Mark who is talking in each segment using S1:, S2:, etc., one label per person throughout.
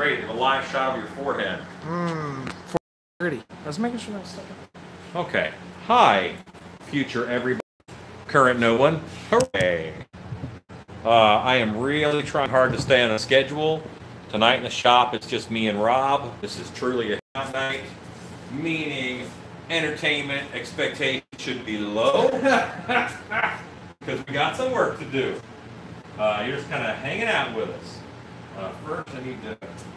S1: Great, a live shot of your forehead.
S2: 4:30. I was making sure that was stuck.
S1: Okay. Hi, future everybody. Current no one. Hooray. I am really trying hard to stay on a schedule. Tonight in the shop, it's just me and Rob. This is truly a hangout night, meaning entertainment expectations should be low because we got some work to do. You're just kind of hanging out with us. First,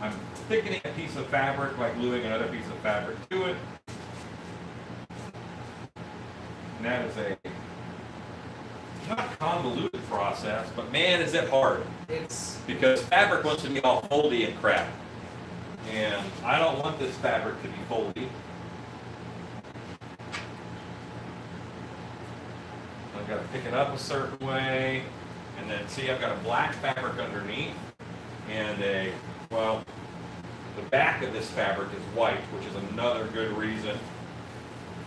S1: I'm thickening a piece of fabric by gluing another piece of fabric to it. And that is a not convoluted process, but man, is it hard.
S2: It's
S1: because fabric wants to be all foldy and crap. And I don't want this fabric to be foldy. I've got to pick it up a certain way. And then see, I've got a black fabric underneath. And the back of this fabric is white, which is another good reason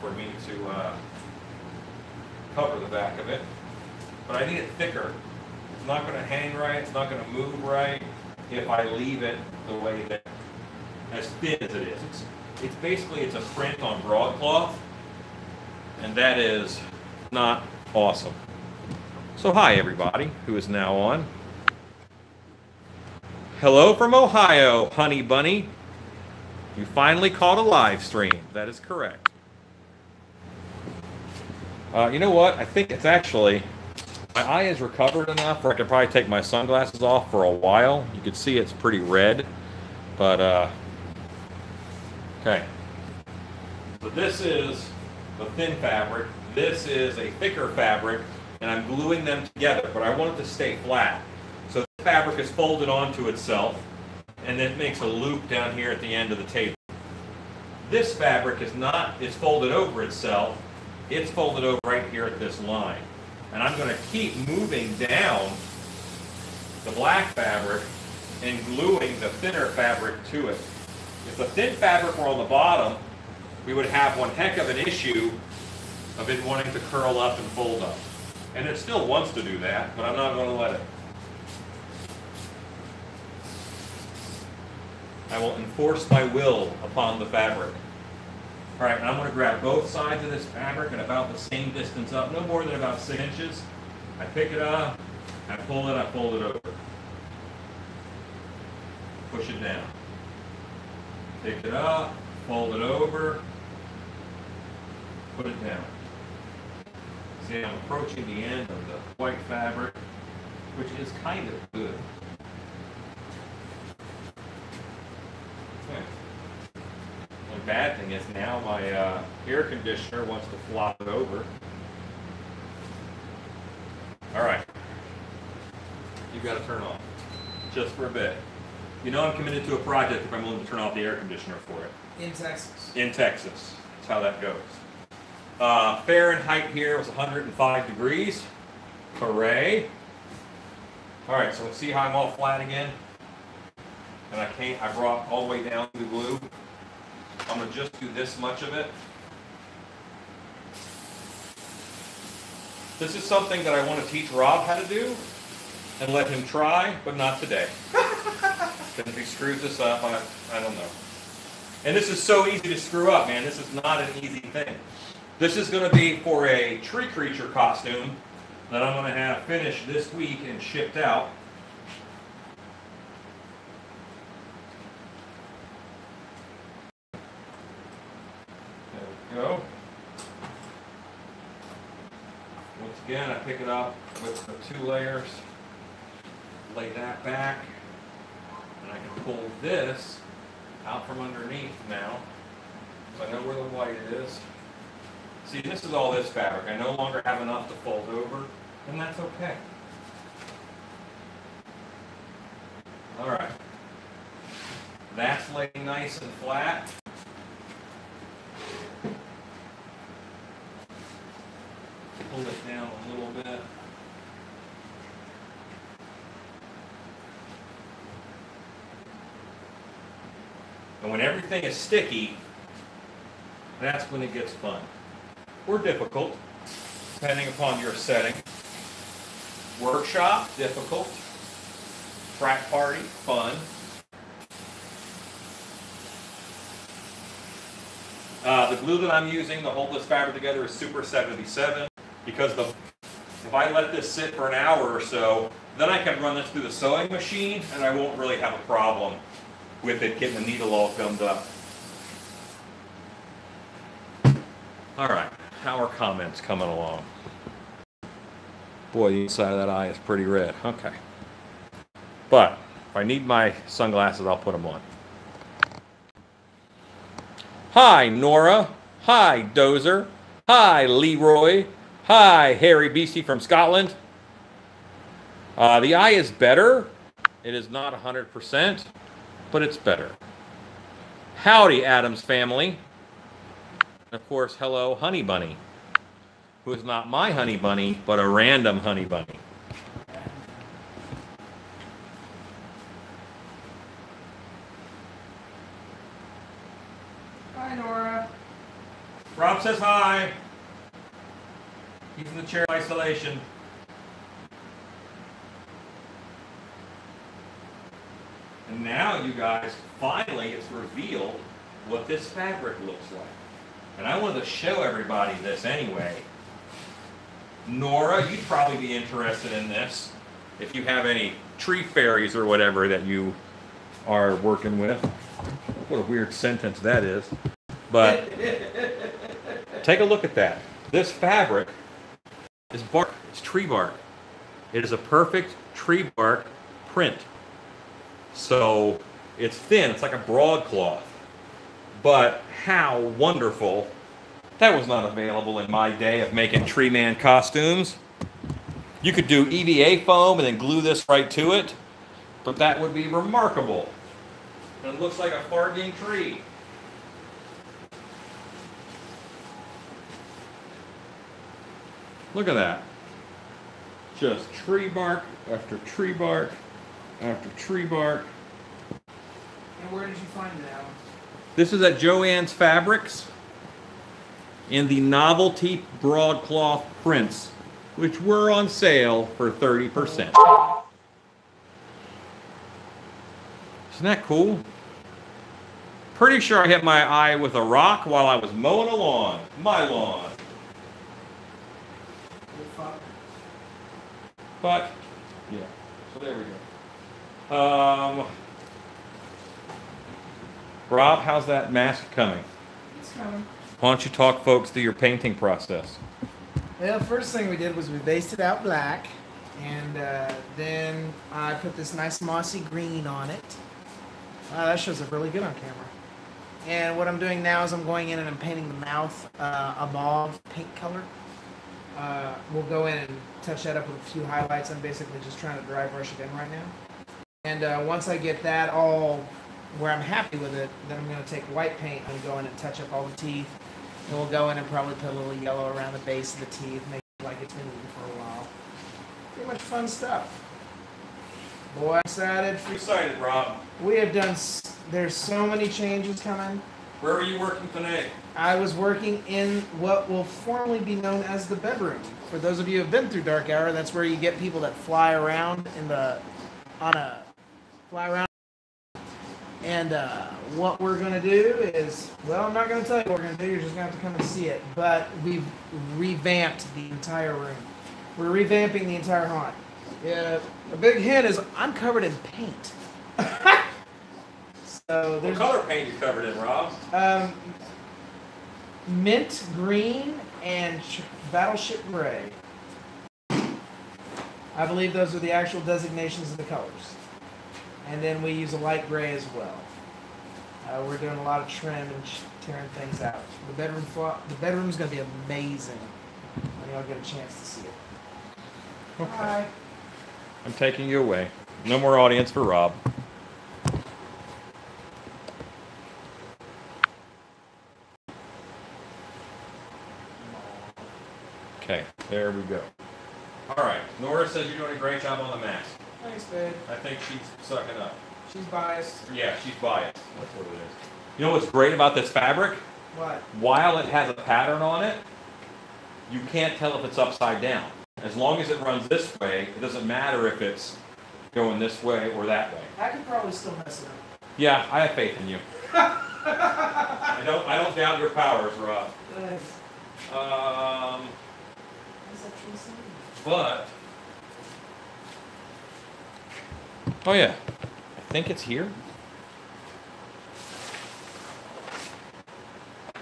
S1: for me to cover the back of it. But I need it thicker. It's not going to hang right. It's not going to move right if I leave it the way that, as thin as it is. It's basically, it's a print on broadcloth, and that is not awesome. So hi everybody who is now on. Hello from Ohio, honey bunny. You finally caught a live stream. That is correct. You know what? I think it's actually, my eye is recovered enough where I can probably take my sunglasses off for a while. You can see it's pretty red, but okay. So this is the thin fabric. This is a thicker fabric, and I'm gluing them together, but I want it to stay flat. So the fabric is folded onto itself, and then it makes a loop down here at the end of the table. This fabric is folded over itself. It's folded over right here at this line. And I'm going to keep moving down the black fabric and gluing the thinner fabric to it. If the thin fabric were on the bottom, we would have one heck of an issue of it wanting to curl up and fold up. And it still wants to do that, but I'm not going to let it. I will enforce my will upon the fabric. All right, and I'm going to grab both sides of this fabric at about the same distance up, no more than about 6 inches. I pick it up, I pull it, I fold it over. Push it down. Pick it up, fold it over, put it down. See, I'm approaching the end of the white fabric, which is kind of good. Okay. The bad thing is now my air conditioner wants to flop it over. All right. You've got to turn off just for a bit. You know I'm committed to a project if I'm willing to turn off the air conditioner for it.
S2: in Texas.
S1: In Texas. That's how that goes. Fahrenheit here was 105 degrees. Hooray. All right, so let's see how I'm all flat again. And I brought all the way down the glue. I'm going to just do this much of it. This is something that I want to teach Rob how to do and let him try, but not today. Because if he screws this up, I don't know. And this is so easy to screw up, man. This is not an easy thing. This is going to be for a tree creature costume that I'm going to have finished this week and shipped out. There we go. Once again, I pick it up with the 2 layers, lay that back, and I can pull this out from underneath now, so I know where the white is. See, this is all this fabric. I no longer have enough to fold over, and that's okay. All right. That's laying nice and flat. Pull it down a little bit. And when everything is sticky, that's when it gets fun. Or difficult, depending upon your setting. Workshop, difficult. Track party, fun. The glue that I'm using to hold this fabric together is Super 77 because if I let this sit for an hour or so, then I can run this through the sewing machine and I won't really have a problem with it getting the needle all gummed up. All right, how are comments coming along? Boy, the inside of that eye is pretty red. Okay. But if I need my sunglasses, I'll put them on. Hi, Nora. Hi, Dozer. Hi, Leroy. Hi, Harry Beastie from Scotland. The eye is better. It is not 100%, but it's better. Howdy, Adams family. And of course, hello, Honey Bunny, who is not my honey bunny, but a random honey bunny.
S2: Hi, Nora.
S1: Rob says hi. He's in the chair isolation. And now, you guys, finally it's revealed what this fabric looks like. And I wanted to show everybody this anyway. Nora, you'd probably be interested in this if you have any tree fairies or whatever that you are working with. What a weird sentence that is. But take a look at that. This fabric is bark. It's tree bark. It is a perfect tree bark print. So it's thin. It's like a broadcloth. But how wonderful. That was not available in my day of making tree man costumes. You could do EVA foam and then glue this right to it. But that would be remarkable. And it looks like a farming tree. Look at that. Just tree bark after tree bark after tree bark.
S2: And where did you find it, Alan?
S1: This is at Joann's Fabrics in the novelty broadcloth prints, which were on sale for 30%. Isn't that cool? Pretty sure I hit my eye with a rock while I was mowing a lawn. My lawn. But, yeah. So there we go. Rob, how's that mask coming?
S2: It's coming.
S1: Why don't you talk folks through your painting process?
S2: Well, first thing we did was we based it out black, and then I put this nice mossy green on it. That shows up really good on camera. And what I'm doing now is I'm going in and I'm painting the mouth a mauve pink color. We'll go in and touch that up with a few highlights. I'm basically just trying to dry brush it in right now. And once I get that all where I'm happy with it, then I'm going to take white paint and go in and touch up all the teeth. And we'll go in and probably put a little yellow around the base of the teeth, make it like it's been eaten for a while. Pretty much fun stuff. Boy, I'm excited.
S1: I'm excited, Rob.
S2: We have done, there's so many changes coming.
S1: Where were you working today?
S2: I was working in what will formerly be known as the bedroom. For those of you who have been through Dark Hour, that's where you get people that fly around fly around. And what we're going to do is, well, I'm not going to tell you what we're going to do. You're just going to have to come and see it. But we've revamped the entire room. We're revamping the entire haunt. Yeah, a big hint is I'm covered in paint. So
S1: what color paint you covered in, Rob?
S2: Mint green and battleship gray. I believe those are the actual designations of the colors. And then we use a light gray as well. We're doing a lot of trim and tearing things out. The bedroom's going to be amazing when y'all get a chance to see it.
S1: Okay.
S2: Hi.
S1: I'm taking you away. No more audience for Rob. Okay, there we go. All right, Nora says you're doing a great job on the mask.
S2: Thanks, babe.
S1: I think she's sucking up.
S2: She's biased.
S1: Yeah, she's biased. That's what it is. You know what's great about this fabric?
S2: What?
S1: While it has a pattern on it, you can't tell if it's upside down. As long as it runs this way, it doesn't matter if it's going this way or that way.
S2: I could probably still mess it up.
S1: Yeah, I have faith in you. I don't doubt your powers, Rob.
S2: Thanks.
S1: But oh yeah, I think it's here.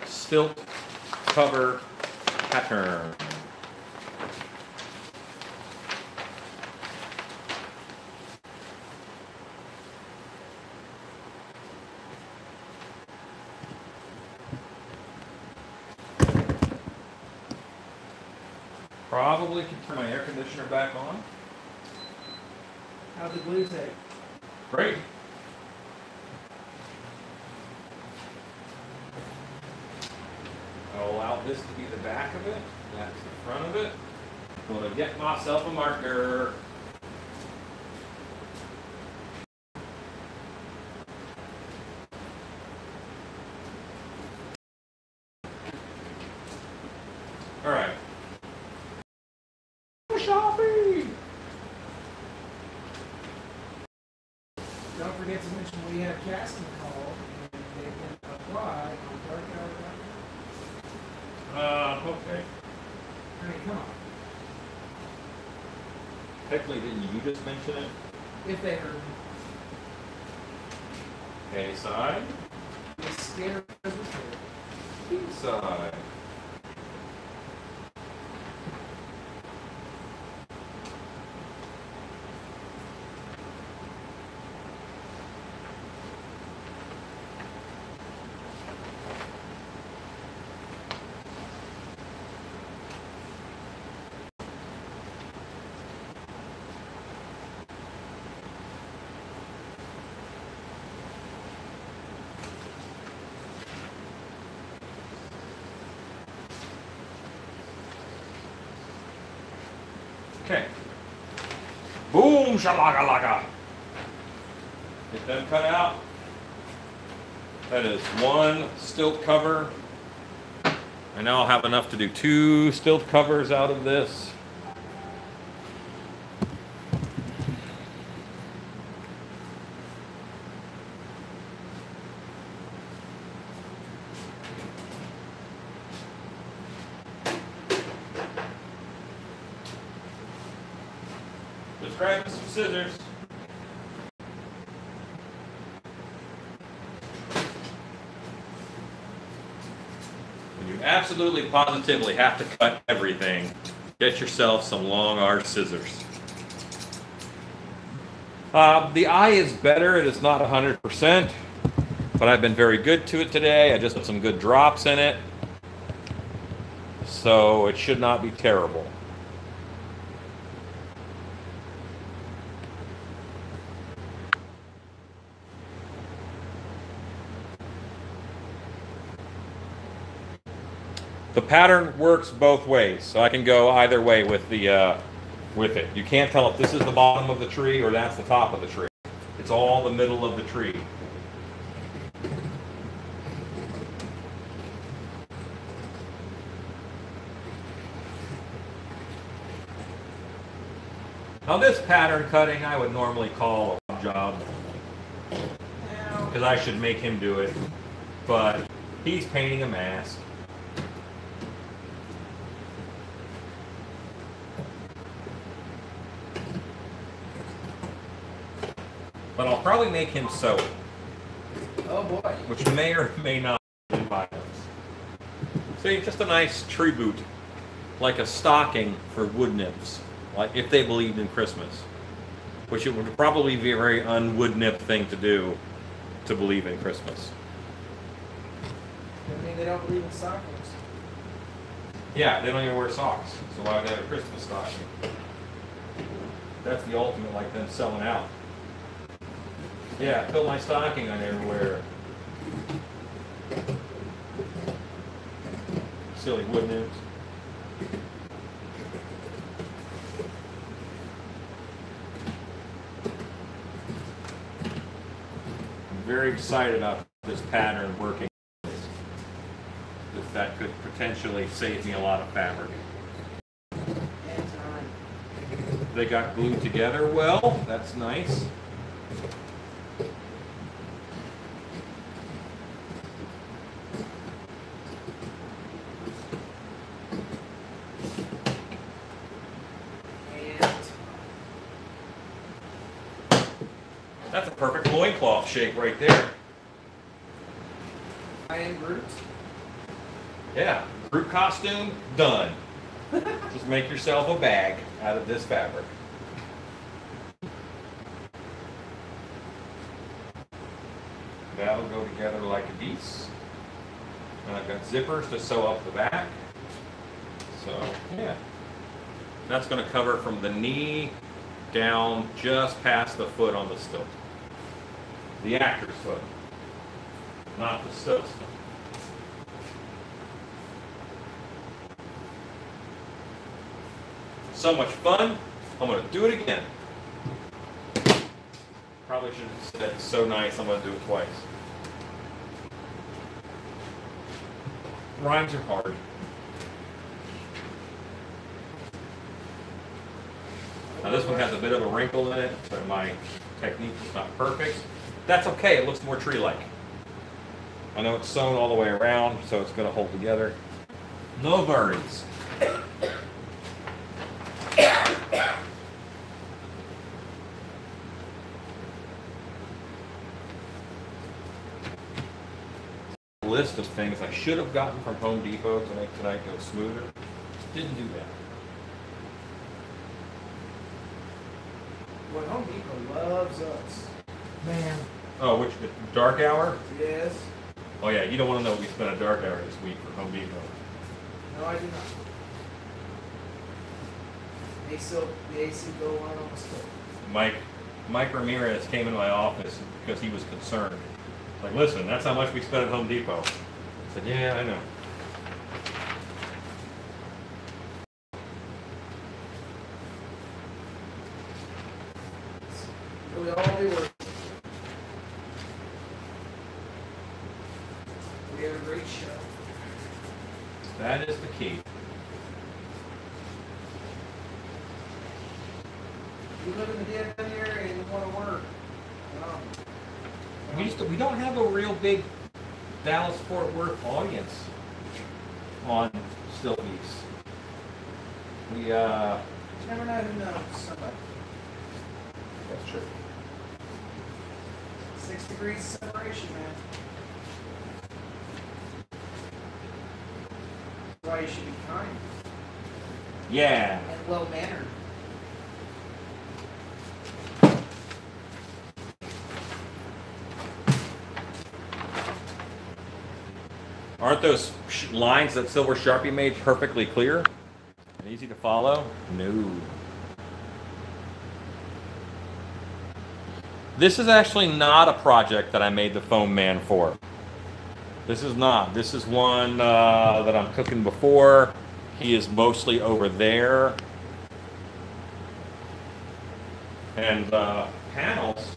S1: Stilt cover pattern. Probably can turn my air conditioner back on.
S2: How'd the glue take?
S1: Great. I'll allow this to be the back of it. That's the front of it. I'm going to get myself a marker. All right. Shopping.
S2: Don't forget to mention we have casting call and they can apply on darkhour.com.
S1: Okay.
S2: I mean, come on.
S1: Technically, didn't you just mention it?
S2: If they heard me.
S1: A side,
S2: It's scared as a
S1: B side. Okay. Boom, shalaga-laga. Get them cut out. That is one stilt cover. I now I'll have enough to do 2 stilt covers out of this. Just grabbing some scissors. When you absolutely positively have to cut everything, get yourself some long arch scissors. The eye is better. It is not 100%, but I've been very good to it today. I just put some good drops in it, so it should not be terrible. The pattern works both ways, so I can go either way with the with it. You can't tell if this is the bottom of the tree or that's the top of the tree. It's all the middle of the tree. Now this pattern cutting I would normally call a job, because I should make him do it, but he's painting a mask. But I'll probably make him sew it.
S2: Oh boy.
S1: Which may or may not be violence. See, just a nice tree boot. Like a stocking for wood nymphs. Like if they believed in Christmas. Which it would probably be a very un-wood nymph thing to do, to believe in Christmas.
S2: I mean, they don't believe in stockings.
S1: Yeah, they don't even wear socks. So why would they have a Christmas stocking? That's the ultimate, like them selling out. Yeah, fill my stocking on everywhere. Silly wood nymphs. I'm very excited about this pattern working. That could potentially save me a lot of fabric. They got glued together well. That's nice. That's a perfect loincloth shape right there.
S2: I am Groot.
S1: Yeah, Groot costume, done. Just make yourself a bag out of this fabric. That'll go together like a piece. And I've got zippers to sew up the back. So, yeah. That's going to cover from the knee down just past the foot on the stilt. The actor's foot, not the stilt's foot. So much fun. I'm going to do it again. Probably should have said it's so nice, I'm going to do it twice. Rhymes are hard. Now this one has a bit of a wrinkle in it, so my technique is not perfect. That's okay, it looks more tree-like. I know it's sewn all the way around, so it's going to hold together. No worries. List of things I should have gotten from Home Depot to make tonight go smoother. Didn't do that.
S2: Well, Home Depot loves us. Man.
S1: Oh, which dark hour?
S2: Yes.
S1: Oh yeah, you don't want to know what we spent a dark hour this week for Home Depot.
S2: No, I do not. The AC go on almost full.
S1: Mike Ramirez came into my office because he was concerned. Like, listen, that's how much we spent at Home Depot. I said, yeah, I know.
S2: Really all we were. We had a great show.
S1: That is the key.
S2: You live in the dead end area and you want to work.
S1: We don't have a real big Dallas-Fort Worth audience on Still Beast. We
S2: You never know who knows somebody.
S1: That's true.
S2: 6 degrees separation, man. That's why you should be kind
S1: Yeah.
S2: and well mannered.
S1: Aren't those lines that Silver Sharpie made perfectly clear and easy to follow? No. This is actually not a project that I made the foam man for. This is not. This is one that I'm cooking before. He is mostly over there. And panels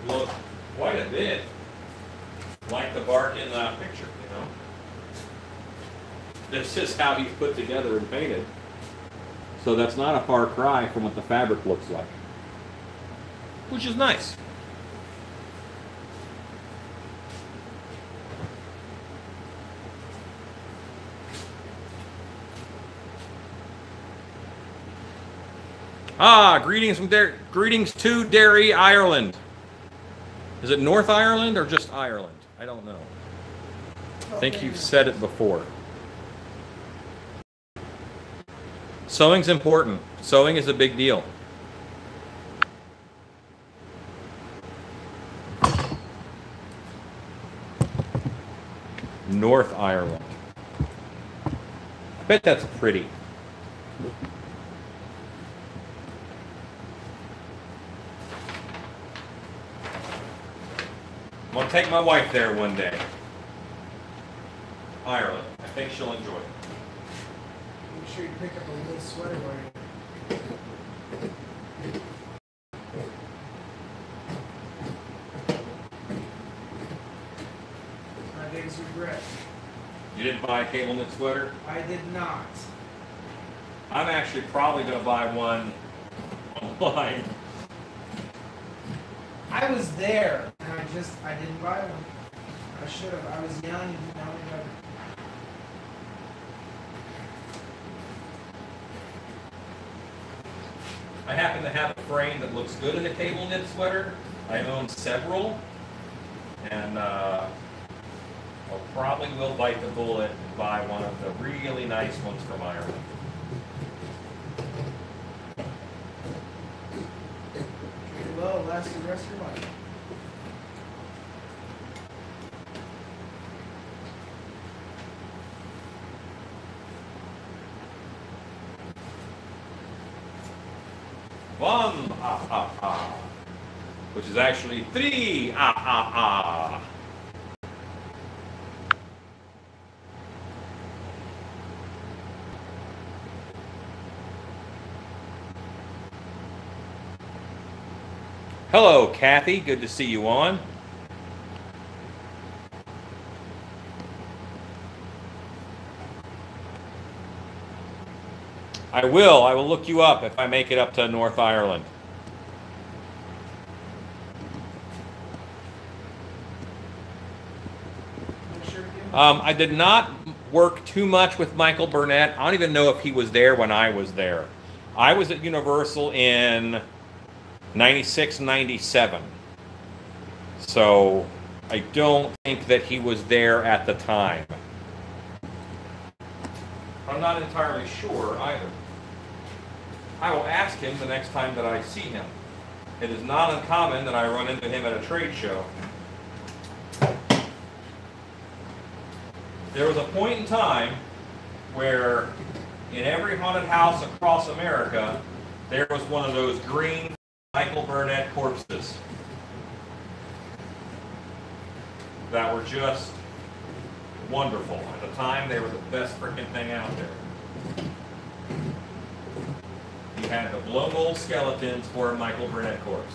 S1: look quite a bit like the bark in the picture, you know. This is how he's put together and painted. So that's not a far cry from what the fabric looks like. Which is nice. Greetings to Derry, Ireland. Is it North Ireland or just Ireland? I don't know. I think you've said it before. Sewing's important. Sewing is a big deal. North Ireland. I bet that's pretty. I'm going to take my wife there one day. Ireland. I think she'll enjoy it.
S2: Make sure you pick up a little sweater wearing. It's my biggest regret.
S1: You didn't buy a cable knit sweater?
S2: I did not.
S1: I'm actually probably going to buy one online.
S2: I was there, and I didn't buy one. I should have. I was young and didn't know any better.
S1: I happen to have a frame that looks good in a cable knit sweater. I own several, and I probably will bite the bullet and buy one of the really nice ones from Ireland.
S2: Well, last the rest of your life.
S1: One, which is actually three, Hello, Kathy. Good to see you on. I will look you up if I make it up to North Ireland. I did not work too much with Michael Burnett. I don't even know if he was there when I was there. I was at Universal in 96, 97. So I don't think that he was there at the time. I'm not entirely sure either. I will ask him the next time that I see him. It is not uncommon that I run into him at a trade show. There was a point in time where in every haunted house across America, there was one of those green Michael Burnett corpses that were just wonderful. At the time, they were the best freaking thing out there. You had the blow mold skeletons or a Michael Burnett corpse.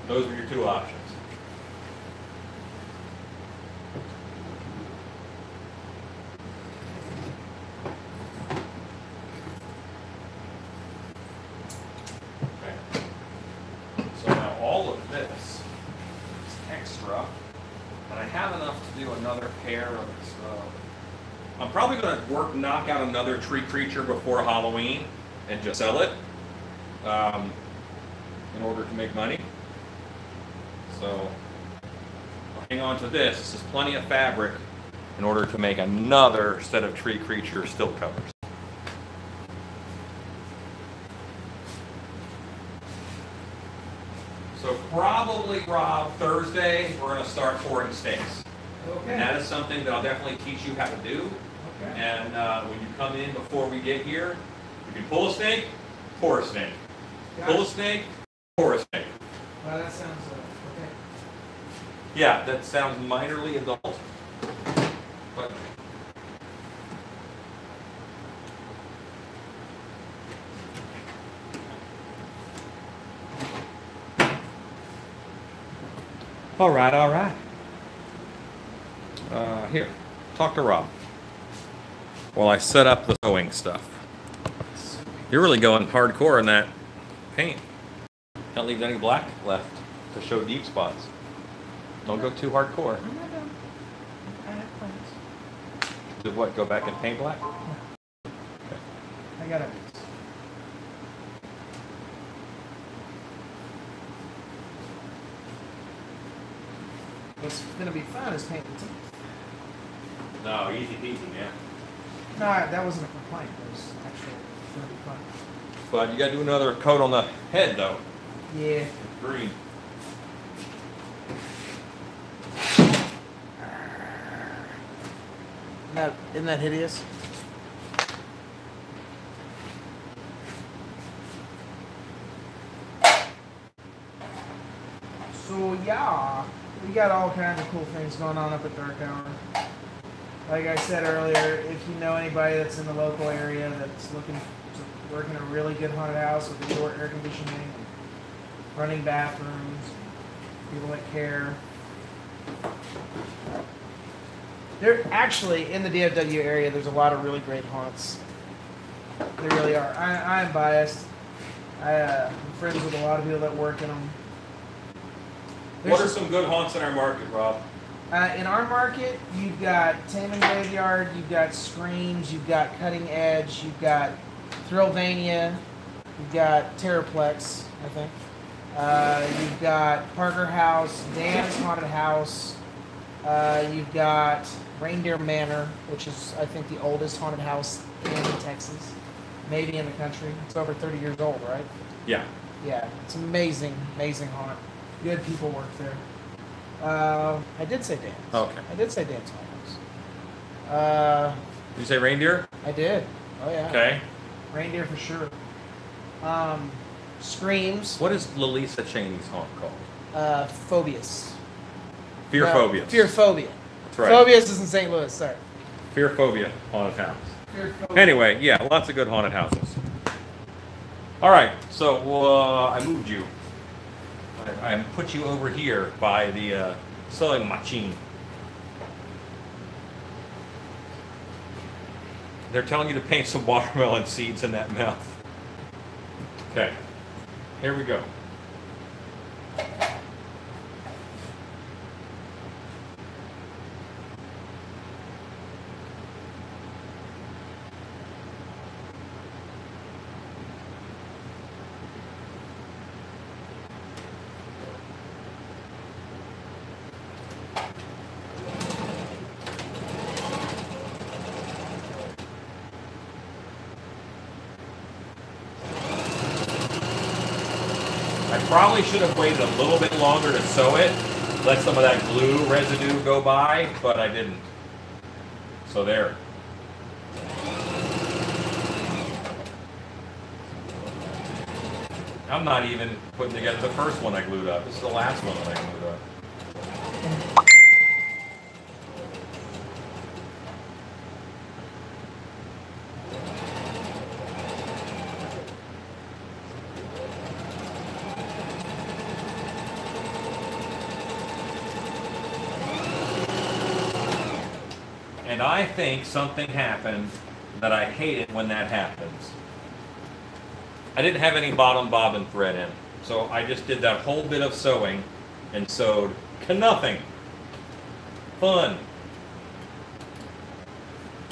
S1: Those were your two options. Okay. So now all of this is extra, and I have enough to do another pair of I'm probably going to knock out another tree creature before Halloween and just sell it in order to make money. So I'll hang on to this. This is plenty of fabric in order to make another set of tree creature stilt covers. So probably, Rob, Thursday, we're going to start pouring steaks. Okay. And that is something that I'll definitely teach you how to do. Okay. And when you come in before we get here, you can pull a snake, pour a snake. Gotcha. Pull a snake, pour a snake.
S2: Well, that sounds okay.
S1: Yeah, that sounds minorly adult. But all right, all right. Here, talk to Rob while I set up the sewing stuff. You're really going hardcore in that paint. Can't leave any black left to show deep spots. Don't go too hardcore.
S2: I'm not done. I have plans.
S1: To what, go back and paint black?
S2: Okay. I got it. What's going to be fun is painting the teeth.
S1: No, easy peasy, man.
S2: No, that wasn't a complaint. It was actually going to be fun.
S1: But you got to do another coat on the head, though.
S2: Yeah.
S1: It's green.
S2: Isn't that hideous? So yeah, we got all kinds of cool things going on up at Dark Hour. Like I said earlier, if you know anybody that's in the local area that's looking to work in a really good haunted house with indoor air conditioning, and running bathrooms, people that care. There actually, in the DFW area, there's a lot of really great haunts. There really are. I'm biased. I'm friends with a lot of people that work in them.
S1: What are some good haunts in our market, Rob?
S2: In our market, you've got Taman Graveyard, you've got Screams, you've got Cutting Edge, you've got Thrillvania, You've got Terraplex, I think. You've got Parker House, Dan's Haunted House. You've got Reindeer Manor, which is, I think, the oldest haunted house in Texas, maybe in the country. It's over 30 years old, right?
S1: Yeah.
S2: Yeah, it's amazing, amazing haunt. Good people work there. I did say Dan's.
S1: Okay.
S2: I did say Dan's Haunted House.
S1: Did you say reindeer?
S2: I did. Oh yeah.
S1: Okay.
S2: Reindeer for sure. Screams.
S1: What is Lalisa Cheney's haunt called?
S2: Phobias.
S1: Fearphobia.
S2: Fearphobia.
S1: That's right.
S2: Phobias is in St. Louis, sorry.
S1: Fearphobia haunted house.
S2: Fearphobia.
S1: Anyway, yeah, lots of good haunted houses. All right, so I moved you. I put you over here by the sewing machine. They're telling you to paint some watermelon seeds in that mouth. Okay, here we go. I probably should have waited a little bit longer to sew it, let some of that glue residue go by, but I didn't. So there. I'm not even putting together the first one I glued up. This is the last one that I glued up. And I think something happened that I hated when that happens. I didn't have any bottom bobbin thread in, so I just did that whole bit of sewing and sewed nothing. Fun.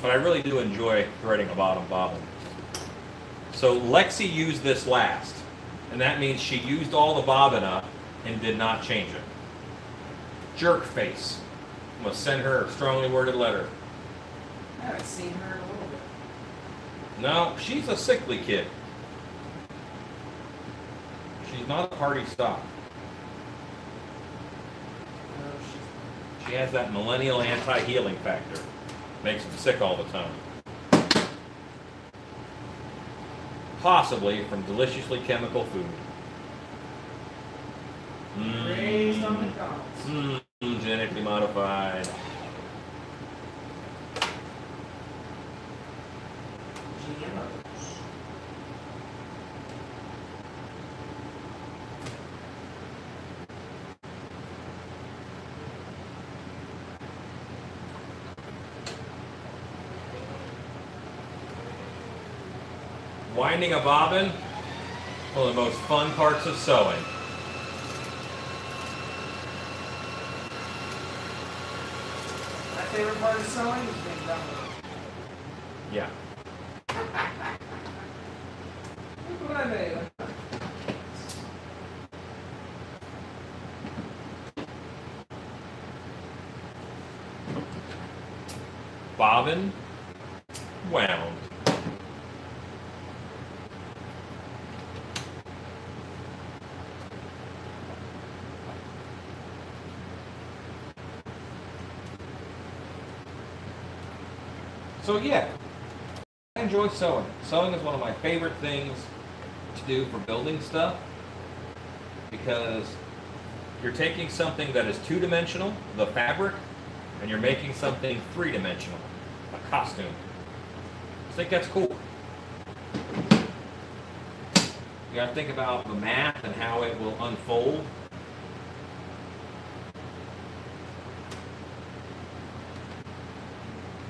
S1: But I really do enjoy threading a bottom bobbin. So Lexi used this last, and that means she used all the bobbin up and did not change it. Jerk face. I'm going to send her a strongly worded letter.
S2: I haven't seen her in a little bit.
S1: No, she's a sickly kid. She's not a party stock.
S2: No,
S1: She has that millennial anti-healing factor. Makes them sick all the time. Possibly from deliciously chemical food.
S2: Raised on McDonald's.
S1: Genetically modified.
S2: GMOs.
S1: Winding a bobbin, one of the most fun parts of sewing.
S2: My favorite part of sewing is being done with it.
S1: Yeah.
S2: Look what I made.
S1: Bobbin wound. So yeah, I enjoy sewing. Sewing is one of my favorite things to do for building stuff because you're taking something that is two-dimensional, the fabric, and you're making something three-dimensional, a costume. I think that's cool. You gotta think about the math and how it will unfold.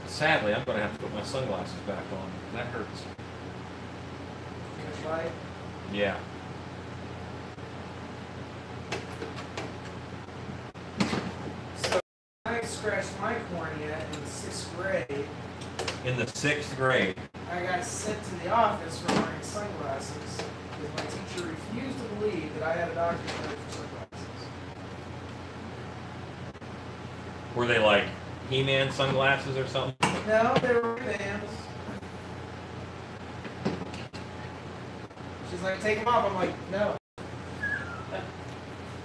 S1: Sadly, I'm going to have to put my sunglasses back on. That hurts.
S2: That's right.
S1: Yeah.
S2: So I scratched my cornea in the 6th grade.
S1: In the 6th grade.
S2: I got sent to the office for wearing sunglasses because my teacher refused to believe that I had a doctor's note for sunglasses.
S1: Were they like He-Man sunglasses or something?
S2: No, they were Ray-Bans. She's like, take them off. I'm like, no.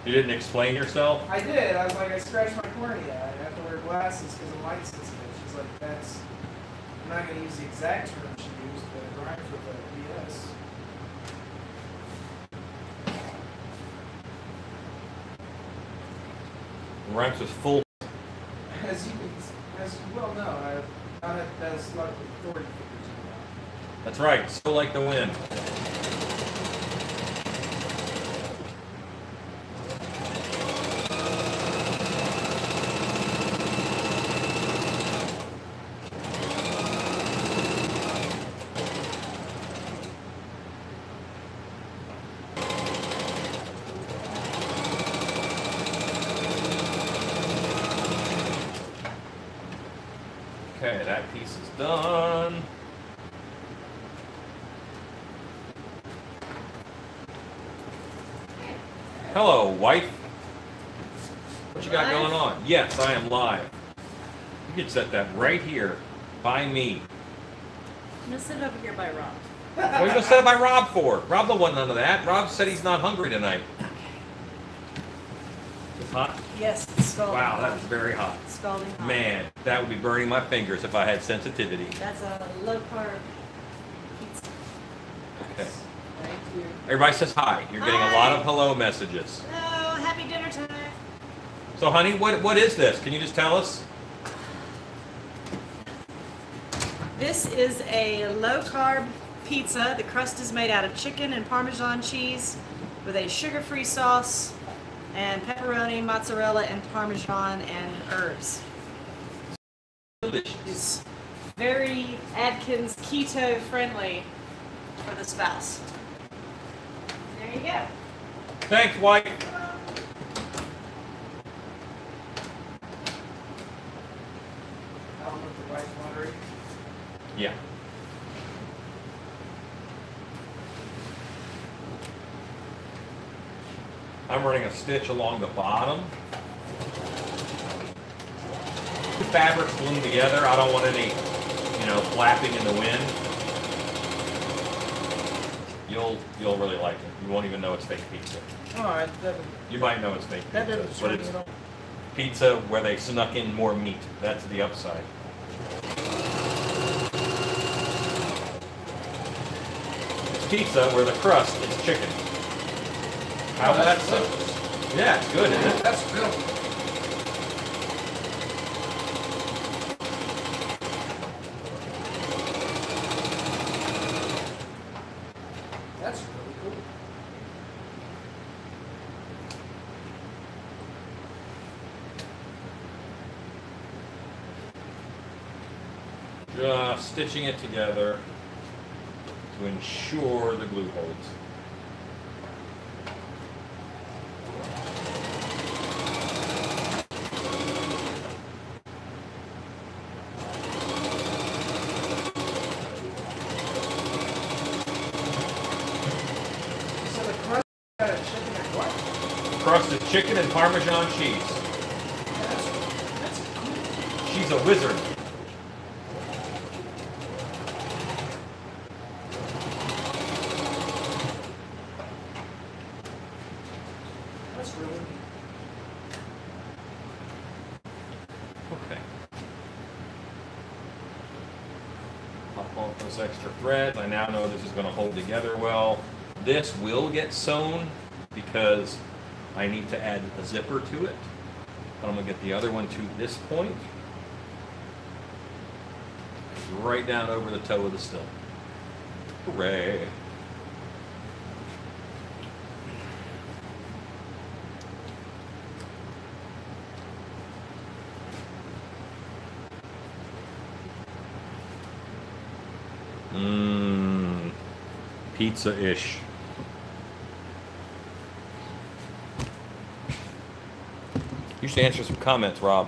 S1: You didn't explain yourself?
S2: I did. I was like, I scratched my cornea. I have to wear glasses because I'm light sensitive. She's like, that's. I'm not going to use the exact term she used, but it rhymes with the BS.
S1: Rhymes with full.
S2: As you well know, that has a lot of authority figures in that.
S1: That's right. Still like the wind. Okay, that piece is done. Hello, wife. What you got going on? Yes, I am live. You can set that right here by me.
S3: I'm gonna sit over here by Rob.
S1: What are you going to set it by Rob for? Rob don't want none of that. Rob said he's not hungry tonight. It's hot?
S3: Yes, it's scalding.
S1: Wow, that's very hot.
S3: Scalding hot.
S1: Man, that would be burning my fingers if I had sensitivity.
S3: That's a low carb pizza.
S1: Okay.
S3: Thank you.
S1: Everybody says hi. You're getting a lot of hello messages.
S3: Oh, happy dinner time.
S1: So, honey, what is this? Can you just tell us?
S3: This is a low carb pizza. The crust is made out of chicken and Parmesan cheese with a sugar-free sauce and pepperoni, mozzarella, and Parmesan and herbs.
S1: Delicious.
S3: It's very Atkins keto friendly for the spouse. There you go.
S1: Thanks, wife.
S2: I'll put the wife lottery.
S1: Yeah. I'm running a stitch along the bottom. The fabrics glued together. I don't want any, flapping in the wind. You'll really like it. You won't even know it's fake pizza.
S2: Oh, that doesn't.
S1: You might know it's fake
S2: That
S1: pizza,
S2: doesn't
S1: but
S2: turn
S1: it's
S2: me at all.
S1: pizza where they snuck in more meat. That's the upside. It's pizza where the crust is chicken. How's that sound? Yeah, it's good, isn't it?
S2: That's real. That's really cool.
S1: Just stitching it together to ensure the glue holds.
S2: So the crust got a chicken and what?
S1: Crust is chicken and Parmesan cheese.
S2: That's cool.
S1: She's a wizard.
S2: That's really neat.
S1: Okay. Pop off those extra threads. I now know this is going to hold together well. This will get sewn because I need to add a zipper to it. But I'm going to get the other one to this point. Right down over the toe of the still. Hooray. Mmm. Pizza-ish. You should answer some comments, Rob.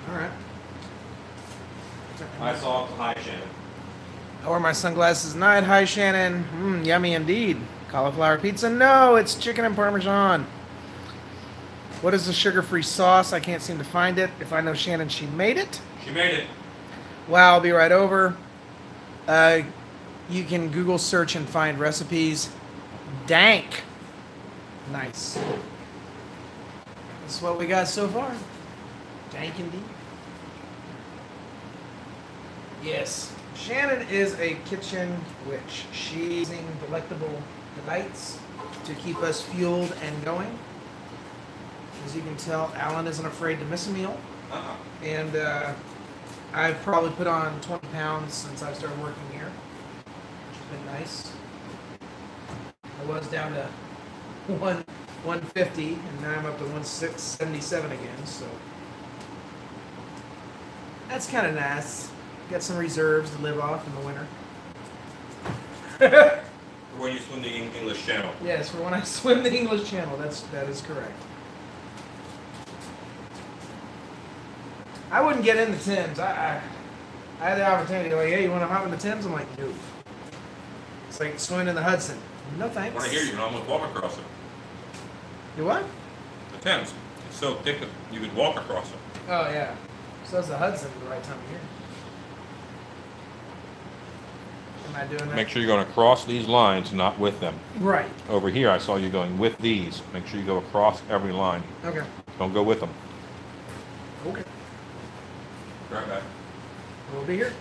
S2: All right. my sunglasses at night. Hi, Shannon. Yummy indeed. Cauliflower pizza? No, it's chicken and Parmesan. What is the sugar-free sauce? I can't seem to find it. If I know Shannon, she made it.
S1: She made it.
S2: Wow, I'll be right over. You can Google search and find recipes. Dank. Nice. That's what we got so far. Dank indeed. Yes. Shannon is a kitchen witch. She's using delectable delights to keep us fueled and going. As you can tell, Alan isn't afraid to miss a meal. And I've probably put on 20 pounds since I started working here, which has been nice. I was down to 150, and now I'm up to 177 again, so that's kind of nice. Got some reserves to live off in the winter.
S1: For when you swim the English Channel.
S2: Yes, for when I swim the English Channel, that is correct. I wouldn't get in the Thames. I had the opportunity, like, hey, you want to hop in the Thames? I'm like, no. It's like swimming in the Hudson. No thanks.
S1: When I hear you, can almost walk across it.
S2: You what?
S1: The Thames. It's so thick that you could walk across it.
S2: Oh, yeah. So is the Hudson at the right time of year. Am I doing that?
S1: Make sure you're going to cross these lines, not with them.
S2: Right.
S1: Over here, I saw you going with these. Make sure you go across every line.
S2: Okay.
S1: Don't go with them.
S2: Okay.
S1: Right back.
S2: We'll be here.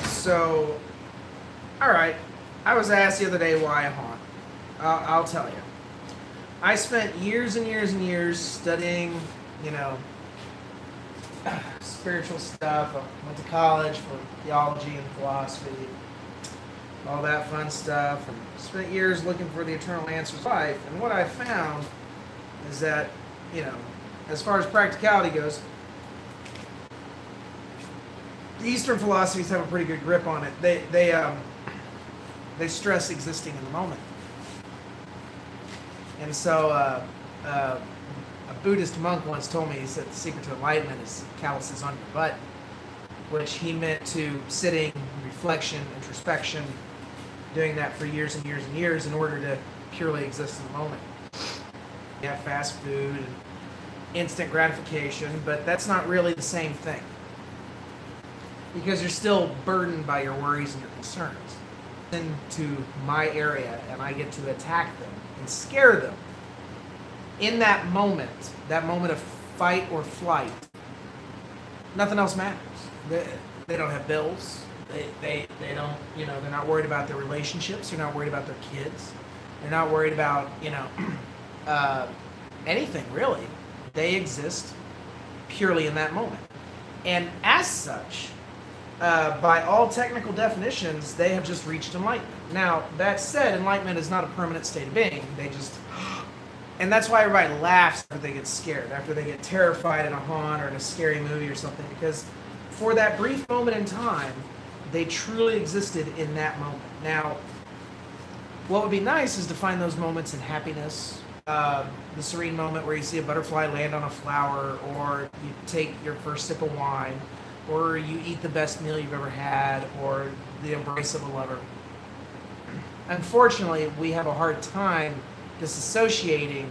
S2: So, all right. I was asked the other day why I haunt. I'll tell you. I spent years and years and years studying, spiritual stuff. I went to college for theology and philosophy, all that fun stuff, and spent years looking for the eternal answers to life. And what I found is that, as far as practicality goes, the Eastern philosophies have a pretty good grip on it. They stress existing in the moment. And so a Buddhist monk once told me, he said the secret to enlightenment is calluses on your butt, which he meant to sitting, reflection, introspection, doing that for years and years and years in order to purely exist in the moment. You have fast food and instant gratification, but that's not really the same thing, because you're still burdened by your worries and your concerns. Into my area, and I get to attack them and scare them. In that moment of fight or flight, nothing else matters. They don't have bills. They don't, they're not worried about their relationships. They're not worried about their kids. They're not worried about, anything really. They exist purely in that moment. And as such, by all technical definitions, they have just reached enlightenment. Now, that said, enlightenment is not a permanent state of being. And that's why everybody laughs after they get scared, after they get terrified in a haunt or in a scary movie or something, because for that brief moment in time, they truly existed in that moment. Now, what would be nice is to find those moments in happiness, the serene moment where you see a butterfly land on a flower, or you take your first sip of wine, or you eat the best meal you've ever had, or the embrace of a lover. Unfortunately, we have a hard time disassociating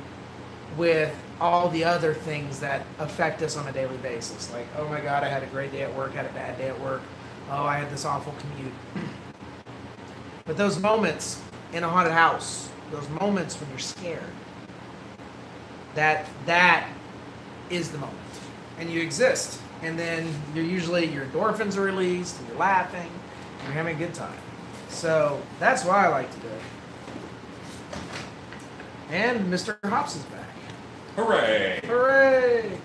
S2: with all the other things that affect us on a daily basis. Like, oh my God, I had a great day at work, had a bad day at work. Oh, I had this awful commute. But those moments in a haunted house, those moments when you're scared, that is the moment. And you exist. And then your endorphins are released, and you're laughing, and you're having a good time. So that's why I like to do it. And Mr. Hops is back.
S1: Hooray!
S2: Hooray!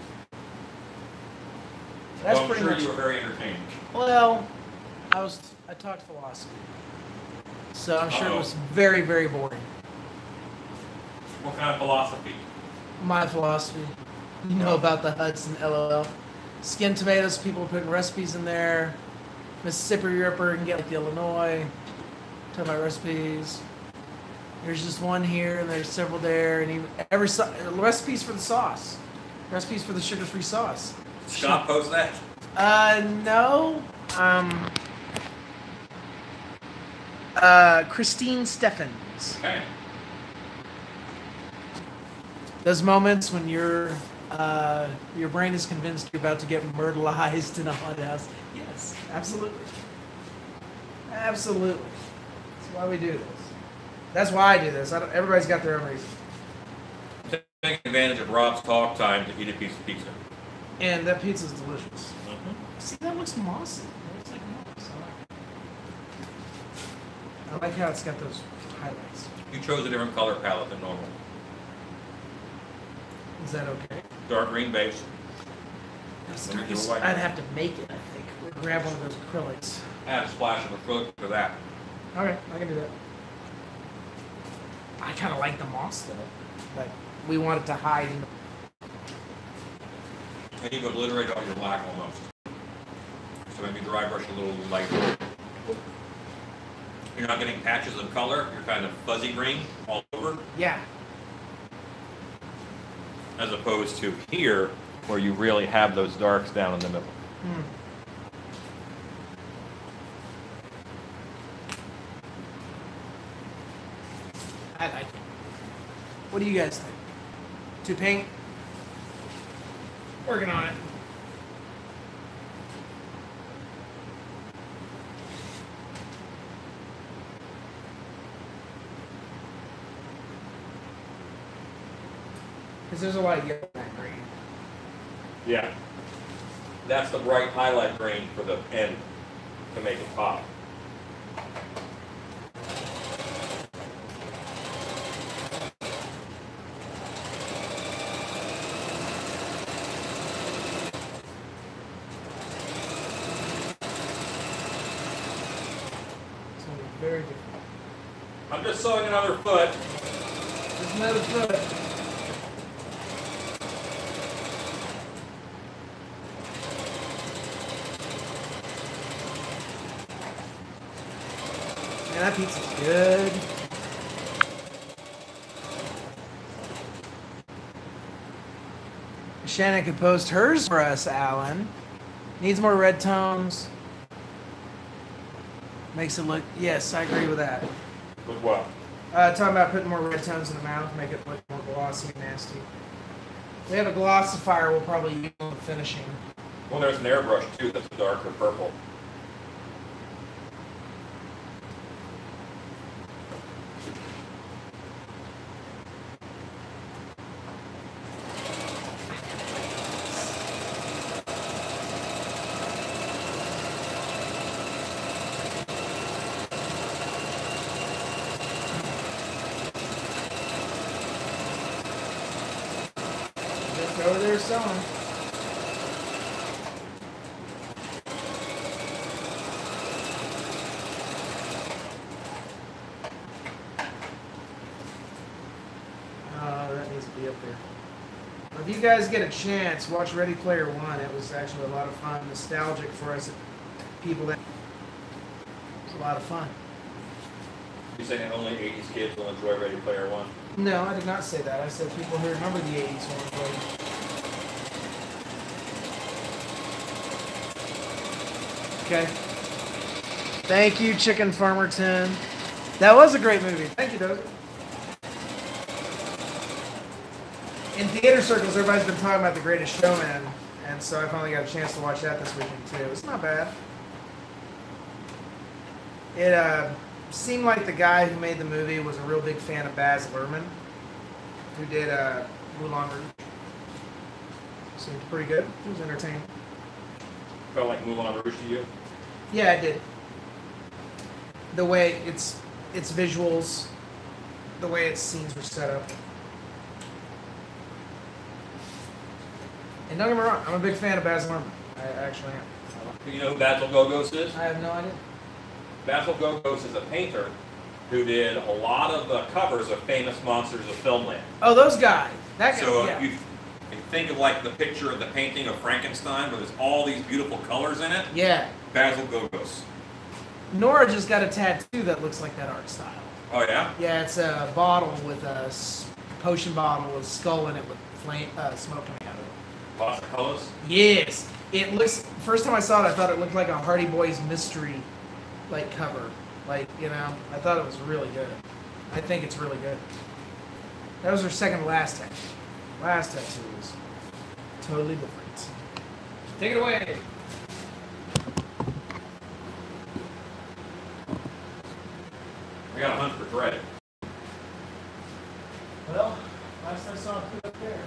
S2: That's
S1: I'm
S2: pretty
S1: sure
S2: much.
S1: you were very entertained.
S2: Well, I talked philosophy, so I'm sure it was very, very boring.
S1: What kind of philosophy?
S2: My philosophy, about the Hudson, LOL. Skinned tomatoes, people are putting recipes in there. Mississippi Ripper can get like the Illinois. Talking about recipes. There's just one here, and there's several there, and even recipes for the sauce, recipes for the sugar-free sauce.
S1: Scott post that?
S2: No. Christine Steffens.
S1: Okay.
S2: Those moments when your brain is convinced you're about to get myrtleized in a haunted house. Yes, absolutely. Absolutely. That's why we do this. That's why I do this. Everybody's got their own reason.
S1: Taking advantage of Rob's talk time to eat a piece of pizza.
S2: And that pizza's delicious.
S1: Mm-hmm.
S2: See, that looks mossy. That looks like moss. I like how it's got those highlights.
S1: You chose a different color palette than normal.
S2: Is that okay?
S1: Dark green base.
S2: I'd have to make it, I think. Or grab one of those acrylics.
S1: Add a splash of acrylic for that.
S2: Okay, I can do that. I kind of like the moss, though. But we want it to hide in the...
S1: And you can obliterate all your black almost. So maybe dry brush a little lighter. You're not getting patches of color. You're kind of fuzzy green all over.
S2: Yeah.
S1: As opposed to here, where you really have those darks down in the middle.
S2: Hmm. I like it. What do you guys think? To paint? Working on it. Because there's a lot of yellow in that green.
S1: Yeah. That's the bright highlight green for the end to make it pop.
S2: Very different.
S1: I'm just sewing another foot.
S2: There's another foot. Man, that pizza's good. Shannon could post hers for us, Alan. Needs more red tones. Makes it look, yes, I agree with that.
S1: With what?
S2: Talking about putting more red tones in the mouth, make it look more glossy and nasty. We have a glossifier we'll probably use on the finishing.
S1: Well, there's an airbrush too that's a darker purple.
S2: Over there selling. Oh, that needs to be up there. Well, if you guys get a chance, watch Ready Player One. It was actually a lot of fun, nostalgic for us people. That it was a lot of fun.
S1: You saying only 80s kids will enjoy Ready Player One?
S2: No, I did not say that. I said people who remember the 80s will enjoy it. Okay. Thank you, Chicken Farmerton. That was a great movie. Thank you, Doug. In theater circles, everybody's been talking about The Greatest Showman, and so I finally got a chance to watch that this weekend too. It's not bad. It seemed like the guy who made the movie was a real big fan of Baz Luhrmann, who did Moulin Rouge. Seemed pretty good. It was entertaining.
S1: Felt like Moulin Rouge to you?
S2: Yeah, I did. The way its visuals, the way its scenes were set up. And don't get me wrong, I'm a big fan of Baz Luhrmann. I actually am.
S1: Do you know who Basil Gogos is?
S2: I have no idea.
S1: Basil Gogos is a painter who did a lot of the covers of famous monsters of filmland.
S2: Oh, those guys. That guy,
S1: So
S2: yeah.
S1: if you think of like the picture of the painting of Frankenstein where there's all these beautiful colors in it,
S2: Yeah.
S1: Basil Gogos.
S2: Nora just got a tattoo that looks like that art style.
S1: Oh yeah?
S2: Yeah, it's a bottle with a potion bottle with a skull in it with flame, smoke coming out of it.
S1: Lots of colors.
S2: Yes. It looks, first time I saw it, I thought it looked like a Hardy Boys mystery, like, cover. Like, you know, I thought it was really good. I think it's really good. That was her second to last tattoo. Last tattoo was totally different. Take it away.
S1: I got a hunt for thread.
S2: Well, last I saw it put up there.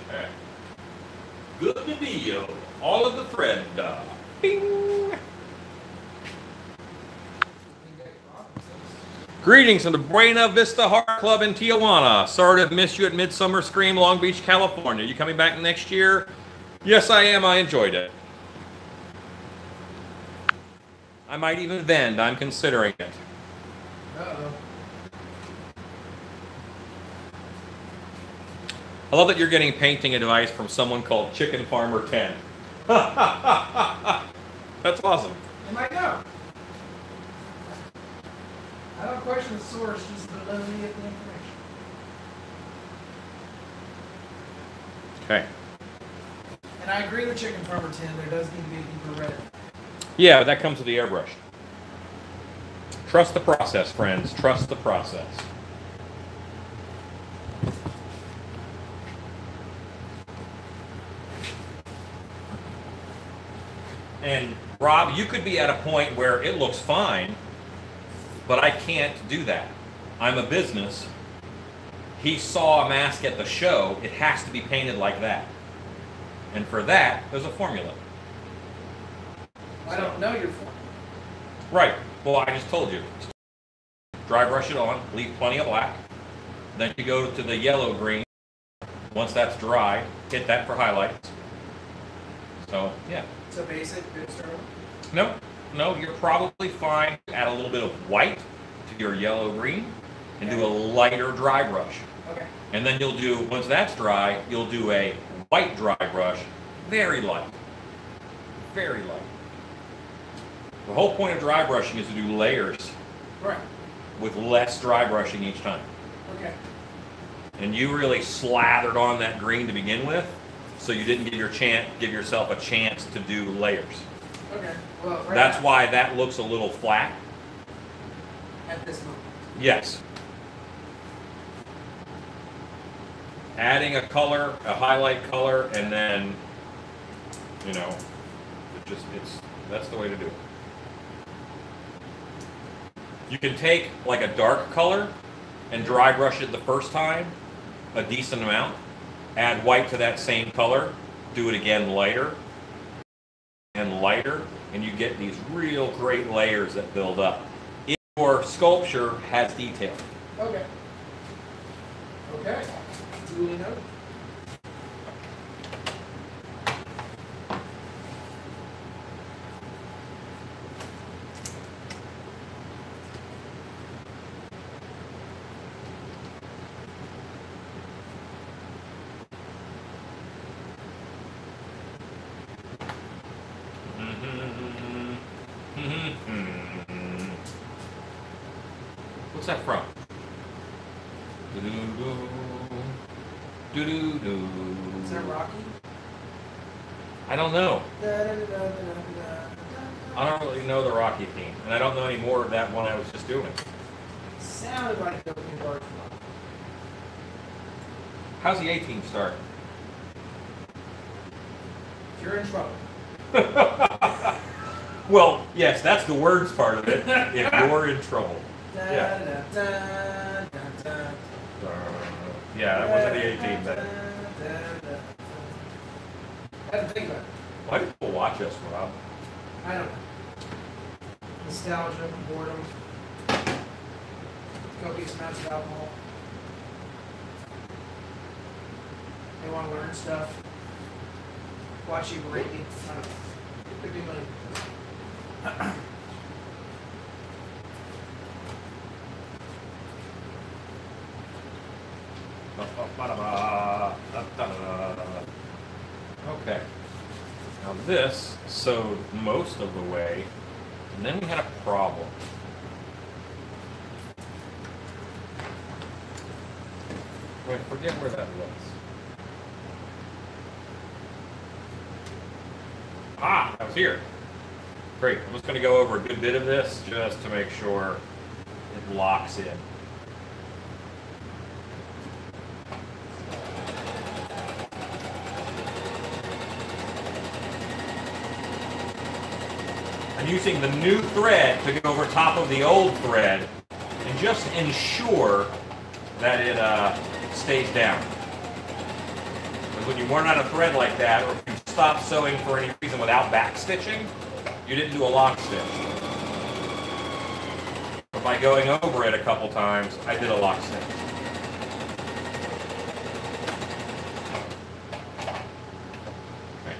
S1: Okay. Good to be you. All of the thread. Bing. Greetings from the Buena Vista Heart Club in Tijuana. Sorry to have missed you at Midsummer Scream, Long Beach, California. You coming back next year? Yes, I am. I enjoyed it. I might even vend. I'm considering it.
S2: Uh-oh.
S1: I love that you're getting painting advice from someone called Chicken Farmer 10. That's awesome.
S2: You might know. I don't question the source, just the validity of the information.
S1: Okay.
S2: And I agree with Chicken Farmer 10, there does need to be a deeper red.
S1: Yeah, but that comes with the airbrush. Trust the process, friends. Trust the process. And Rob, you could be at a point where it looks fine, but I can't do that. I'm a business. He saw a mask at the show. It has to be painted like that. And for that, there's a formula.
S2: I don't know your form.
S1: Right. Well, I just told you. Dry brush it on, leave plenty of black. Then you go to the yellow green. Once that's dry, hit that for highlights. So, yeah.
S2: So basic, good start.
S1: No, no, you're probably fine. Add a little bit of white to your yellow green and do a lighter dry brush.
S2: Okay.
S1: And then you'll do, once that's dry, you'll do a white dry brush, very light. Very light. The whole point of dry brushing is to do layers
S2: Right.
S1: with less dry brushing each time.
S2: Okay.
S1: And you really slathered on that green to begin with, so you didn't give yourself a chance to do layers.
S2: Okay. Well, right
S1: That's
S2: now,
S1: why that looks a little flat.
S2: at this moment.
S1: Yes. Adding a color, a highlight color, and then, you know, that's the way to do it. You can take like a dark color and dry brush it the first time, a decent amount. Add white to that same color, do it again lighter and lighter, and you get these real great layers that build up. If your sculpture has detail.
S2: Okay. Okay. Duly noted.
S1: What's that from? Do-do-do. Do-do-do.
S2: Is that Rocky?
S1: I don't know.
S2: Da-da-da-da-da-da-da.
S1: I don't really know the Rocky theme, and I don't know any more of that one I was just doing.
S2: Sounded like the opening part.
S1: How's the A-team start?
S2: You're in trouble.
S1: Well, yes, that's the words part of it. If you're in trouble. Yeah.
S2: Da-da-da-da-da-da.
S1: Yeah, that wasn't the A-team then.
S2: I had to think about it.
S1: Why do people watch us, Rob?
S2: I don't know. Nostalgia, boredom, copious amounts of alcohol. They want to learn stuff. Watch you berate me. I don't know. It could be money.
S1: Okay. Now this sewed most of the way, and then we had a problem. I forget where that was. Ah, that was here. Great. I'm just going to go over a good bit of this just to make sure it locks in. I'm using the new thread to go over top of the old thread and just ensure that it stays down. Because when you run out of thread like that, or if you stop sewing for any reason without back stitching, you didn't do a lock stitch. But by going over it a couple times, I did a lock stitch. Okay.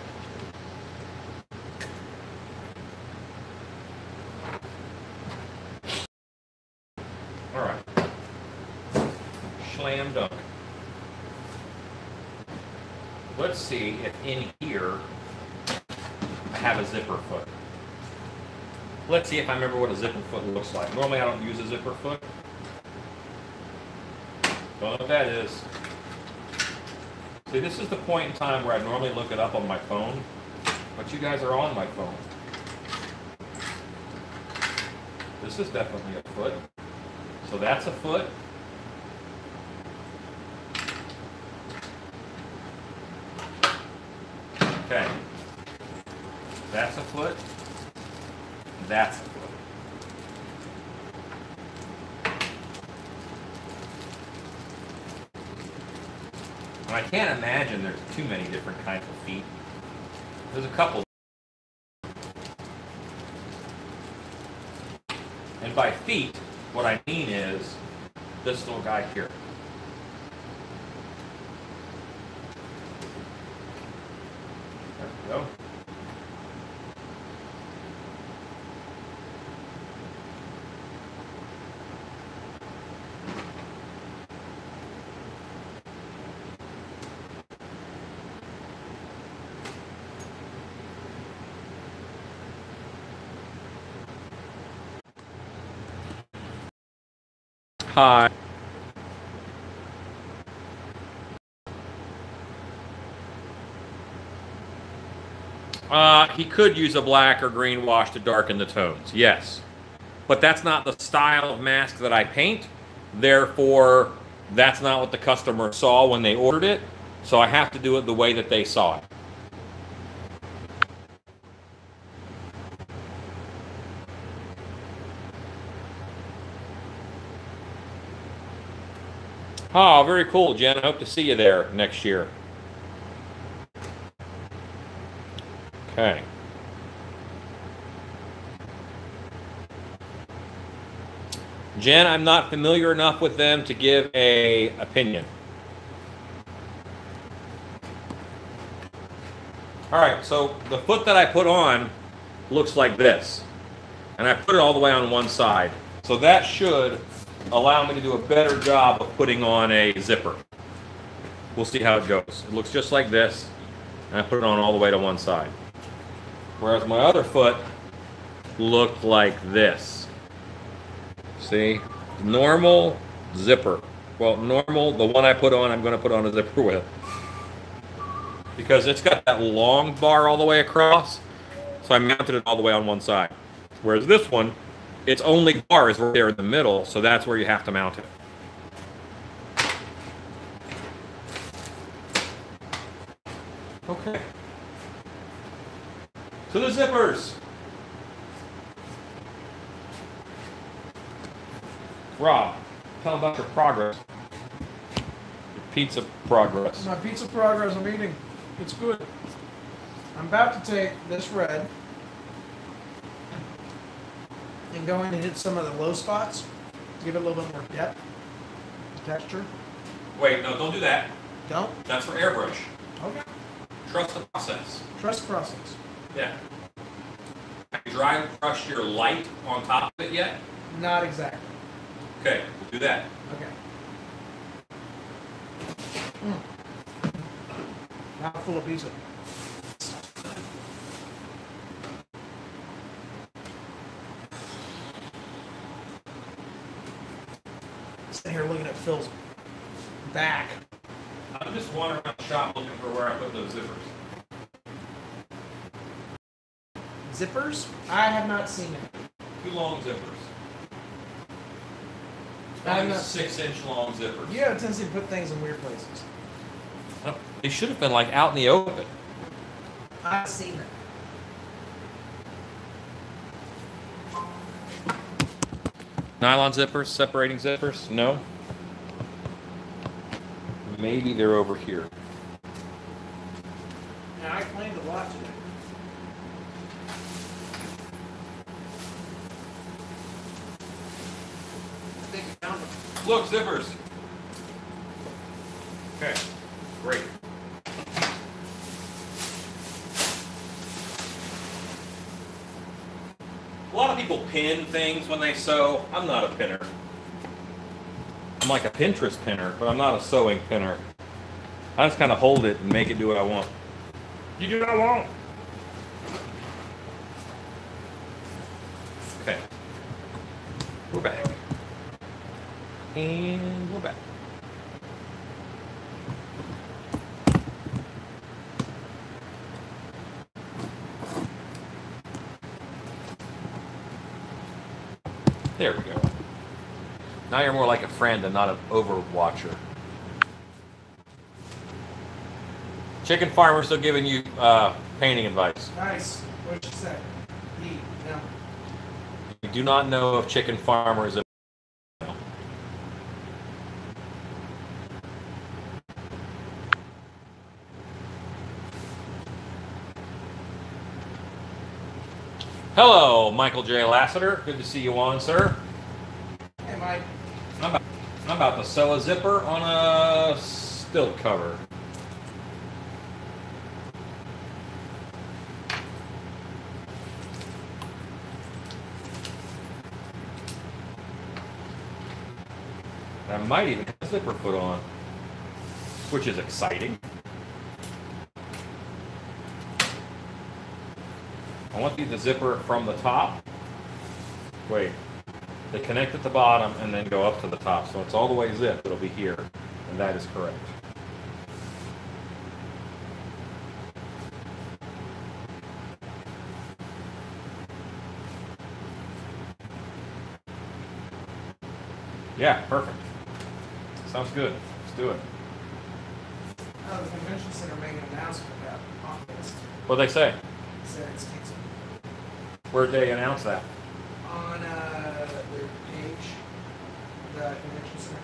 S1: All right. Slam dunk. Let's see if in here I have a zipper foot. Let's see if I remember what a zipper foot looks like. Normally I don't use a zipper foot. Don't know what that is. See, this is the point in time where I normally look it up on my phone, but you guys are on my phone. This is definitely a foot. So that's a foot. Okay. That's a foot. That's a foot. And I can't imagine there's too many different kinds of feet. There's a couple. And by feet, what I mean is this little guy here. There we go. Hi. He could use a black or green wash to darken the tones, yes. But that's not the style of mask that I paint. Therefore, that's not what the customer saw when they ordered it. So I have to do it the way that they saw it. Oh, very cool, Jen. I hope to see you there next year. Okay. Jen, I'm not familiar enough with them to give a opinion. All right, so the foot that I put on looks like this. And I put it all the way on one side. So that should allow me to do a better job of putting on a zipper. We'll see how it goes. It looks just like this, and I put it on all the way to one side. Whereas my other foot looked like this. See? Normal zipper. Well, normal, the one I put on, I'm going to put on a zipper with. Because it's got that long bar all the way across, so I mounted it all the way on one side. Whereas this one, its only bar is right there in the middle, so that's where you have to mount it. Okay. To the zippers. Rob, tell them about your progress. Your pizza progress.
S2: My pizza progress I'm eating. It's good. I'm about to take this red and go in and hit some of the low spots to give it a little bit more depth, texture.
S1: Wait, no, don't do that.
S2: Don't?
S1: That's for airbrush.
S2: Okay.
S1: Trust the process.
S2: Trust the process.
S1: Yeah. Have you dry brushed your light on top of it yet?
S2: Not exactly.
S1: Okay, we'll do that.
S2: Okay. Mouthful of pizza. Phil's back.
S1: I'm just wandering around the shop looking for where I put those zippers.
S2: Zippers? I have not seen it.
S1: 2 long zippers.
S2: I have
S1: Only
S2: not-
S1: 6-inch long zippers.
S2: You have a tendency to put things in weird places.
S1: They should have been like out in the open.
S2: I've seen it.
S1: Nylon zippers, separating zippers? No. Maybe they're over here.
S2: Yeah, I plan to watch it. I think I found them.
S1: Look, zippers. Okay, great. A lot of people pin things when they sew. I'm not a pinner. I'm like a Pinterest pinner, but I'm not a sewing pinner. I just kind of hold it and make it do what I want. You do what I want. Okay. We're back. And we're back. There we go. Now you're more like a friend and not an overwatcher. Chicken farmer still giving you painting advice.
S2: Nice. What'd you say? Eat. No.
S1: You do not know if chicken farmer is a Hello, Michael J. Lassiter. Good to see you on, sir.
S2: Hey, Mike.
S1: I'm about to sew a zipper on a stilt cover. I might even have a zipper put on, which is exciting. I want to do the zipper from the top. Wait, they connect at the bottom and then go up to the top. So it's all the way zipped. It'll be here, and that is correct. Yeah, perfect. Sounds good. Let's do it.
S2: Oh, the convention center made an announcement about August.
S1: What'd they say?
S2: Said it's canceled.
S1: Where'd they announce that?
S2: On their page, the convention center.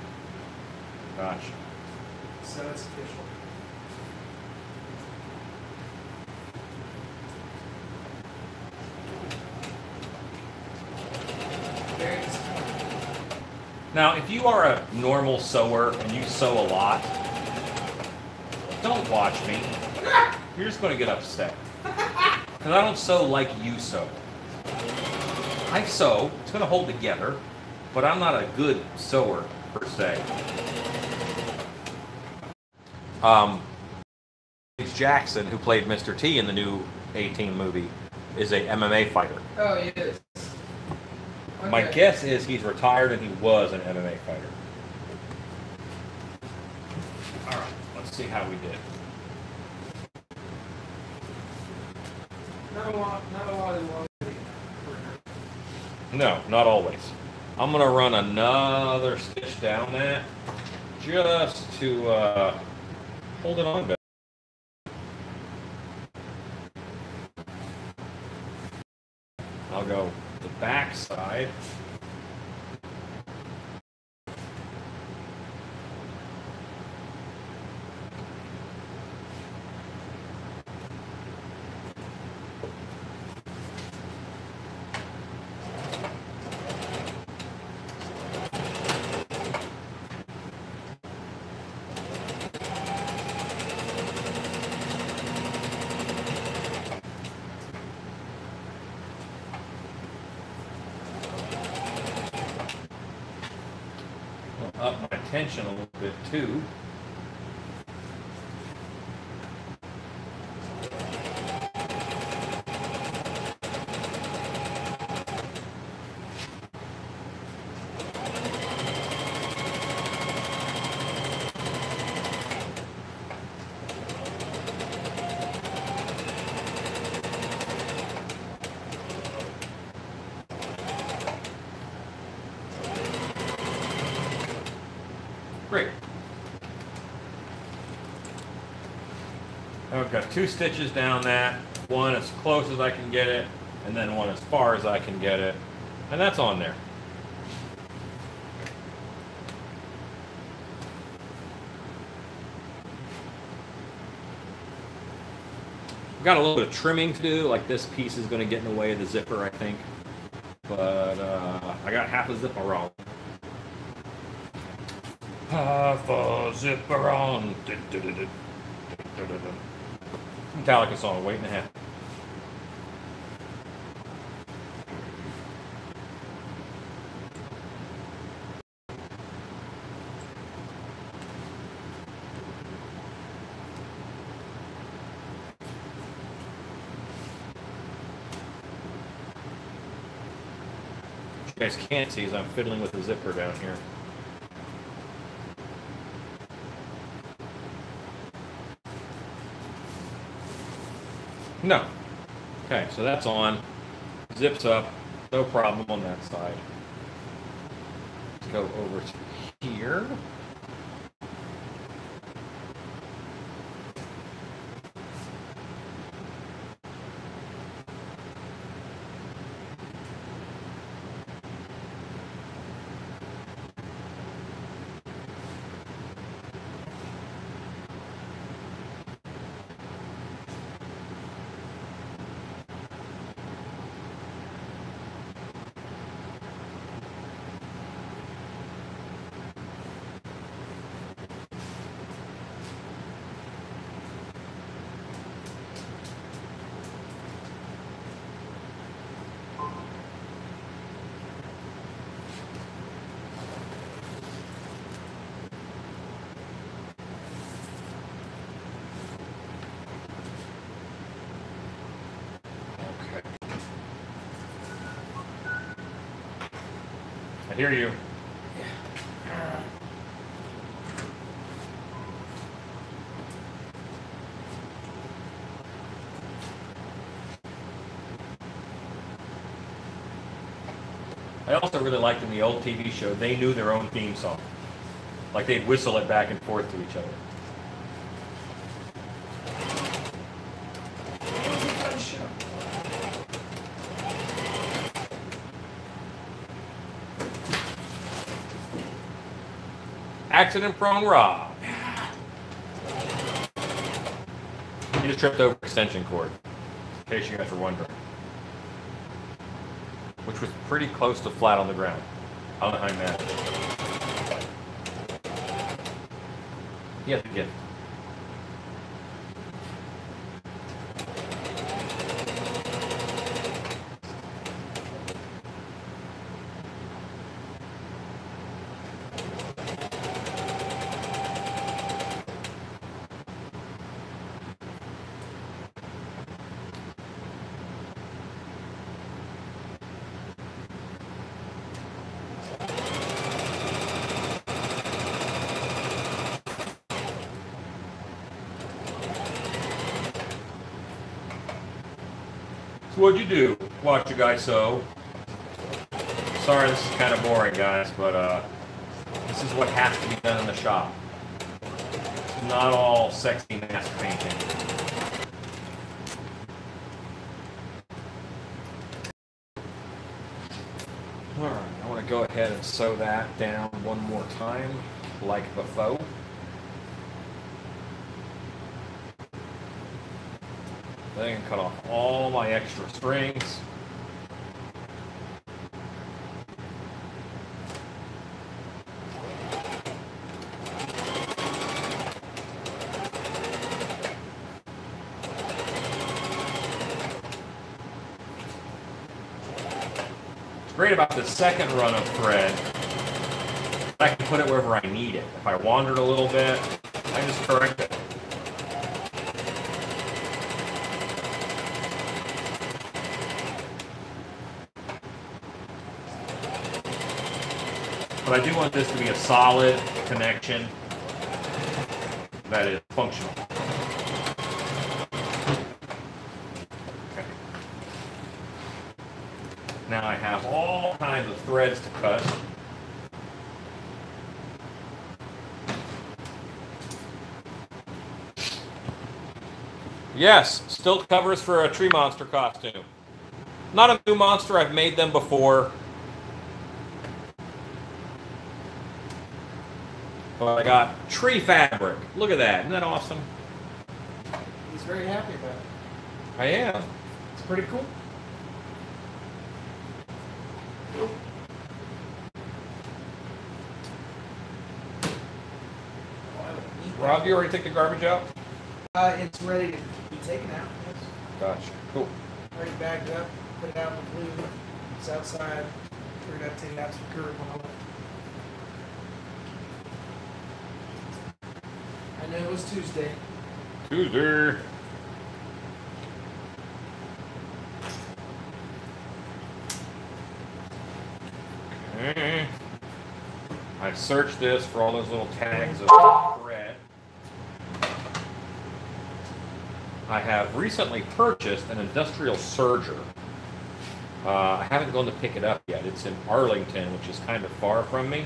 S1: Gosh.
S2: So it's official. Very disappointing.
S1: Now, if you are a normal sewer and you sew a lot, don't watch me. You're just going to get upset. Because I don't sew like you sew. I sew, it's going to hold together, but I'm not a good sewer per se. Jackson, who played Mr. T in the new A-Team movie, is a MMA fighter.
S2: Oh, he is.
S1: My guess is he's retired and he was an MMA fighter. All right, let's see how we did.
S2: Not a lot of long.
S1: No, not always. I'm going to run another stitch down that just to hold it on better. I'll go the back side. Up my tension a little bit too. I've got 2 stitches down that, one as close as I can get it, and then one as far as I can get it, and that's on there. I've got a little bit of trimming to do, like this piece is going to get in the way of the zipper, I think. But I got half a zipper wrong. Half a zipper on. Metallica song, waiting to happen. What you guys can't see is I'm fiddling with the zipper down here. No. Okay, so that's on. Zips up. No problem on that side. Let's go over to here. I hear you. I also really liked in the old TV show, they knew their own theme song. Like they'd whistle it back and forth to each other. Accident-prone Rob. He just tripped over extension cord, in case you guys were wondering. Which was pretty close to flat on the ground. I don't know how he managed it. He had the gift. What'd you do? Watch you guys sew. Sorry, this is kind of boring, guys, but this is what has to be done in the shop. It's not all sexy mask painting. Alright, I want to go ahead and sew that down one more time, like before. Then I can cut off all my extra strings. What's great about the second run of thread, I can put it wherever I need it. If I wandered a little bit, I just correct it. But I do want this to be a solid connection that is functional. Okay. Now I have all kinds of threads to cut. Yes, still covers for a tree monster costume. Not a new monster, I've made them before. But I got tree fabric. Look at that, isn't that awesome?
S2: He's very happy about it.
S1: I am.
S2: It's pretty cool.
S1: Rob, you already take the garbage out?
S2: It's ready to be taken out. Yes.
S1: Gotcha. Cool.
S2: Already bagged up, put it out in the blue. It's outside. We're going to take it out to the curb when I left. I know it was Tuesday.
S1: Tuesday. Okay. I searched this for all those little tags of thread. I have recently purchased an industrial serger. I haven't gone to pick it up yet. It's in Arlington, which is kind of far from me.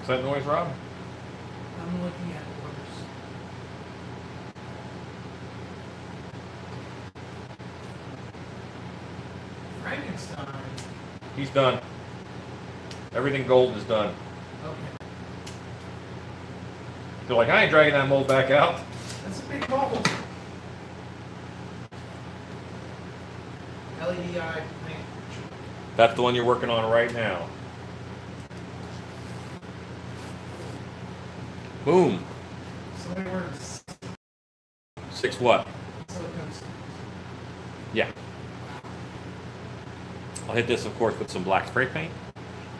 S1: Is that noise, Rob?
S2: I'm looking at orders. Frankenstein.
S1: He's done. Everything gold is done.
S2: Okay.
S1: They're like, I ain't dragging that mold back out.
S2: That's a big bubble. LED eye plant.
S1: That's the one you're working on right now. Boom.
S2: So many words.
S1: 6 what?
S2: Silicones.
S1: Yeah. I'll hit this, of course, with some black spray paint,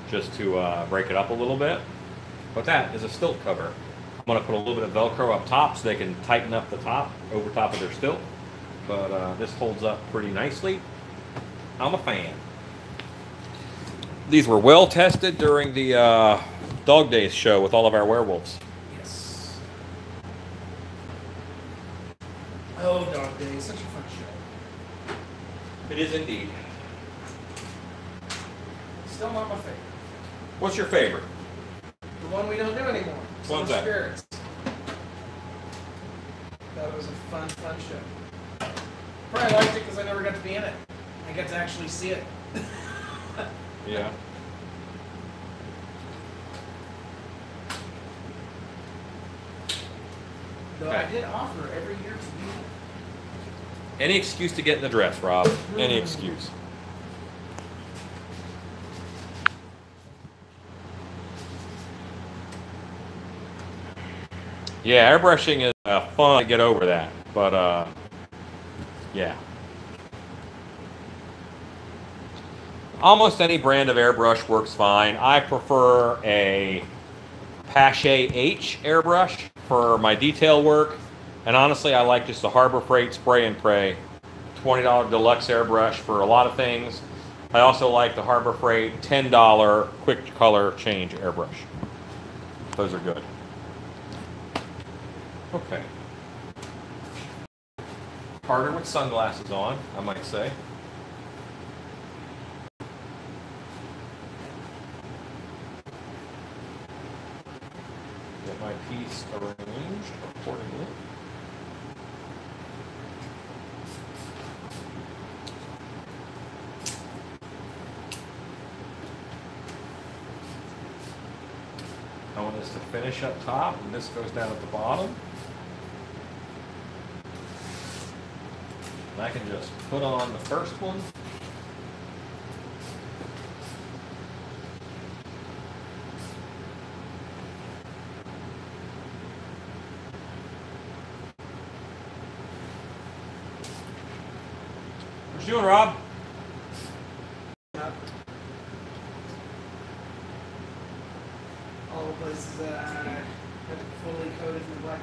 S1: just to break it up a little bit. But that is a stilt cover. I'm going to put a little bit of Velcro up top so they can tighten up the top, over top of their stilt. But this holds up pretty nicely. I'm a fan. These were well tested during the Dog Days show with all of our werewolves.
S2: Yes. Oh, Dog Day. Such a fun show.
S1: It is indeed.
S2: Still not my favorite.
S1: What's your favorite?
S2: The one we don't do anymore.
S1: One's that?
S2: Spirits. That was a fun show. Probably liked it because I never got to be in it. I got to actually see it.
S1: Yeah.
S2: Though I did offer every year to do it.
S1: Any excuse to get in the dress, Rob. Any excuse. Yeah, airbrushing is fun to get over that, but yeah. Almost any brand of airbrush works fine. I prefer a Pache H airbrush for my detail work, and honestly, I like just a Harbor Freight Spray and Pray $20 deluxe airbrush for a lot of things. I also like the Harbor Freight $10 quick color change airbrush. Those are good. Okay. Harder with sunglasses on, I might say. Get my piece arranged accordingly. I want this to finish up top, and this goes down at the bottom. And I can just put on the first one. What you doing, Rob?
S2: All the places that I have fully coated in black.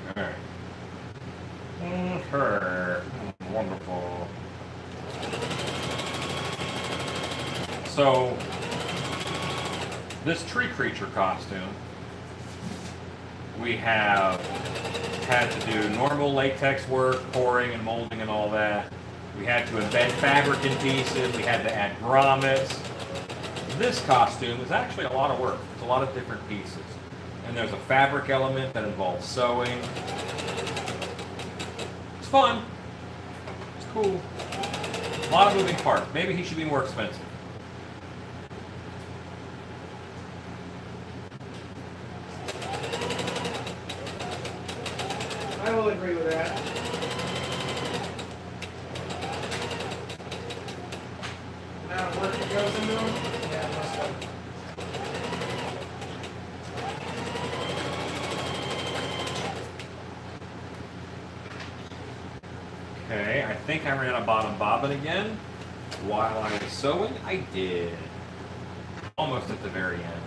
S1: Okay. Okay. Wonderful. So, this tree creature costume, we have had to do normal latex work, pouring and molding and all that. We had to embed fabric in pieces. We had to add grommets. This costume is actually a lot of work. It's a lot of different pieces. And there's a fabric element that involves sewing. It's fun. It's cool. A lot of moving parts. Maybe he should be more expensive.
S2: I will agree with that. The amount of work that goes into them? Yeah, most of it.
S1: Okay, I think I ran a bottom bobbin again. While I was sewing, I did. Almost at the very end.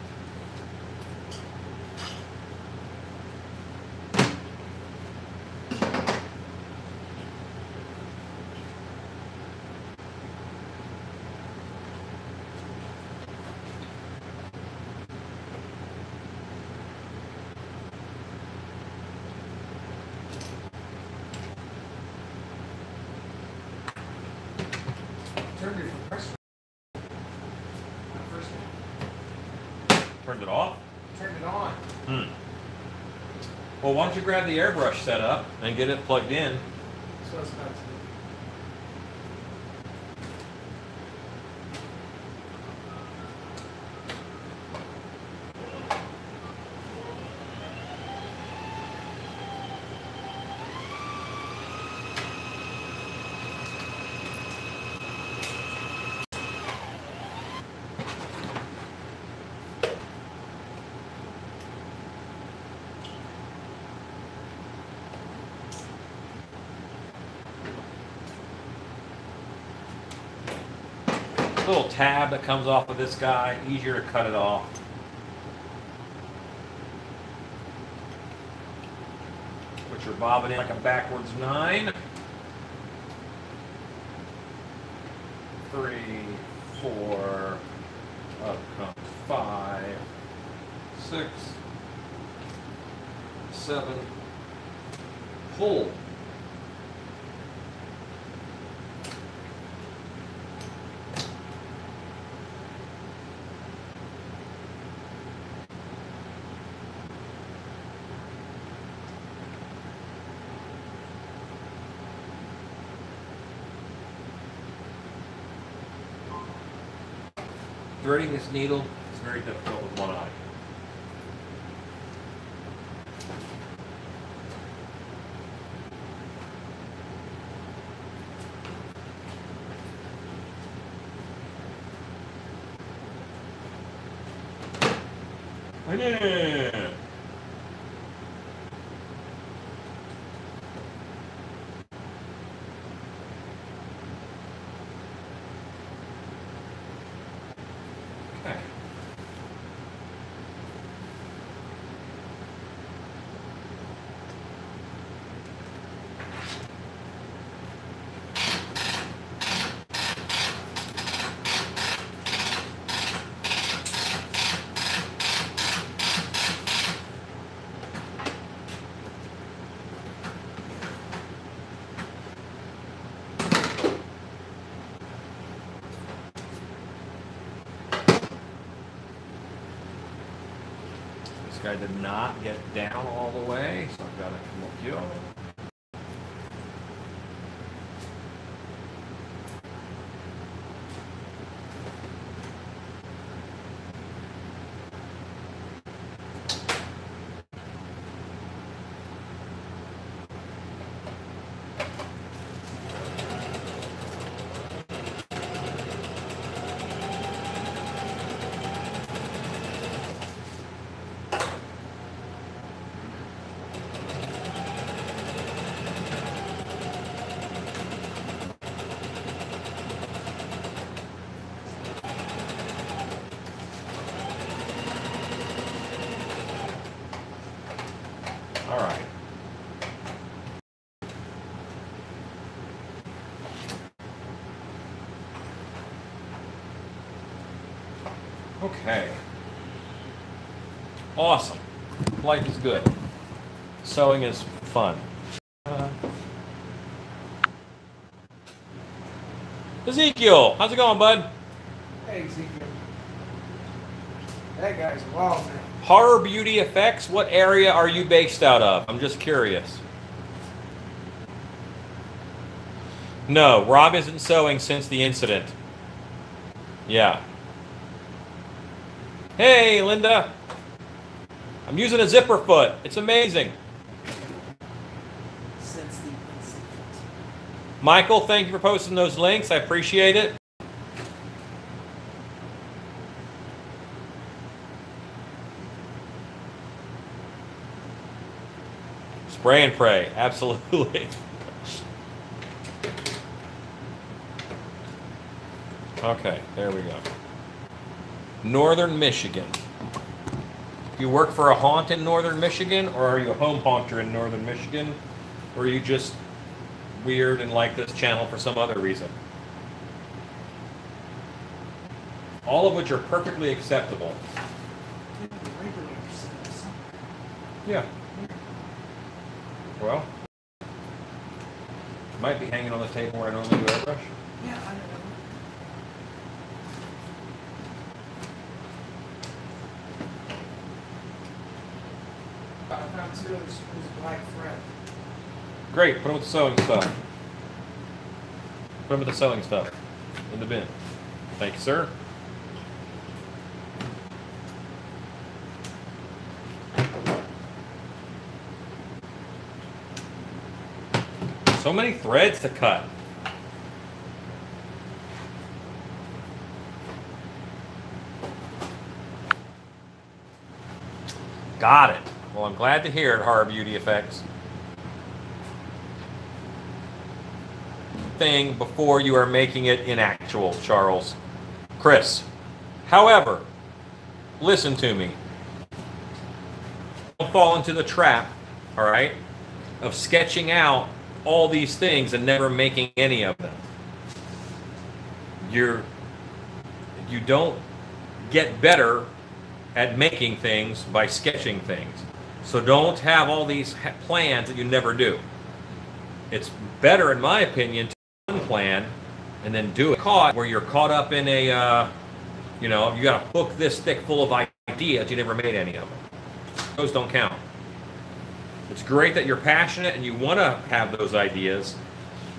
S2: Turned it from press. First one.
S1: Turned it off?
S2: Turned it on.
S1: Well, why don't you grab the airbrush set up and get it plugged in?
S2: That's what I was about to do.
S1: Little tab that comes off of this guy, easier to cut it off. Put your bobbin in like a backwards 9. 3, 4, up comes 5, 6, 7, pull. Threading this needle is very difficult with one eye. Yeah. Okay. This guy did not get down all the way, so I've got to come up here. All right. Okay. Awesome. Life is good. Sewing is fun. Ezekiel, how's it going, bud?
S2: Hey, Ezekiel. That guy's wild, man.
S1: Horror Beauty Effects, what area are you based out of? I'm just curious. No, Rob isn't sewing since the incident. Yeah. Hey, Linda. I'm using a zipper foot. It's amazing.
S2: Since the incident.
S1: Michael, thank you for posting those links. I appreciate it. Spray and pray, absolutely. Okay, there we go. Northern Michigan. You work for a haunt in Northern Michigan, or are you a home haunter in Northern Michigan? Or are you just weird and like this channel for some other reason? All of which are perfectly acceptable. Yeah. Well, might be hanging on the table where I normally do airbrush.
S2: Yeah, I don't know. I found two of this black thread.
S1: Great, put them with the sewing stuff. Put them with the sewing stuff in the bin. Thank you, sir. So many threads to cut. Got it. Well, I'm glad to hear it, Horror Beauty Effects. Thing before you are making it in actual, Charles. Chris. However, listen to me. Don't fall into the trap, all right, of sketching out all these things and never making any of them. You don't get better at making things by sketching things. So don't have all these plans that you never do. It's better, in my opinion, to plan and then do it. Where you're caught up in a, you got a book this thick full of ideas, you never made any of them. Those don't count. It's great that you're passionate and you want to have those ideas,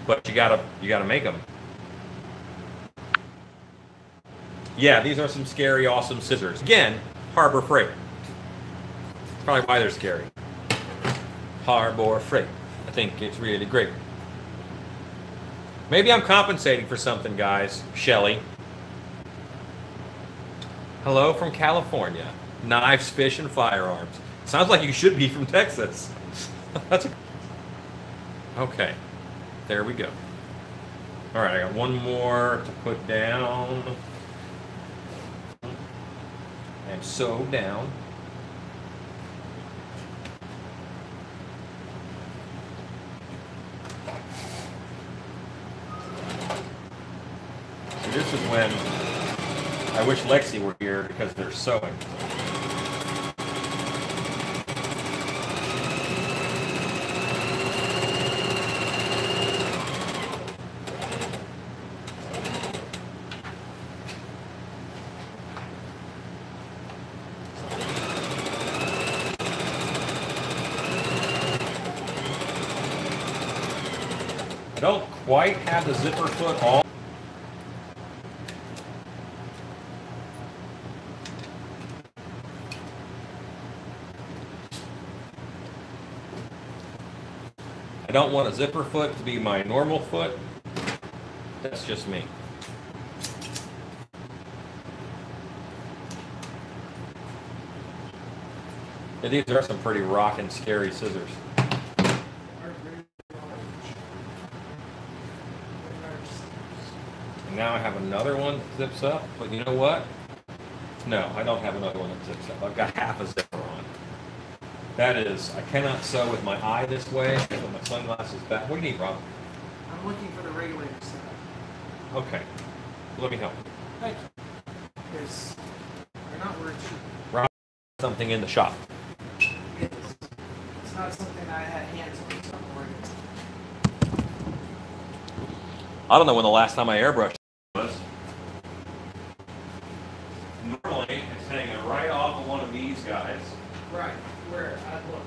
S1: but you gotta make them. Yeah, these are some scary, awesome scissors. Again, Harbor Freight. That's probably why they're scary. Harbor Freight. I think it's really great. Maybe I'm compensating for something, guys. Shelly. Hello from California. Knives, fish, and firearms. Sounds like you should be from Texas. That's okay. There we go. All right, I got one more to put down and sew down. See, this is when I wish Lexi were here because they're sewing. I don't quite have the zipper foot on. I don't want a zipper foot to be my normal foot. That's just me. Yeah, these are some pretty rockin' scary scissors. And now I have another one that zips up, but you know what? No, I don't have another one that zips up. I've got half a zipper on. That is, I cannot sew with my eye this way, with my sunglasses back. What do you need, Rob?
S2: I'm looking for the regulator setup.
S1: Okay, let me help.
S2: Thank you. Because
S1: something in the shop.
S2: It's not something I had hands on. So I'm worried.
S1: I don't know when the last time I airbrushed was. Normally, it's hanging right off of one of these guys.
S2: Right. Where? I'd look.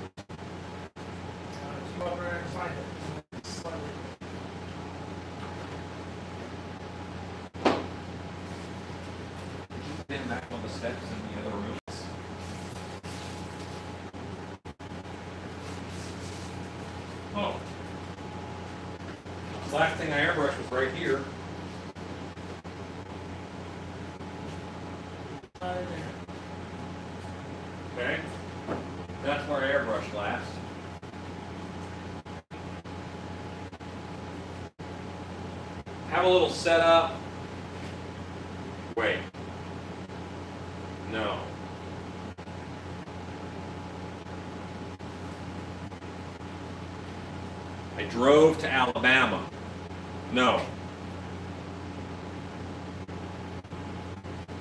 S2: If you over there and find it. Slightly.
S1: Been back on the steps in the other rooms. Oh. The last thing I airbrushed was right here. Okay. That's where I airbrushed last. Have a little setup. Wait. No. I drove to Alabama. No.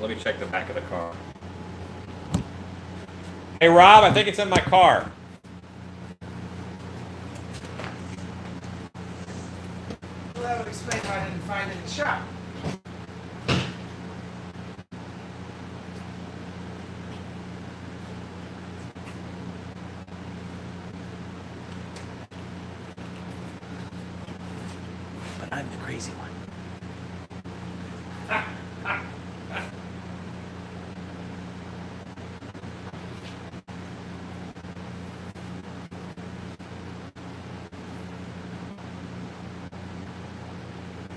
S1: Let me check the back of the car. Hey Rob, I think it's in my car.
S2: Well, that would explain why I didn't find it in the shop.
S1: But I'm the crazy one.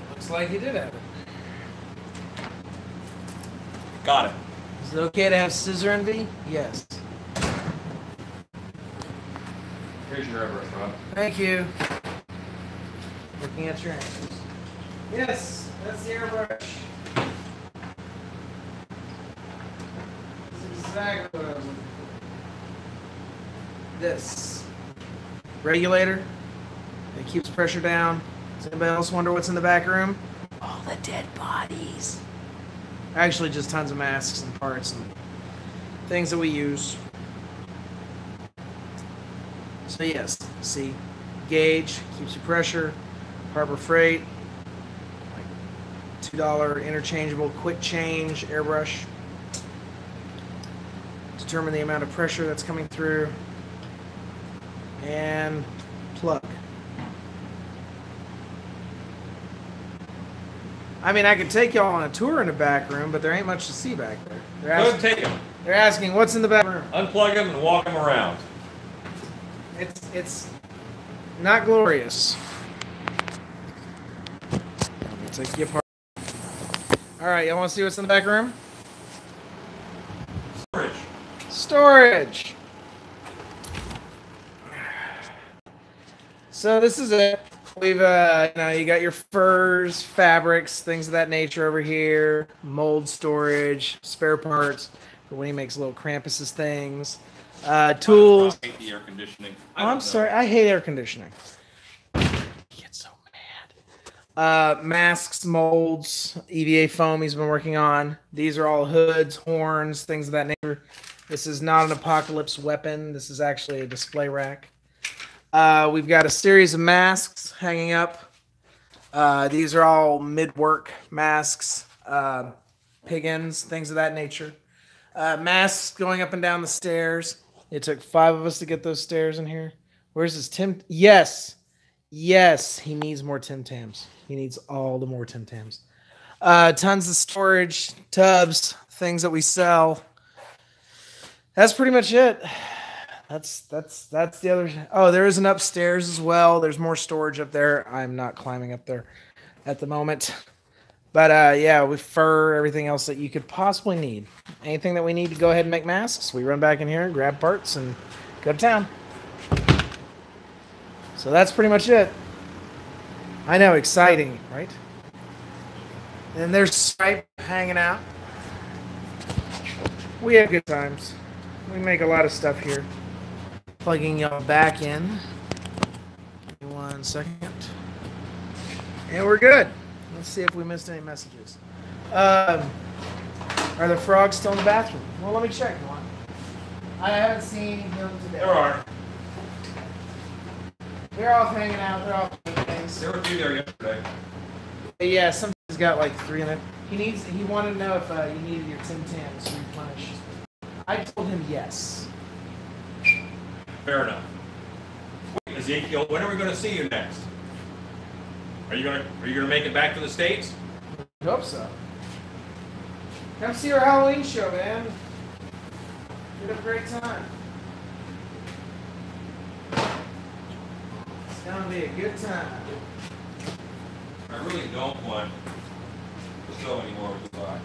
S2: Looks like you did have it.
S1: Got it.
S2: Is it okay to have scissor envy? Yes.
S1: Here's your airbrush, Rob.
S2: Thank you. Looking at your answers. Yes, that's the airbrush. This is exactly what I was looking for. This regulator. It keeps pressure down. Does anybody else wonder what's in the back room? All the dead bodies. Actually, just tons of masks and parts and things that we use. So yes, see, gauge keeps you pressure. Harbor Freight, like $2 interchangeable quick change airbrush. Determine the amount of pressure that's coming through. And plug. I mean, I could take y'all on a tour in the back room, but there ain't much to see back there.
S1: Go ahead and take them.
S2: They're asking, what's in the back room?
S1: Unplug them and walk them around.
S2: It's not glorious. Let me take you apart. All right, y'all want to see what's in the back room?
S1: Storage.
S2: Storage. So this is it. We've, you got your furs, fabrics, things of that nature over here. Mold storage, spare parts for when he makes little Krampus's things. Tools.
S1: I hate the air conditioning.
S2: I'm sorry. I hate air conditioning. I get so mad. Masks, molds, EVA foam he's been working on. These are all hoods, horns, things of that nature. This is not an apocalypse weapon. This is actually a display rack. We've got a series of masks hanging up. These are all mid-work masks, pig-ins, things of that nature. Masks going up and down the stairs. It took 5 of us to get those stairs in here. Where's his Tim? Yes. Yes, he needs more Tim Tams. He needs all the more Tim Tams. Tons of storage, tubs, things that we sell. That's pretty much it. That's the other. Oh, there is an upstairs as well. There's more storage up there. I'm not climbing up there at the moment. But yeah, with fur, everything else that you could possibly need. Anything that we need to go ahead and make masks, we run back in here, grab parts, and go to town. So that's pretty much it. I know, exciting, right? And there's Stripe hanging out. We have good times. We make a lot of stuff here. Plugging y'all back in. Give me 1 second. And we're good. Let's see if we missed any messages. Are the frogs still in the bathroom? Well, let me check. I haven't seen him today.
S1: There are.
S2: They're off hanging out. They're off doing things.
S1: There were 2 there yesterday.
S2: But yeah, sometimes he's got like 3 in it. He wanted to know if you needed your Tim Tams replenished. I told him yes.
S1: Fair enough. Wait, Ezekiel, when are we going to see you next? Are you gonna make it back to the States?
S2: I hope so. Come see our Halloween show, man. Get a great time. It's gonna be a good time.
S1: I really don't want the show anymore with July.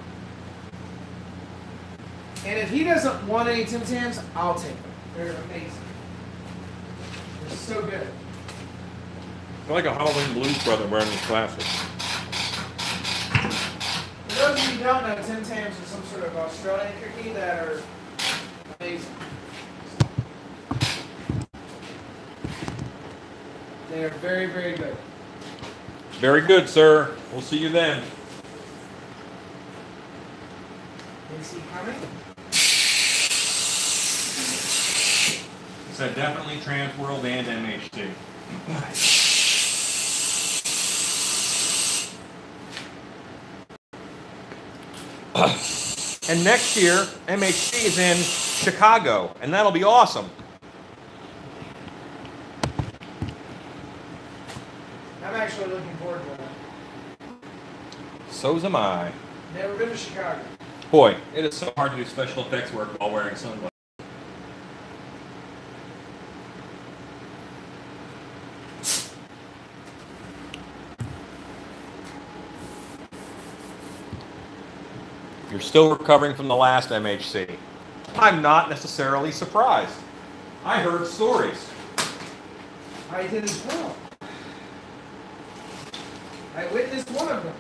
S2: And if he doesn't want any Tim Tams, I'll take them. They're amazing. They're so good.
S1: I feel like a Halloween Blues brother wearing these glasses.
S2: For those of you who don't know, Tim Tams are some sort of Australian cookie that are amazing. They are very, very good.
S1: Very good, sir. We'll see you then.
S2: Is he coming?
S1: It said definitely Transworld and MHT. And next year, MHT is in Chicago, and that'll be awesome.
S2: I'm actually looking forward to that.
S1: So's am I.
S2: Never been to Chicago.
S1: Boy, it is so hard to do special effects work while wearing sunglasses. You're still recovering from the last MHC. I'm not necessarily surprised. I heard stories.
S2: I did as well. I witnessed one of them.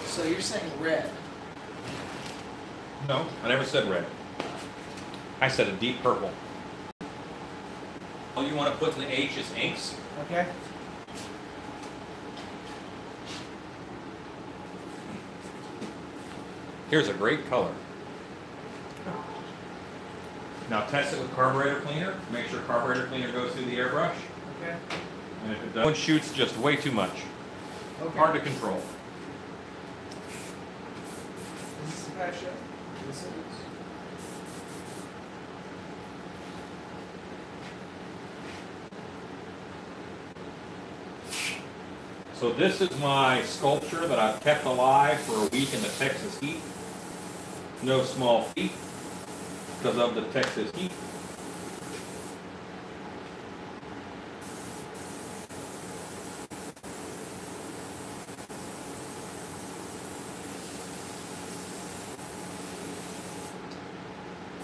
S2: So you're saying red?
S1: No, I never said red. I said a deep purple. All you want to put in the H is inks.
S2: Okay.
S1: Here's a great color. Now test it with carburetor cleaner. Make sure carburetor cleaner goes through the airbrush.
S2: Okay.
S1: And if it does, one shoots just way too much.
S2: Okay.
S1: Hard to control.
S2: Is this the patch yet? Yes, it is.
S1: So this is my sculpture that I've kept alive for a week in the Texas heat. No small feat because of the Texas heat.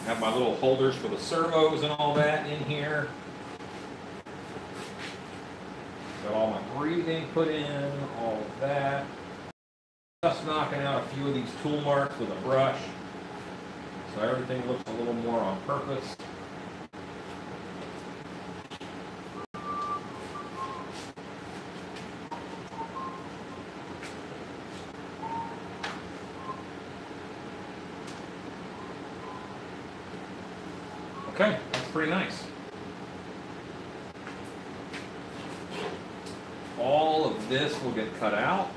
S1: I have my little holders for the servos and all that in here. Got all my breathing put in, all of that. Just knocking out a few of these tool marks with a brush. So everything looks a little more on purpose. Okay, that's pretty nice. All of this will get cut out.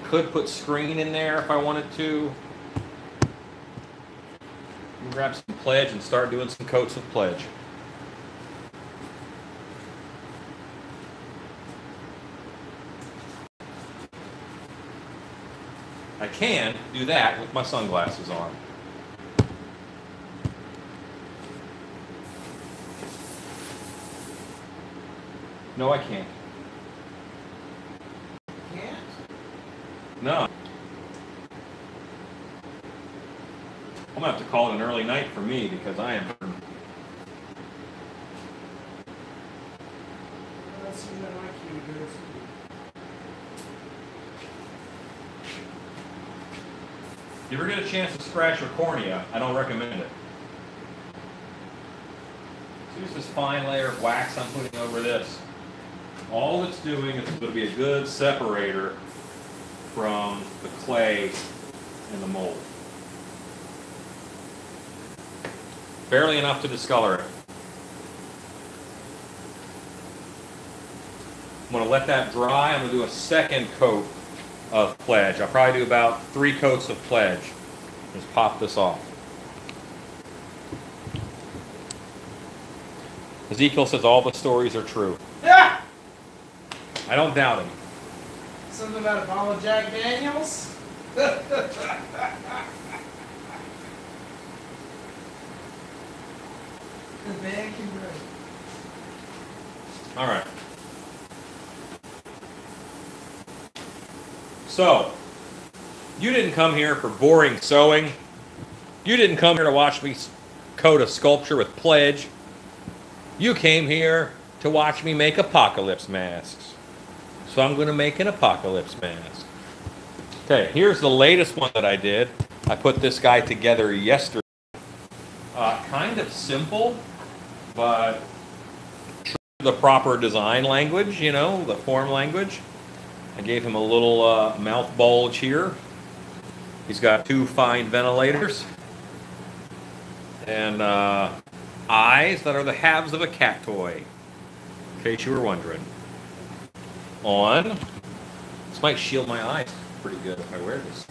S1: Could put screen in there if I wanted to. Grab some pledge and start doing some coats of pledge. I can do that with my sunglasses on. No, I can't.
S2: Can't?
S1: No. I'm gonna have to call it an early night for me because I am.
S2: Let's see that my cue goes.
S1: If you ever get a chance to scratch your cornea, I don't recommend it. So here's this fine layer of wax I'm putting over this. All it's doing is going to be a good separator from the clay and the mold. Barely enough to discolor it. I'm going to let that dry. I'm going to do a second coat of pledge. I'll probably do about 3 coats of pledge. Just pop this off. Ezekiel says all the stories are true.
S2: Yeah!
S1: I don't doubt him.
S2: Something about a bottle of Jack Daniels? The man can break.
S1: All right. So, you didn't come here for boring sewing. You didn't come here to watch me coat a sculpture with pledge. You came here to watch me make apocalypse masks. So I'm going to make an apocalypse mask. Okay, here's the latest one that I did. I put this guy together yesterday. Kind of simple, but true to the proper design language, you know, the form language. I gave him a little mouth bulge here. He's got 2 fine ventilators. And eyes that are the halves of a cat toy, in case you were wondering. On. This might shield my eyes pretty good if I wear this.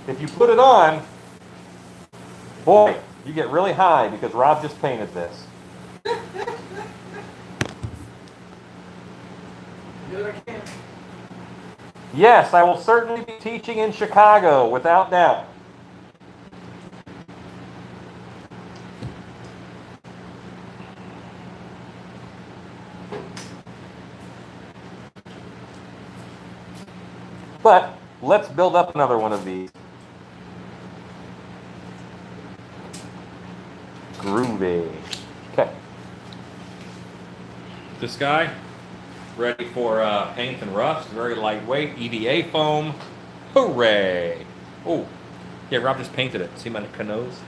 S1: If you put it on, boy, you get really high because Rob just painted this.
S2: Do what I can.
S1: Yes, I will certainly be teaching in Chicago, without doubt. But let's build up another one of these. Groovy. Okay. This guy, ready for paint and rust. Very lightweight. EVA foam. Hooray! Oh, yeah, Rob just painted it. See my nose?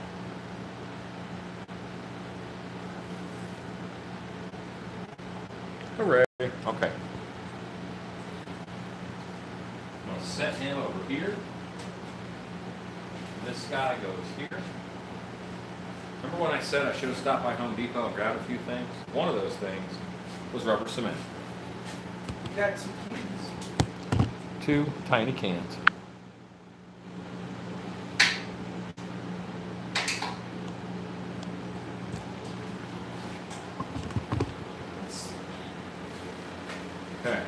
S1: Hooray. Okay. I'm going to set him over here. This guy goes here. Remember when I said I should have stopped by Home Depot and grabbed a few things? One of those things was rubber cement.
S2: You got 2 cans.
S1: 2 tiny cans. Okay.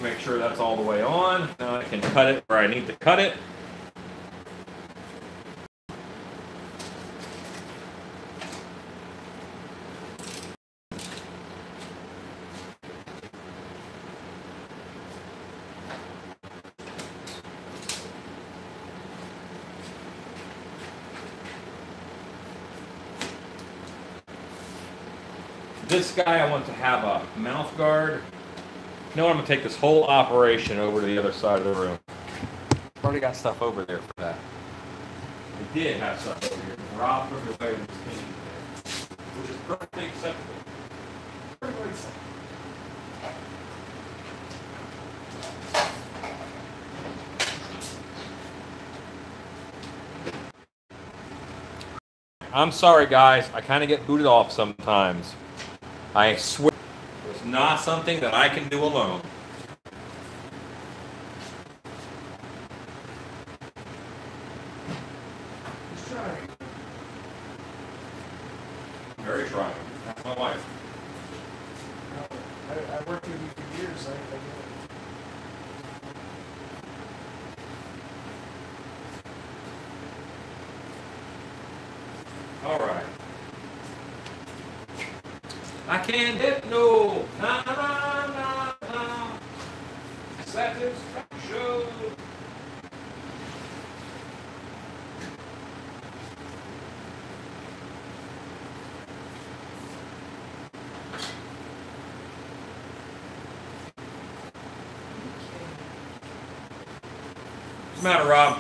S1: Make sure that's all the way on. Now I can cut it where I need to cut it. This guy I want to have a mouth guard. You know what, I'm going to take this whole operation over to the other side of the room. I've already got stuff over there for that. I did have stuff over here. Rob took it away with his painting there, which is perfectly acceptable. Perfectly acceptable. I'm sorry, guys. I kind of get booted off sometimes. I swear. It's not something that I can do alone.
S2: Just try.
S1: Very trying. That's my wife.
S2: I worked with you for years. I get it.
S1: All right. can't hit no. Na na na na. Satisfaction. What's the matter, Rob?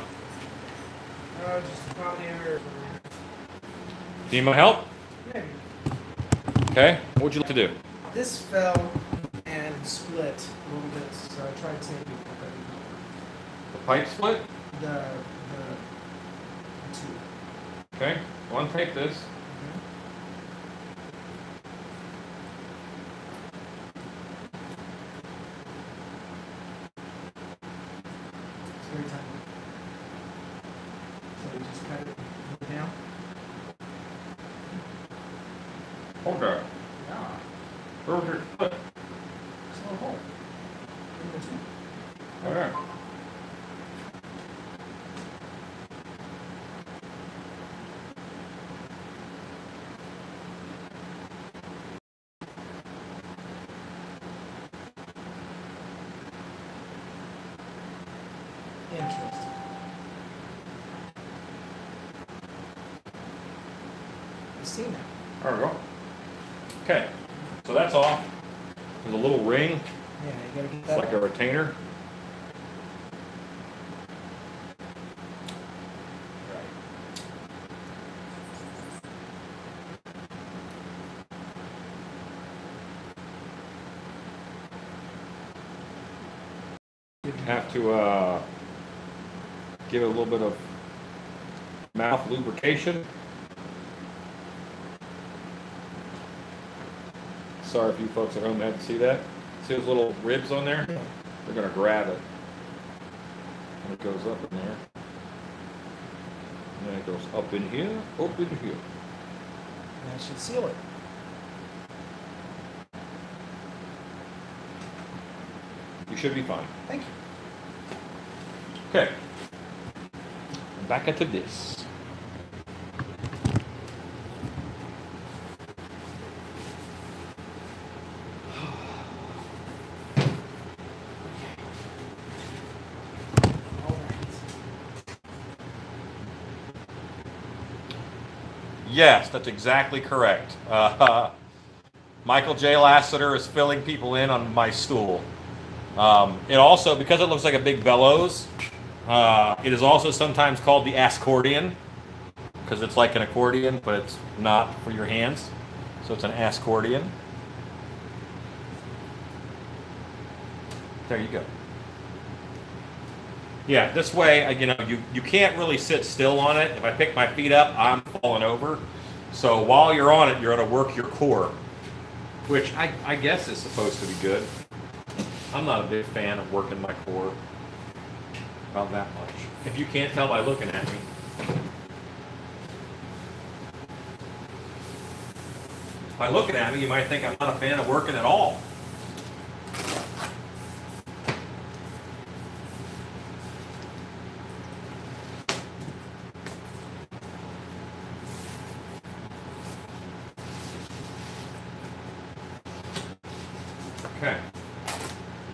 S2: Oh, just probably error.
S1: Need my help?
S2: Maybe.
S1: Okay. What would you like to do?
S2: This fell and split a little bit, so I tried taping it.
S1: The pipe split?
S2: The two.
S1: Okay. One tape this.
S2: It's very tiny. So we just cut it down.
S1: Okay.
S2: Yeah.
S1: Where's your split?
S2: It's a little hole. In the two.
S1: Okay.
S2: Interesting. I see now.
S1: There we go. Okay. So that's off. There's a little ring.
S2: Yeah, you gotta get
S1: It's
S2: that.
S1: like a
S2: out.
S1: retainer.
S2: Right.
S1: Have to give it a little bit of mouth lubrication. Sorry if you folks at home had to see that. See those little ribs on there?
S2: Yeah.
S1: They're going to grab it. And it goes up in there. And then it goes up in here, up in here.
S2: That should seal it.
S1: You should be fine.
S2: Thank you.
S1: Okay. Back into this.
S2: All right.
S1: Yes, that's exactly correct. Michael J. Lassiter is filling people in on my stool. It also, because it looks like a big bellows, it is also sometimes called the ascordion, because it's like an accordion, but it's not for your hands. So it's an ascordion. There you go. Yeah, this way, you can't really sit still on it. If I pick my feet up, I'm falling over. So while you're on it, you're going to work your core, which I guess is supposed to be good. I'm not a big fan of working my core about that much. If you can't tell by looking at me. By looking at me, you might think I'm not a fan of working at all. Okay.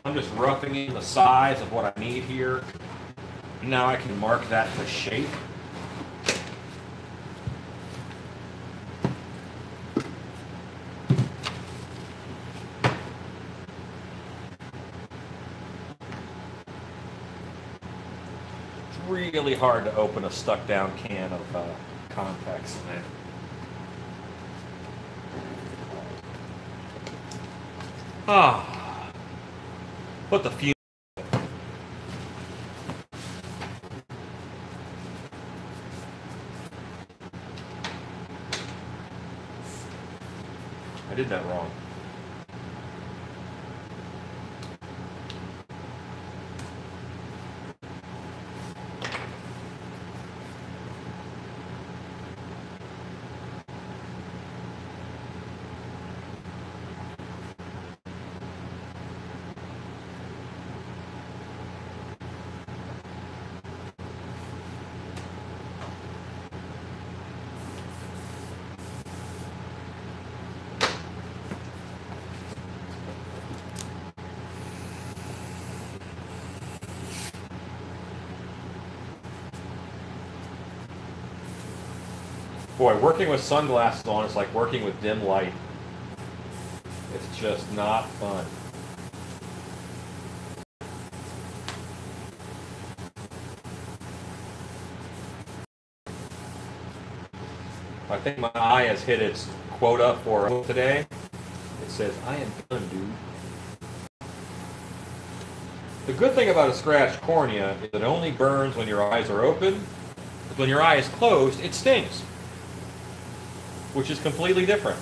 S1: I'm just roughing in the size of what I need here. Now I can mark that to shape. It's really hard to open a stuck down can of contact cement. Ah, put the fume. I did that wrong. Boy, working with sunglasses on is like working with dim light. It's just not fun. I think my eye has hit its quota for today. It says, I am done, dude. The good thing about a scratched cornea is it only burns when your eyes are open. But when your eye is closed, it stings, which is completely different.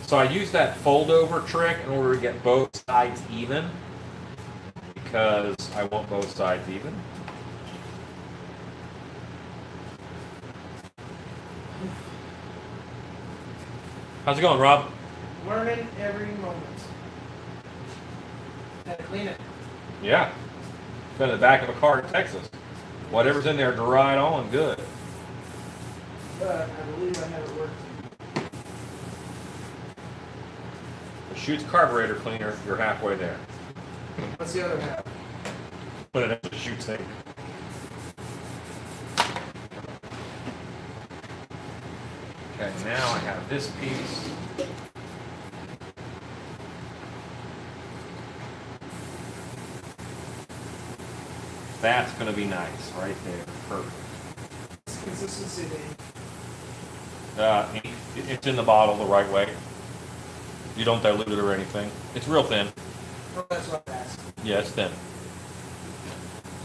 S1: So I use that fold over trick in order to get both sides even, because I want both sides even. How's it going, Rob?
S2: Learning every moment. Had to clean it.
S1: Yeah. It's been in the back of a car in Texas. Whatever's in there dried on good.
S2: But I believe I have it working.
S1: Shoots carburetor cleaner, you're halfway there.
S2: What's the other half?
S1: Put it into the chute sink. Okay, now I have this piece. That's going to be nice, right there. Perfect.
S2: Consistency.
S1: It's in the bottle the right way. You don't dilute it or anything. It's real thin.
S2: Well, that's what I asked.
S1: Yeah, it's thin.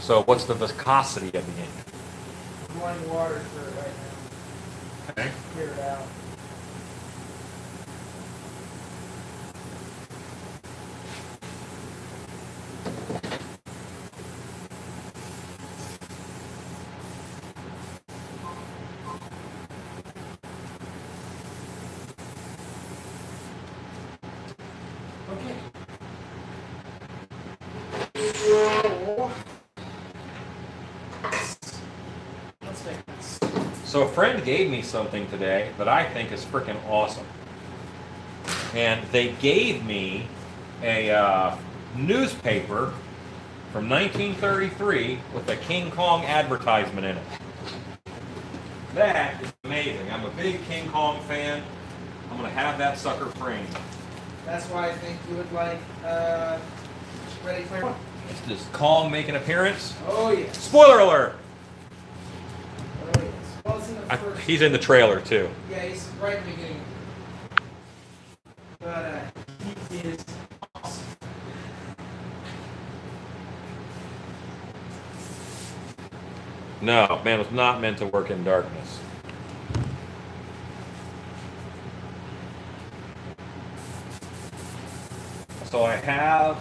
S1: So what's the viscosity of the ink?
S2: I'm wanting water for it right now.
S1: Okay.
S2: Clear it out.
S1: So a friend gave me something today that I think is freaking awesome. And they gave me a newspaper from 1933 with a King Kong advertisement in it. That is amazing. I'm a big King Kong fan. I'm going to have that sucker framed.
S2: That's why I think you would like Ready Player One.
S1: Does Kong make an appearance?
S2: Oh, yes.
S1: Spoiler alert!
S2: Oh, yes. Well, it's in the first.
S1: He's in the trailer too.
S2: Yeah, he's right in the beginning. But he is awesome.
S1: No, man was not meant to work in darkness. So I have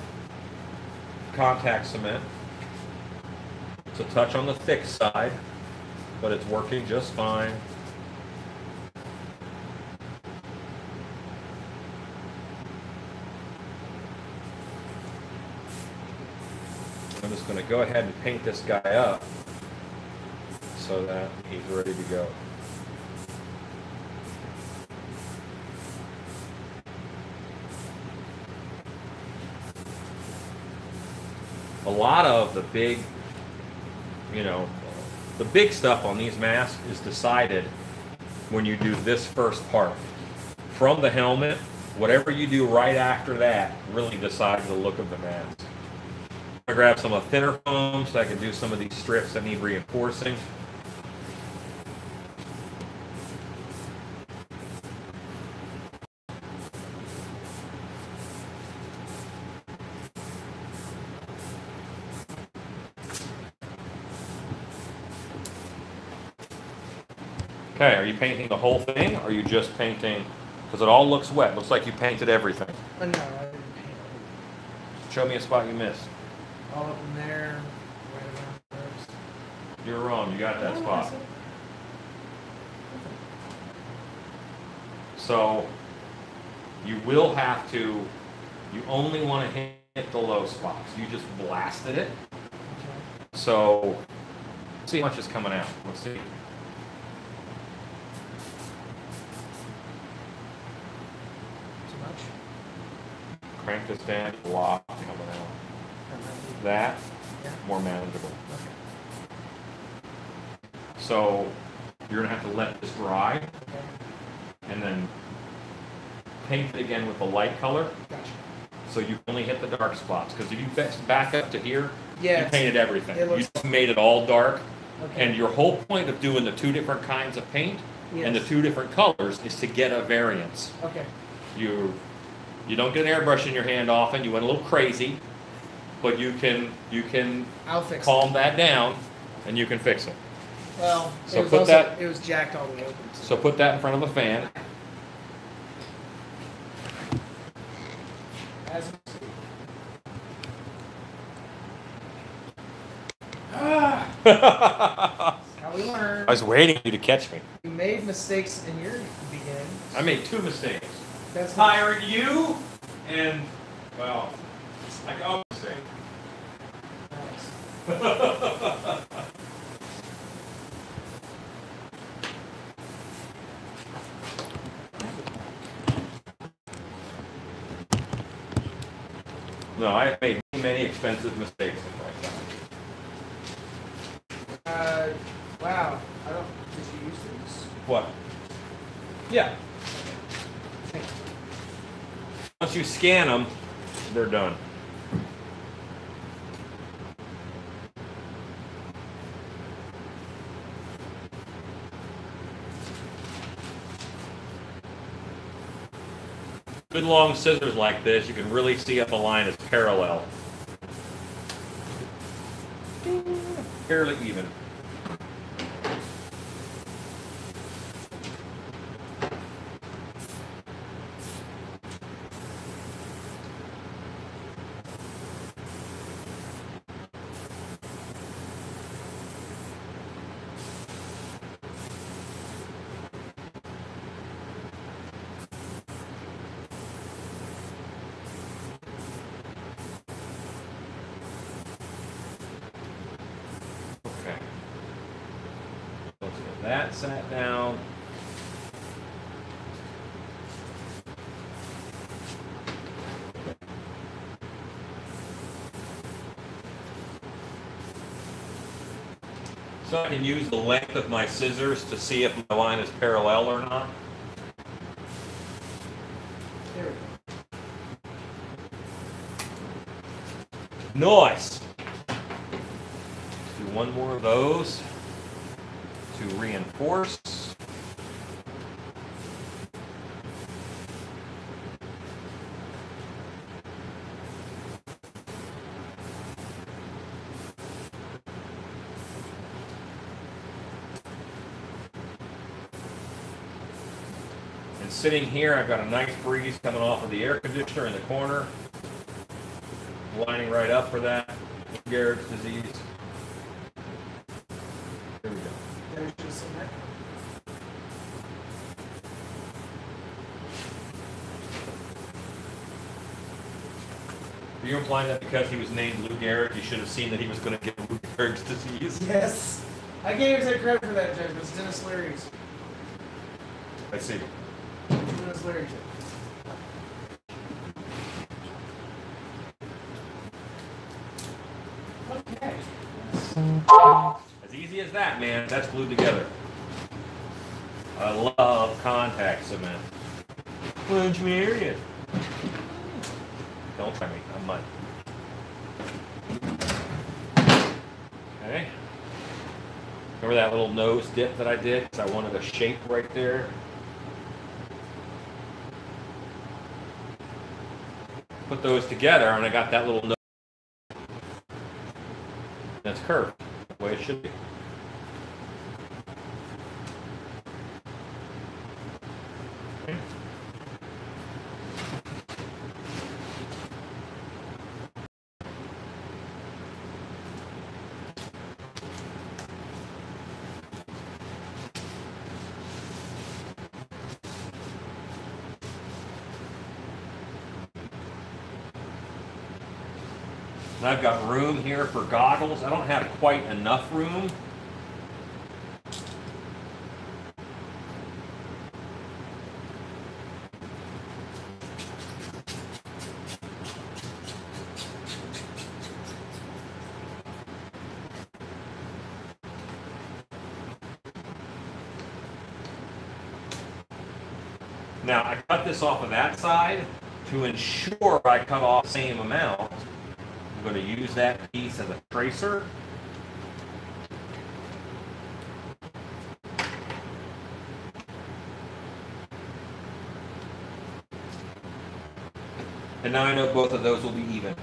S1: contact cement. It's a touch on the thick side, but it's working just fine. I'm just going to go ahead and paint this guy up so that he's ready to go. A lot of the big, the big stuff on these masks is decided when you do this first part. From the helmet, whatever you do right after that really decides the look of the mask. I'm going to grab some of thinner foam so I can do some of these strips that need reinforcing. Okay, are you painting the whole thing, or are you just painting, because it all looks wet. Looks like you painted everything.
S2: No, I didn't paint it.
S1: Show me a spot you missed.
S2: All up in there, right around first.
S1: You're wrong, you got that spot. So you will have to, you only want to hit the low spots. You just blasted it. So let's see how much is coming out. Let's see.
S2: Too much?
S1: Crank this down, a lot coming out. That, more manageable.
S2: Okay.
S1: So you're gonna have to let this dry
S2: Okay.
S1: and then paint it again with the light color.
S2: Gotcha.
S1: So you only hit the dark spots. Because if you back up to here,
S2: Yeah,
S1: you painted everything.
S2: it
S1: You
S2: looks-
S1: just made it all dark.
S2: Okay.
S1: And your whole point of doing the two different kinds of paint and the
S2: Yes.
S1: two different colors is to get a variance.
S2: Okay.
S1: You don't get an airbrush in your hand often. You went a little crazy, but you can
S2: I'll fix
S1: calm that down and you can fix it.
S2: it. Well,
S1: So
S2: it was
S1: put
S2: also,
S1: that-
S2: it was jacked all the way open.
S1: So put that in front of a fan.
S2: As how we learn.
S1: I was waiting for you to catch me.
S2: You made mistakes in your beginning.
S1: I made two mistakes.
S2: That's not
S1: Hiring you and, well, I can always say.
S2: nice.
S1: No, I have made many expensive mistakes in my time.
S2: Wow. I don't. Did you use these?
S1: What? Yeah. Once you scan them, they're done. Good long scissors like this, you can really see if a line is parallel. Fairly even. Okay. Let's get that sat down. So I can use the length of my scissors to see if my line is parallel or not.
S2: There we go.
S1: Nice. Do one more of those to reinforce. And sitting here, I've got a nice breeze coming off of the air conditioner in the corner, lining right up for that Garrett's disease. There we go.
S2: There's just some.
S1: Are you implying that because he was named Lou Gehrig, you should have seen that he was going to get Lou Gehrig's disease?
S2: Yes. I can't even take credit for that, Judge, but it's Dennis Leary's.
S1: I see.
S2: Dennis Leary. Okay.
S1: As easy as that, man. That's glued together. I love contact cement. When'd you marry it? Don't try me. I'm mud. Okay. Remember that little nose dip that I did? Because I wanted a shape right there. Put those together, and I got that little nose. That's curved, the way it should be. Okay. And I've got room here for goggles. I don't have quite enough room. Now, I cut this off of that side to ensure I cut off the same amount. I'm going to use that piece as a tracer. And now I know both of those will be even.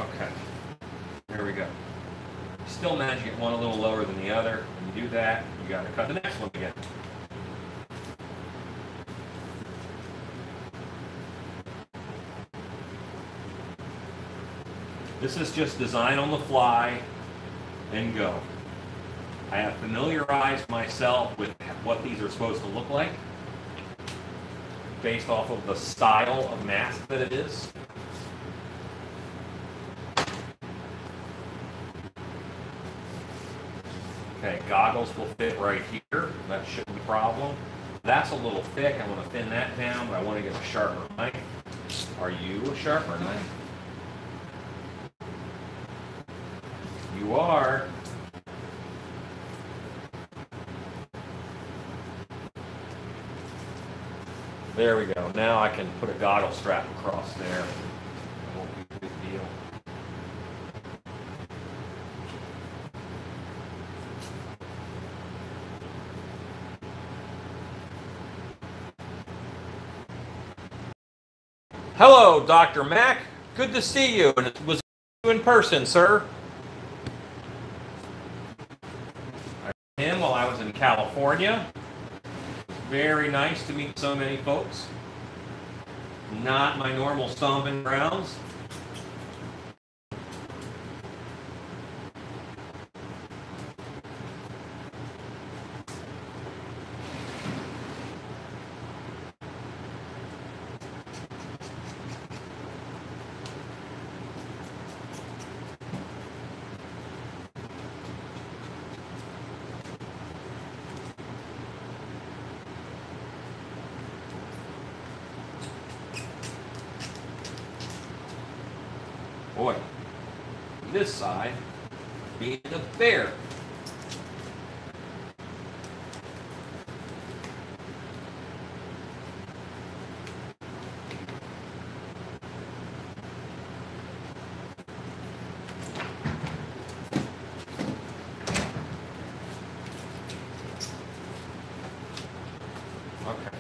S1: Okay, there we go. Still manage to get one a little lower than the other. When you do that, you got to cut the next one again. This is just design on the fly and go. I have familiarized myself with what these are supposed to look like based off of the style of mask that it is. Okay, goggles will fit right here. That shouldn't be a problem. That's a little thick. I want to thin that down, but I want to get a sharper knife. Are you a sharper knife? You are. There we go. Now I can put a goggle strap across there. It won't be a big deal. Hello, Dr. Mack. Good to see you. And it was you in person, sir. I met him while I was in California. Very nice to meet so many folks. Not my normal stomping grounds. Boy, this side being the bear. Okay,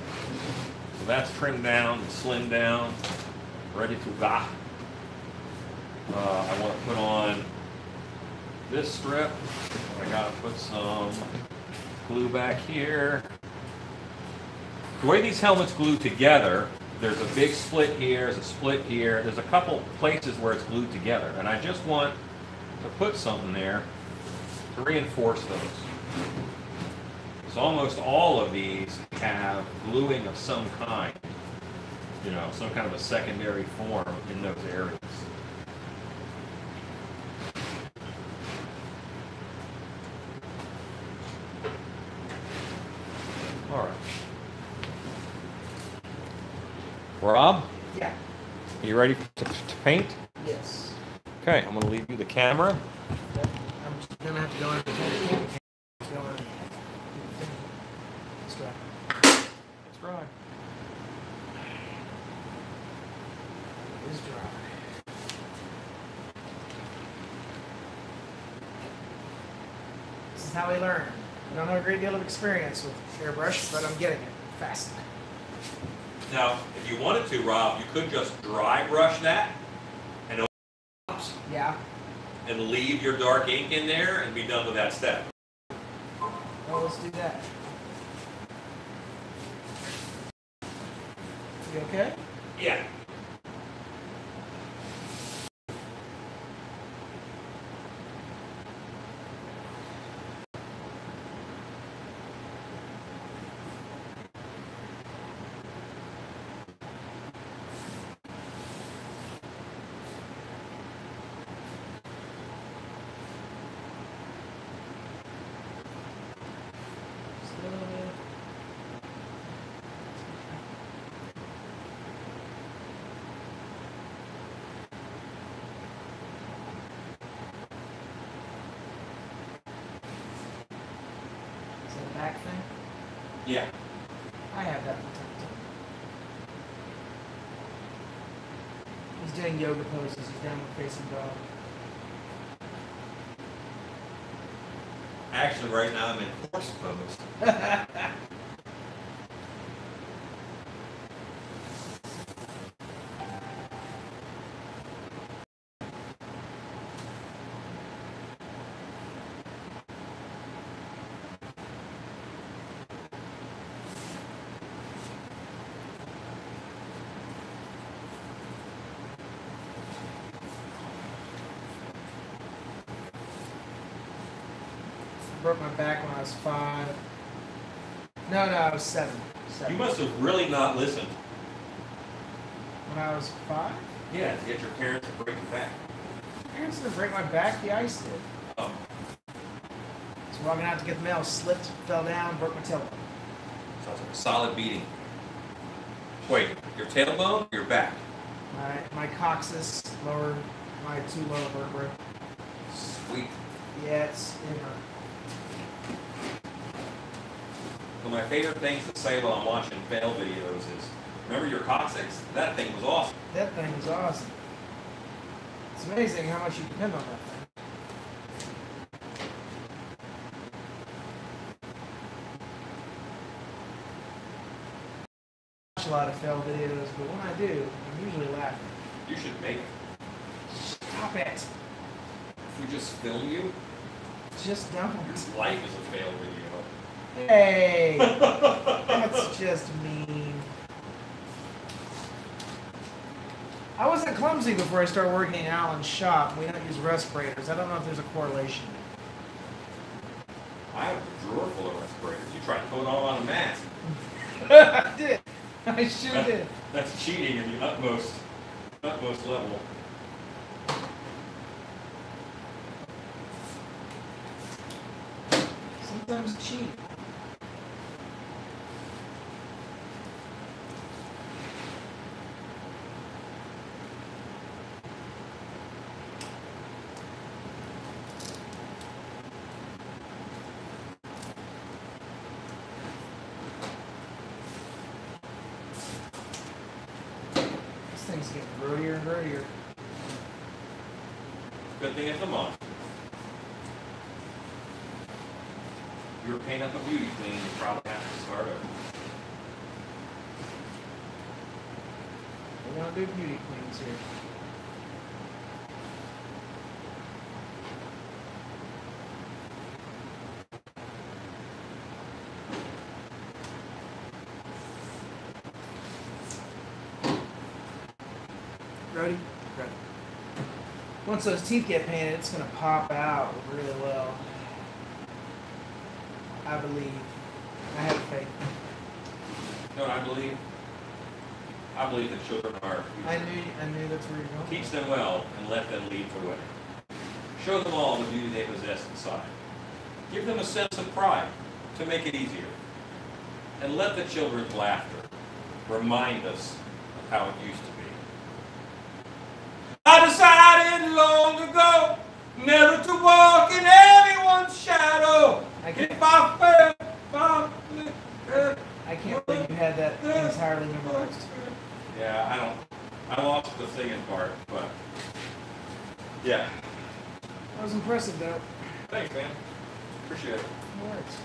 S1: so that's trimmed down and slimmed down, ready to go. I want to put on this strip. I got to put some glue back here. The way these helmets glue together, there's a big split here, there's a split here, there's a couple places where it's glued together, and I just want to put something there to reinforce those. So almost all of these have gluing of some kind, you know, some kind of a secondary form in those areas. All right. Rob?
S2: Yeah.
S1: Are you ready to paint?
S2: Yes.
S1: Okay, I'm going to leave you the camera.
S2: I'm just going to have to go into the camera. Let's try.
S1: Let's try.
S2: It's dry. This is how we learn. I don't have a great deal of experience with airbrush, but I'm getting it fast.
S1: Now, if you wanted to, Rob, you could just dry brush that
S2: Yeah.
S1: and leave your dark ink in there and be done with that step.
S2: Well, let's do that. You okay?
S1: Yeah.
S2: Is that a back thing?
S1: Yeah.
S2: I have that from time to time. He's doing yoga poses. He's downward facing dog.
S1: Actually, right now I'm in horse pose.
S2: Broke my back when I was 5. No, I was 7.
S1: You must have really not listened.
S2: When I was 5?
S1: Yeah, to get your parents to break your back.
S2: My parents didn't break my back. The ice did.
S1: Oh.
S2: So walking out to get the mail, slipped, fell down, broke my tailbone.
S1: Sounds like a solid beating. Wait, your tailbone or your back?
S2: My coccyx, my 2 lower vertebrae.
S1: Sweet.
S2: Yeah, it hurt.
S1: One of my favorite things to say while I'm watching fail videos is, remember your coccyx? That thing was awesome.
S2: That thing is awesome. It's amazing how much you depend on that thing. I watch a lot of fail videos, but when I do, I'm usually laughing.
S1: You should make it.
S2: Stop it!
S1: If we just film you,
S2: Just don't.
S1: your life is a fail video.
S2: Hey! That's just mean. I wasn't clumsy before I started working in Alan's shop. We don't use respirators. I don't know if there's a correlation.
S1: I have a drawer full of respirators. You tried to put it all on a mask.
S2: I did. I sure did.
S1: That's cheating in the utmost level.
S2: Sometimes cheat. This thing's getting grodier and grodier.
S1: Good thing it's a month. You were paying up a beauty queen, you probably have to start over.
S2: We're gonna do beauty queens here. Ready? Ready. Once those teeth get painted, it's gonna pop out really well. I believe. I have faith.
S1: You know what I believe? I believe that children are our future.
S2: I knew that's where you're going.
S1: Teach them well and let them lead the way. Show them all the beauty they possess inside. Give them a sense of pride to make it easier. And let the children's laughter remind us of how it used to be. I decided long ago never to walk in anyone's shadow. If I fell,
S2: I can't believe you had that entirely memorized.
S1: Yeah, I lost the singing part, but yeah.
S2: That was impressive, though.
S1: Thanks, man. Appreciate it.
S2: No worries.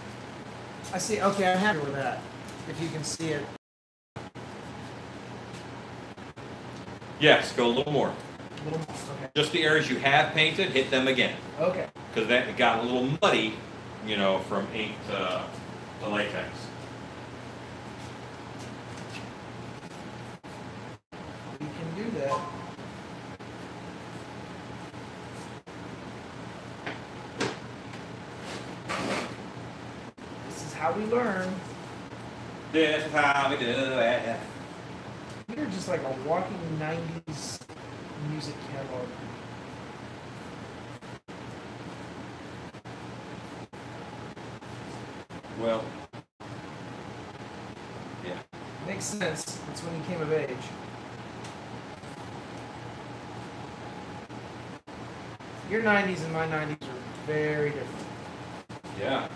S2: I see. Okay, I'm happy with that. If you can see it.
S1: Yes, go a little more.
S2: little more. Okay.
S1: Just the areas you have painted, hit them again.
S2: Okay.
S1: Because that got a little muddy, you know, from ink to latex.
S2: We can do that. This is how we learn.
S1: This is how we do it.
S2: You're just like a walking 90s music catalog.
S1: Well, yeah.
S2: Makes sense. That's when you came of age. Your 90s and my 90s are very different.
S1: Yeah.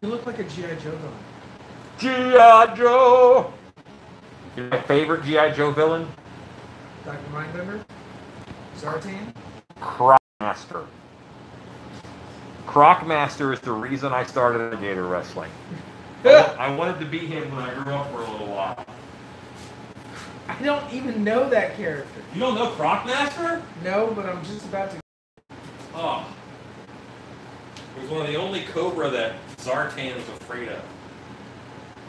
S2: You look like a G.I. Joe villain.
S1: G.I. Joe! You're my favorite G.I. Joe villain?
S2: Dr. Mindbender? Zartan?
S1: Crocmaster. Crocmaster is the reason I started alligator wrestling. I wanted to be him when I grew up for a little while.
S2: I don't even know that character.
S1: You don't know Crocmaster?
S2: No, but I'm just about to.
S1: Oh. He was one of the only cobra that Zartan was afraid of.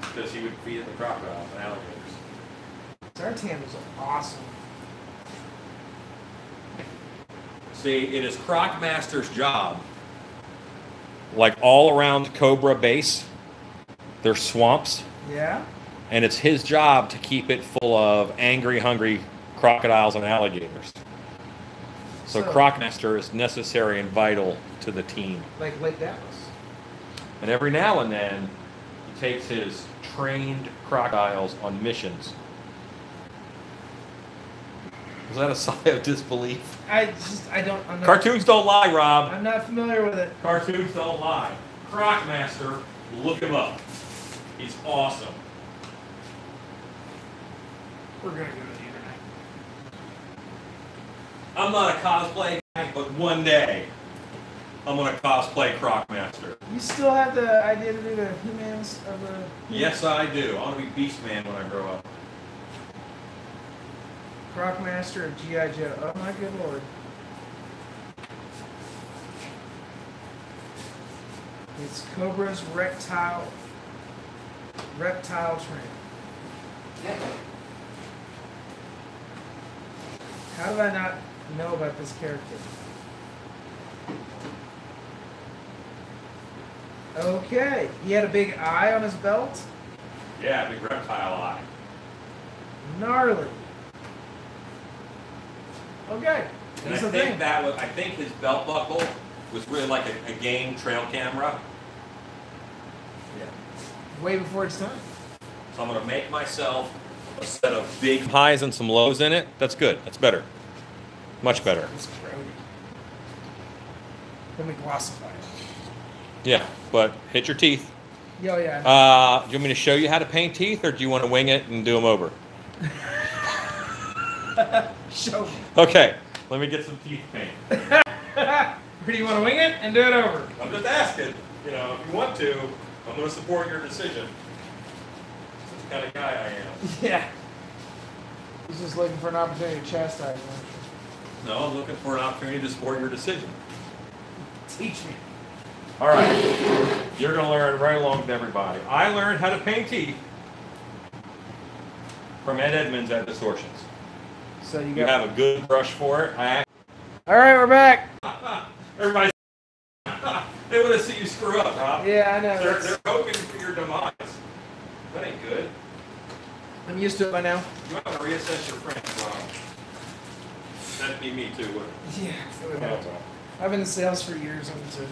S1: Because he would feed the crocodiles and alligators.
S2: Zartan was awesome.
S1: See, it is Crocmaster's job, like all around Cobra base, there's swamps,
S2: Yeah?
S1: and it's his job to keep it full of angry, hungry crocodiles and alligators. So Crocmaster is necessary and vital to the team.
S2: Like Lake Dallas.
S1: And every now and then, he takes his trained crocodiles on missions. Was that a sigh of disbelief?
S2: I don't. I'm not,
S1: Cartoons don't lie, Rob.
S2: I'm not familiar with it.
S1: Cartoons don't lie. Crocmaster, look him up. He's awesome.
S2: We're gonna go to the internet.
S1: I'm not a cosplay guy, but one day I'm gonna cosplay Crocmaster.
S2: You still have the idea to do the He-Mans of the...
S1: Yes, I do. I want to be Beastman when I grow up.
S2: Crocmaster of G.I. Joe. Oh my good lord. It's Cobra's reptile train. How did I not know about this character? Okay. He had a big eye on his belt?
S1: Yeah, big reptile eye.
S2: Gnarly. Okay.
S1: And
S2: That's
S1: I
S2: the
S1: think
S2: thing.
S1: that was, I think his belt buckle was really like a game trail camera.
S2: Yeah. Way before its time.
S1: So I'm gonna make myself a set of big highs and some lows in it. That's good. That's better. Much better.
S2: It's grody. Then we glossify it.
S1: Yeah, but hit your teeth.
S2: Yo, yeah.
S1: Do you want me to show you how to paint teeth, or do you want to wing it and do them over?
S2: Show me.
S1: Okay, let me get some teeth paint.
S2: Or do you want to wing it and do it over?
S1: I'm just asking. You know, if you want to, I'm going to support your decision. That's the kind of guy I am.
S2: Yeah. He's just looking for an opportunity to chastise me.
S1: No, I'm looking for an opportunity to support your decision.
S2: Teach me.
S1: All right, you're going to learn right along with everybody. I learned how to paint teeth from Ed Edmonds at Distortions.
S2: So you
S1: You
S2: got.
S1: have a good brush for it.
S2: All right, we're back.
S1: Everybody, they want to see you screw up, Rob.
S2: Yeah, I know.
S1: They're hoping for your demise. That ain't good.
S2: I'm used to it by now.
S1: You want to reassess your friends, Rob. That'd be me too, wouldn't it?
S2: Yeah.
S1: Yeah,
S2: I've been in sales for years. I'm so.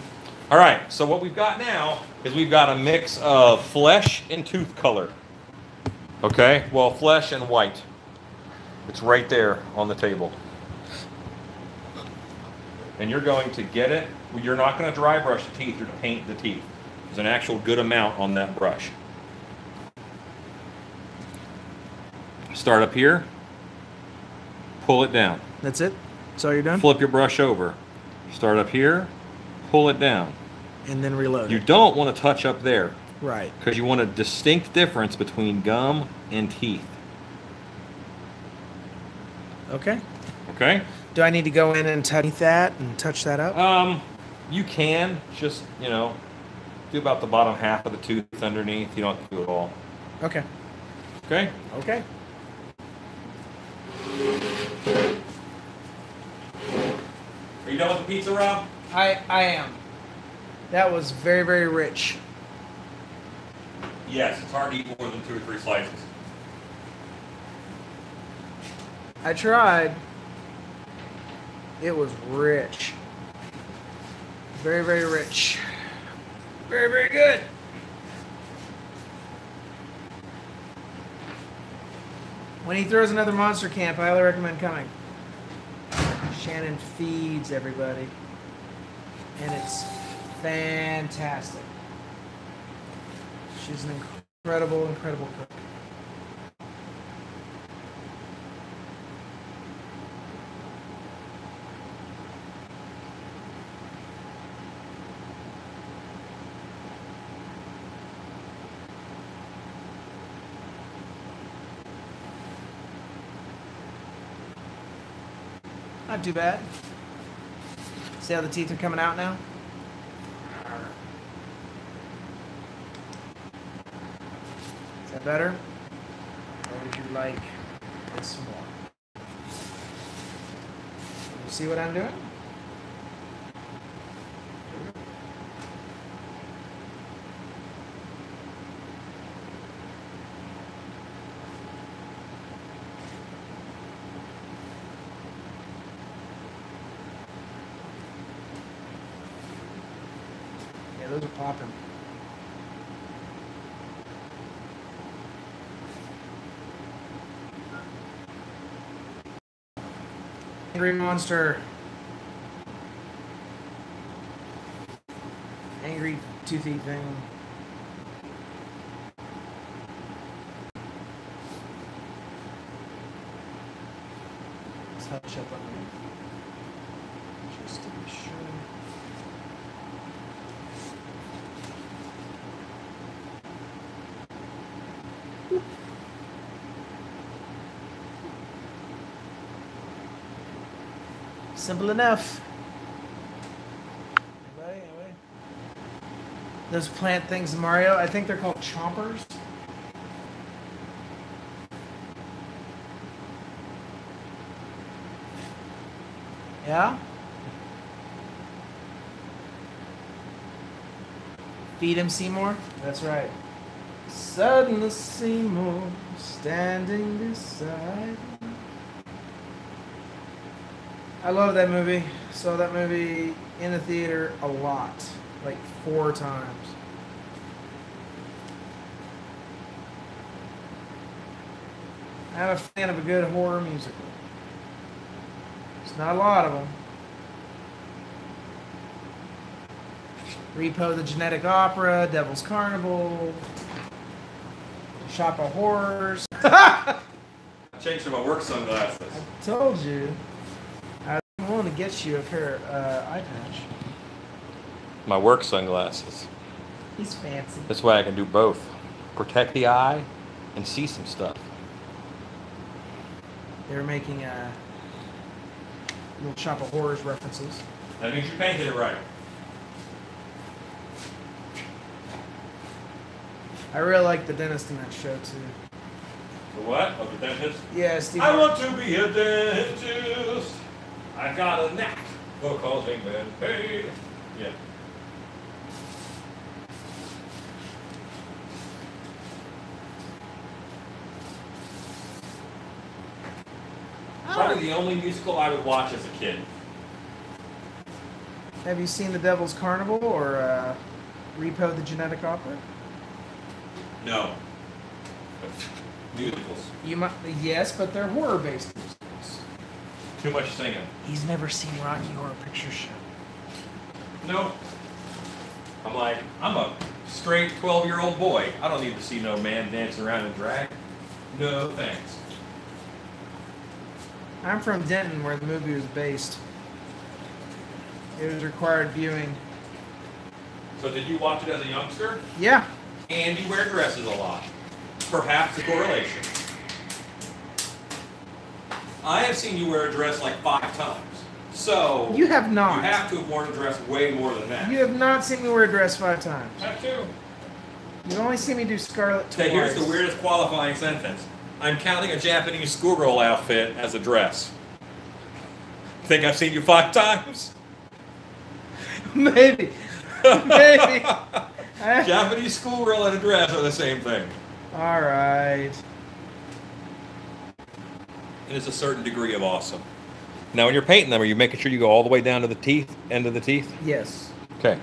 S1: All right, so what we've got now is we've got a mix of flesh and tooth color. Okay, well, flesh and white. It's right there on the table. And you're going to get it. You're not going to dry brush the teeth, you're going to paint the teeth. There's an actual good amount on that brush. Start up here, pull it down.
S2: That's it? That's all you're done?
S1: Flip your brush over. Start up here, pull it down.
S2: And then reload
S1: You
S2: it.
S1: don't want to touch up there.
S2: Right.
S1: Because you want a distinct difference between gum and teeth.
S2: Okay.
S1: Okay?
S2: Do I need to go in and touch that and touch that up?
S1: You can just, you know, do about the bottom half of the tooth underneath. You don't have to do it all.
S2: Okay.
S1: Okay?
S2: Okay.
S1: Are you done with the pizza, Rob?
S2: I am. That was very, very rich.
S1: Yes, it's hard to eat more than 2 or 3 slices.
S2: I tried. It was rich. Very, very rich. Very, very good. When he throws another monster camp, I highly recommend coming. Shannon feeds everybody. And it's fantastic. She's an incredible, incredible cook. Not too bad. See how the teeth are coming out now? Is that better? Or would you like this more? You see what I'm doing? Yeah, those are popping. Angry monster. Angry toothy thing. Let's touch up on it. Just to be sure. Simple enough. Anyway. Those plant things, Mario, I think they're called chompers. Yeah? Feed him, Seymour? That's right. Suddenly Seymour standing beside me. I love that movie. Saw that movie in the theater a lot. Like 4 times. I'm a fan of a good horror musical. There's not a lot of them. Repo the Genetic Opera, Devil's Carnival, Shop of Horrors.
S1: I changed to my work sunglasses.
S2: I told you. I want to get you a pair of eye patch.
S1: My work sunglasses.
S2: He's fancy.
S1: That's why I can do both. Protect the eye and see some stuff.
S2: They were making little Shop of Horrors references.
S1: That means you painted it right.
S2: I really like the dentist in that show too.
S1: The what? Oh, the dentist?
S2: Yeah, Steve.
S1: I want to be a dentist. I got a knack for causing bad pain. Yeah. Probably the only musical I would watch as a kid.
S2: Have you seen The Devil's Carnival or Repo the Genetic Opera?
S1: No. Musicals.
S2: You might, yes, but they're horror-based musicals.
S1: Too much singing.
S2: He's never seen Rocky Horror Picture Show.
S1: No. I'm a straight 12-year-old boy. I don't need to see no man dancing around in drag. No thanks.
S2: I'm from Denton, where the movie was based. It was required viewing.
S1: So did you watch it as a youngster?
S2: Yeah.
S1: And you wear dresses a lot. Perhaps a correlation. I have seen you wear a dress like 5 times. So
S2: You have not.
S1: You have to have worn a dress way more than that.
S2: You have not seen me wear a dress 5 times.
S1: Have to.
S2: You've only seen me do Scarlet twice.
S1: Okay, here's the weirdest qualifying sentence. I'm counting a Japanese schoolgirl outfit as a dress. Think I've seen you 5 times?
S2: Maybe. Maybe.
S1: Japanese schoolgirl and a dress are the same thing.
S2: All right.
S1: It is a certain degree of awesome. Now, when you're painting them, are you making sure you go all the way down to the teeth, end of the teeth?
S2: Yes.
S1: Okay.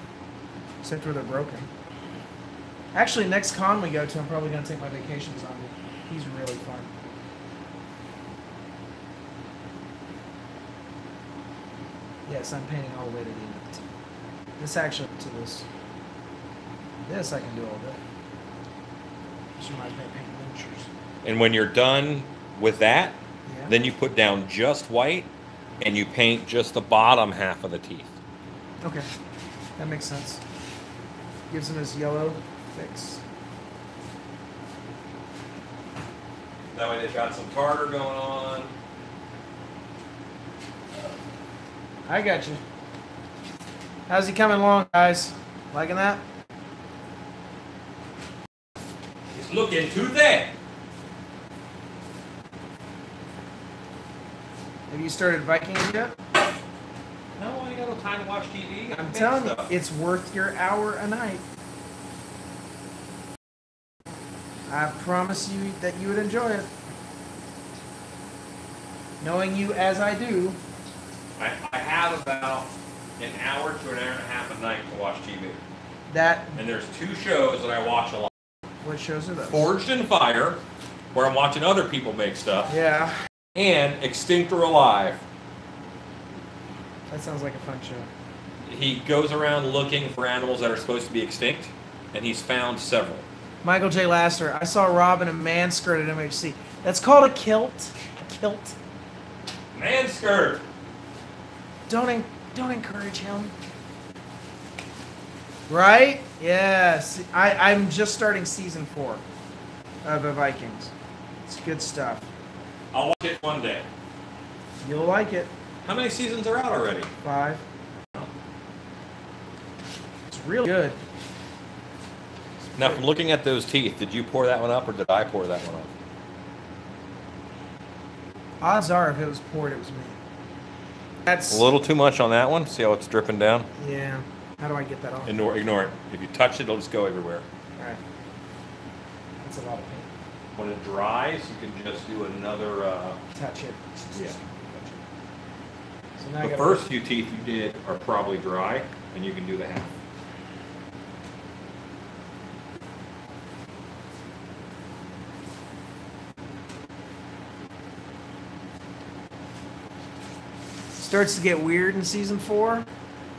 S2: Except where they're broken. Actually, next con we go to, I'm probably going to take my vacations on it. He's really fun. Yes, I'm painting all the way to the end of the teeth. This actually, to this. This I can do all day. Just reminds me of painting miniatures.
S1: And when you're done with that,
S2: Yeah.
S1: then you put down just white, and you paint just the bottom half of the teeth.
S2: Okay. That makes sense. Gives him his yellow fix.
S1: That way they've got some tartar going on.
S2: I got you. How's he coming along, guys? Liking that?
S1: It's looking too thick.
S2: Have you started Vikings yet?
S1: No, I ain't got no time to watch TV.
S2: I'm telling you, it's worth your hour a night. I promise you that you would enjoy it. Knowing you as I do.
S1: I have about an hour to an hour and a half a night to watch TV.
S2: That.
S1: And there's 2 shows that I watch a lot.
S2: What shows are those?
S1: Forged in Fire, where I'm watching other people make stuff,
S2: Yeah.
S1: and Extinct or Alive.
S2: That sounds like a fun show.
S1: He goes around looking for animals that are supposed to be extinct, and he's found several.
S2: Michael J. Lasser. I saw Rob in a man skirt at MHC. That's called a kilt. A kilt.
S1: Man skirt!
S2: Don't encourage him. Right? Yes. I'm just starting season 4 of the Vikings. It's good stuff.
S1: I'll watch it one day.
S2: You'll like it.
S1: How many seasons are out already?
S2: 5. It's real good.
S1: Now, from looking at those teeth, did you pour that one up, or did I pour that one up?
S2: Odds are, if it was poured, it was me. That's
S1: A little too much on that one. See how it's dripping down?
S2: yeah. How do I get that off?
S1: Ignore it. If you touch it, it'll just go everywhere.
S2: All right. That's a lot of paint.
S1: When it dries, you can just do another.
S2: Touch it.
S1: Yeah.
S2: So now I
S1: The
S2: gotta-
S1: first few teeth you did are probably dry, and you can do the half.
S2: starts to get weird in season 4.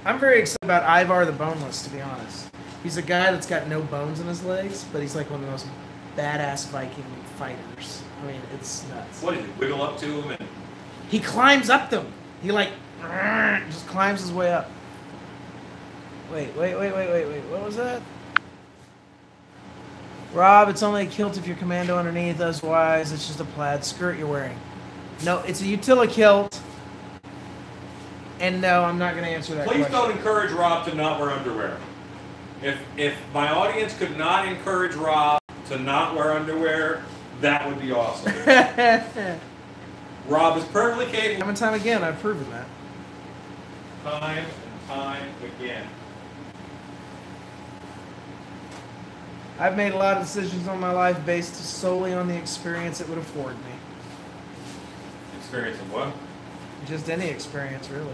S2: I'm very excited about Ivar the Boneless, to be honest. He's a guy that's got no bones in his legs, but he's like one of the most badass Viking fighters. I mean, it's nuts.
S1: What did you wiggle up to him and?
S2: He climbs up them. He like just climbs his way up. Wait. What was that? Rob, it's only a kilt if you're commando underneath. Otherwise, it's just a plaid skirt you're wearing. No, it's a utility kilt. And no, I'm not going to answer that
S1: Please
S2: question.
S1: don't encourage Rob to not wear underwear. If my audience could not encourage Rob to not wear underwear, that would be awesome. Rob is perfectly capable.
S2: Time and time again, I've proven that.
S1: Time and time again.
S2: I've made a lot of decisions on my life based solely on the experience it would afford me.
S1: Experience of what?
S2: Just any experience, really.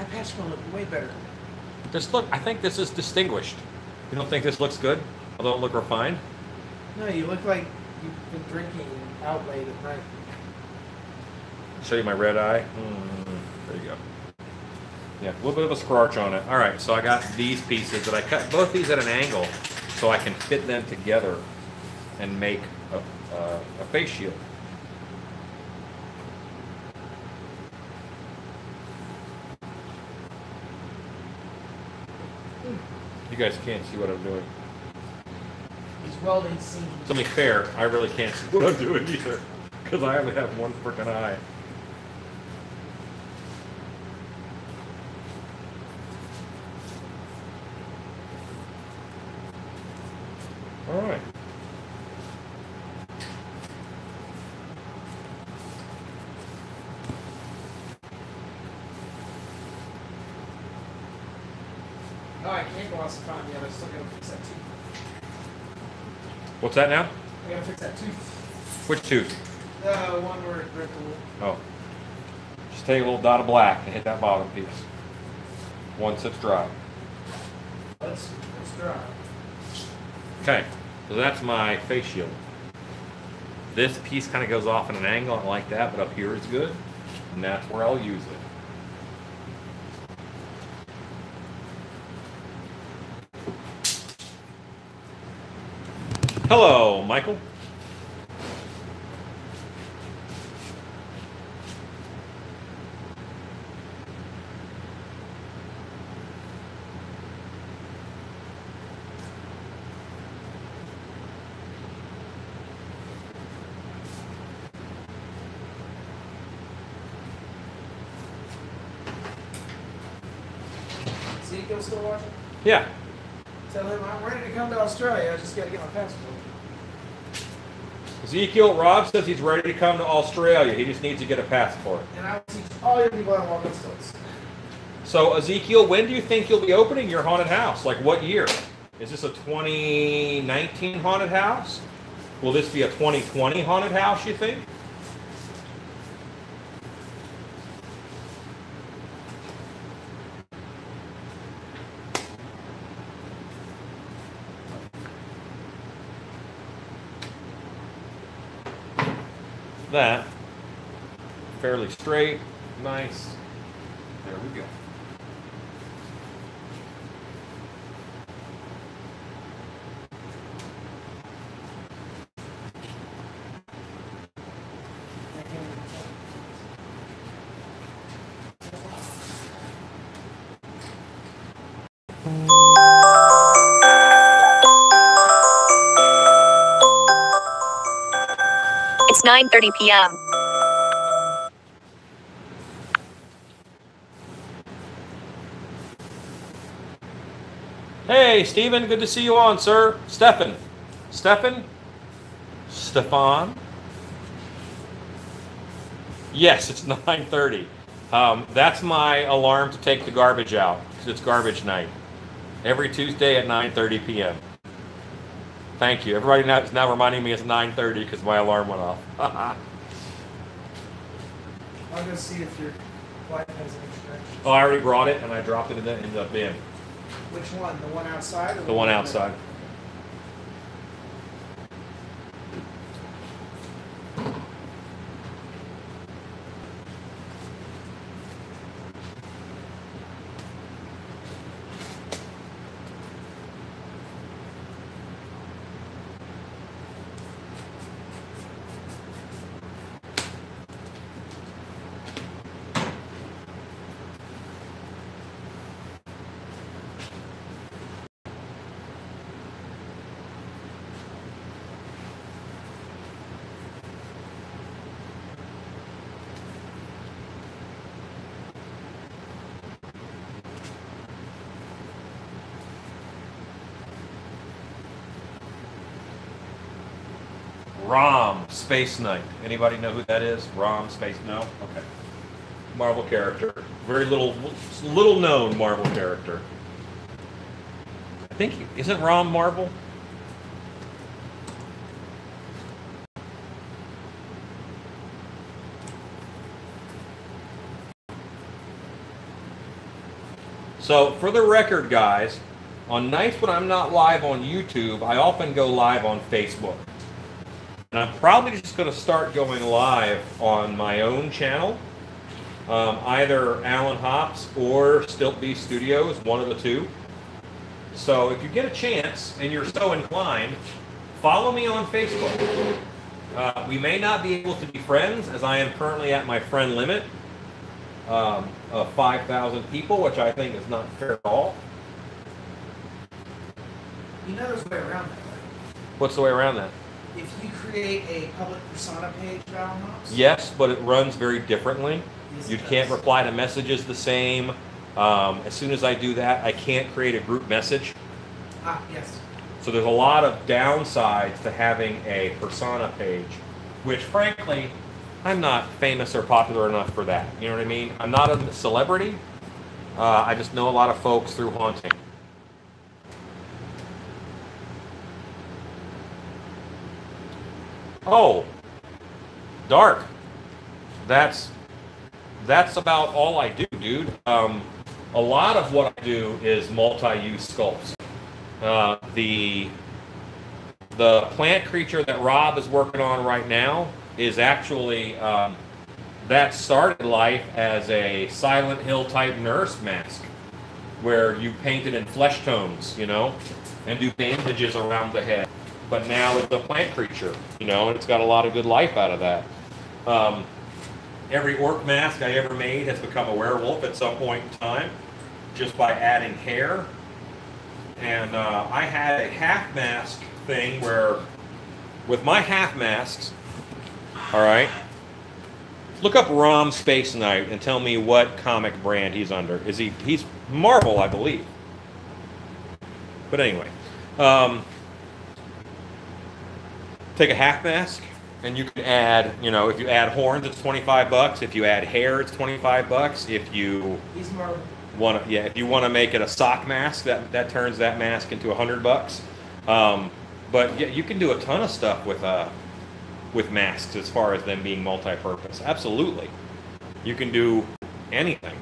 S2: My patch gonna look way better.
S1: Just look, I think this is distinguished. You don't think this looks good? Although it look refined?
S2: No, you look like you've been drinking out late at night.
S1: Show you my red eye. There you go. Yeah, a little bit of a scratch on it. All right, so I got these pieces that I cut both these at an angle so I can fit them together and make a face shield. You guys can't see what I'm doing.
S2: He's welding seams.
S1: To be fair, I really can't see what I'm doing either because I only have one freaking eye. All right.
S2: No, I can't go ossify yet. I still gotta fix that tooth.
S1: What's that now?
S2: I gotta fix that tooth.
S1: Which tooth?
S2: The one where it ripped a little.
S1: Oh. Just take a little dot of black and hit that bottom piece. Once it's dry.
S2: Let's dry.
S1: Okay, so that's my face shield. This piece kind of goes off at an angle, I like that, but up here is good. And that's where I'll use it. Hello, Michael.
S2: Ezekiel still watching?
S1: Yeah.
S2: Tell him I'm ready to come to Australia. I just gotta get my passport.
S1: Ezekiel, Rob says he's ready to come to Australia. He just needs to get a passport.
S2: And I will teach all your people how to walk on stilts.
S1: So, Ezekiel, when do you think you'll be opening your haunted house? Like, what year? Is this a 2019 haunted house? Will this be a 2020 haunted house, you think? That fairly straight, nice. There we go.
S4: It's 9:30 p.m.
S1: Hey, Stephen, good to see you on, sir. Stefan. Stefan? Stefan? Yes, it's 9:30. That's my alarm to take the garbage out, because it's garbage night. Every Tuesday at 9:30 p.m. Thank you. Everybody now is now reminding me it's 9:30 because my alarm went off.
S2: I'll go see if your wife has any instructions.
S1: Oh, I already brought it and I dropped it in the bin.
S2: Which one? The one outside? Or
S1: The one outside. Rom, Space Knight. Anybody know who that is? Rom, Space, no? Okay. Marvel character. Very little known Marvel character. I think, isn't Rom Marvel? So for the record, guys, on nights when I'm not live on YouTube, I often go live on Facebook. And I'm probably just going to start going live on my own channel, either Alan Hops or Stiltby Studios, one of the two. So if you get a chance and you're so inclined, follow me on Facebook. We may not be able to be friends, as I am currently at my friend limit of 5,000 people, which I think is not fair at all.
S2: You know there's a way around that, right?
S1: What's the way around that?
S2: If you create a public persona page of Alan Hops.
S1: Yes, but it runs very differently.
S2: Yes,
S1: You
S2: it
S1: can't
S2: does.
S1: reply to messages the same. As soon as I do that, I can't create a group message.
S2: Ah, yes.
S1: So there's a lot of downsides to having a persona page, which frankly, I'm not famous or popular enough for that. You know what I mean? I'm not a celebrity. I just know a lot of folks through haunting. Oh, dark. That's about all I do, dude. A lot of what I do is multi-use sculpts. The plant creature that Rob is working on right now is actually that started life as a Silent Hill type nurse mask, where you paint it in flesh tones, you know, and do bandages around the head. But now it's a plant creature, you know, and it's got a lot of good life out of that. Every orc mask I ever made has become a werewolf at some point in time, just by adding hair. And I had a half mask thing where, with my half masks, all right, look up Rom Space Knight and tell me what comic brand he's under. He's Marvel, I believe. But anyway, take a half mask, and you can add, you know, if you add horns, it's $25. If you add hair, it's $25. If you
S2: He's Marvel.
S1: if you want to make it a sock mask, that turns that mask into $100. But yeah, you can do a ton of stuff with masks as far as them being multi-purpose. Absolutely, you can do anything.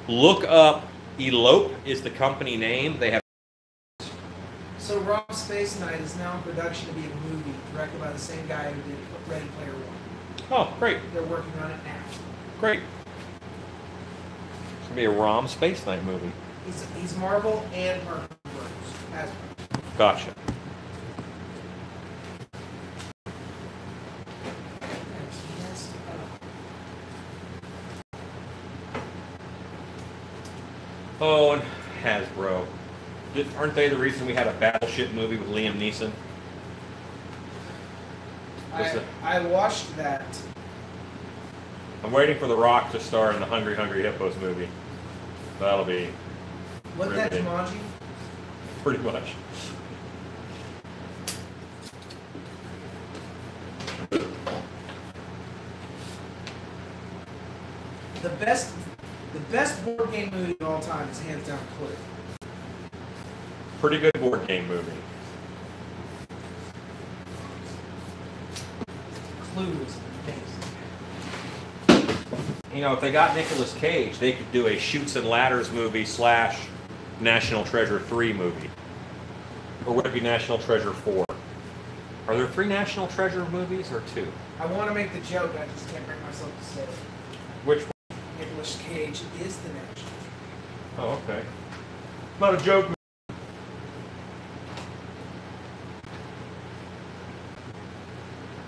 S1: Look up Elope is the company name. They have.
S2: So Rob Space Knight is now in production to be a movie directed by the same guy who did Ready Player One.
S1: Oh, great,
S2: They're working on it now.
S1: great. It's gonna be a Rom Space Knight movie.
S2: He's Marvel and Marvel Bros.
S1: Gotcha. Oh, and Hasbro. Aren't they the reason we had a Battleship movie with Liam Neeson?
S2: I watched that.
S1: I'm waiting for The Rock to star in the Hungry Hungry Hippos movie. That'll be
S2: Wasn't that
S1: riveting.
S2: Jumanji?
S1: Pretty much.
S2: The best board game movie of all time is hands down Clue.
S1: Pretty good board game movie.
S2: Clue is amazing.
S1: You know, if they got Nicolas Cage, they could do a Chutes and Ladders movie / National Treasure 3 movie. Or would it be National Treasure 4? Are there 3 National Treasure movies or 2?
S2: I want to make the joke, I just can't bring myself to say it.
S1: Which one?
S2: Nicolas Cage is the national.
S1: Oh, okay. Not a joke.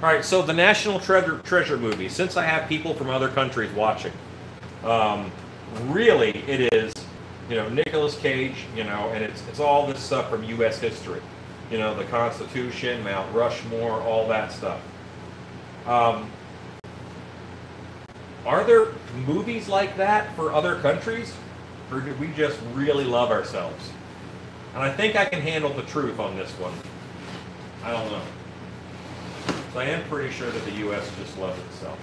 S1: All right, so the National Treasure movie, since I have people from other countries watching, really it is, you know, Nicolas Cage, you know, and it's all this stuff from U.S. history. You know, the Constitution, Mount Rushmore, all that stuff. Are there movies like that for other countries? Or do we just really love ourselves? And I think I can handle the truth on this one. I don't know. So I am pretty sure that the U.S. just loves itself.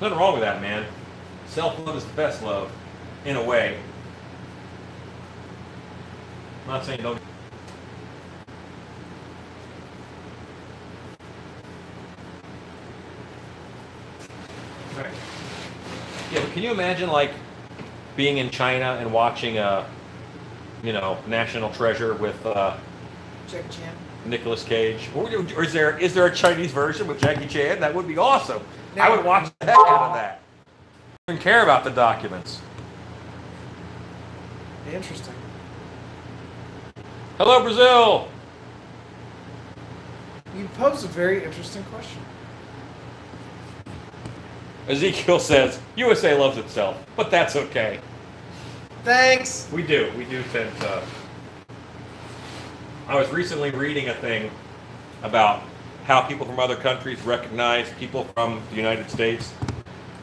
S1: Nothing wrong with that, man. Self-love is the best love, in a way. I'm not saying don't. Right. Yeah, but can you imagine, like, being in China and watching National Treasure with
S2: Jackie Chan.
S1: Nicolas Cage. Or is there a Chinese version with Jackie Chan? That would be awesome. I would watch the heck out of that. I don't care about the documents.
S2: Interesting.
S1: Hello, Brazil.
S2: You posed a very interesting question.
S1: Ezekiel says, USA loves itself, but that's okay.
S2: Thanks.
S1: We do tend to. I was recently reading a thing about how people from other countries recognize people from the United States.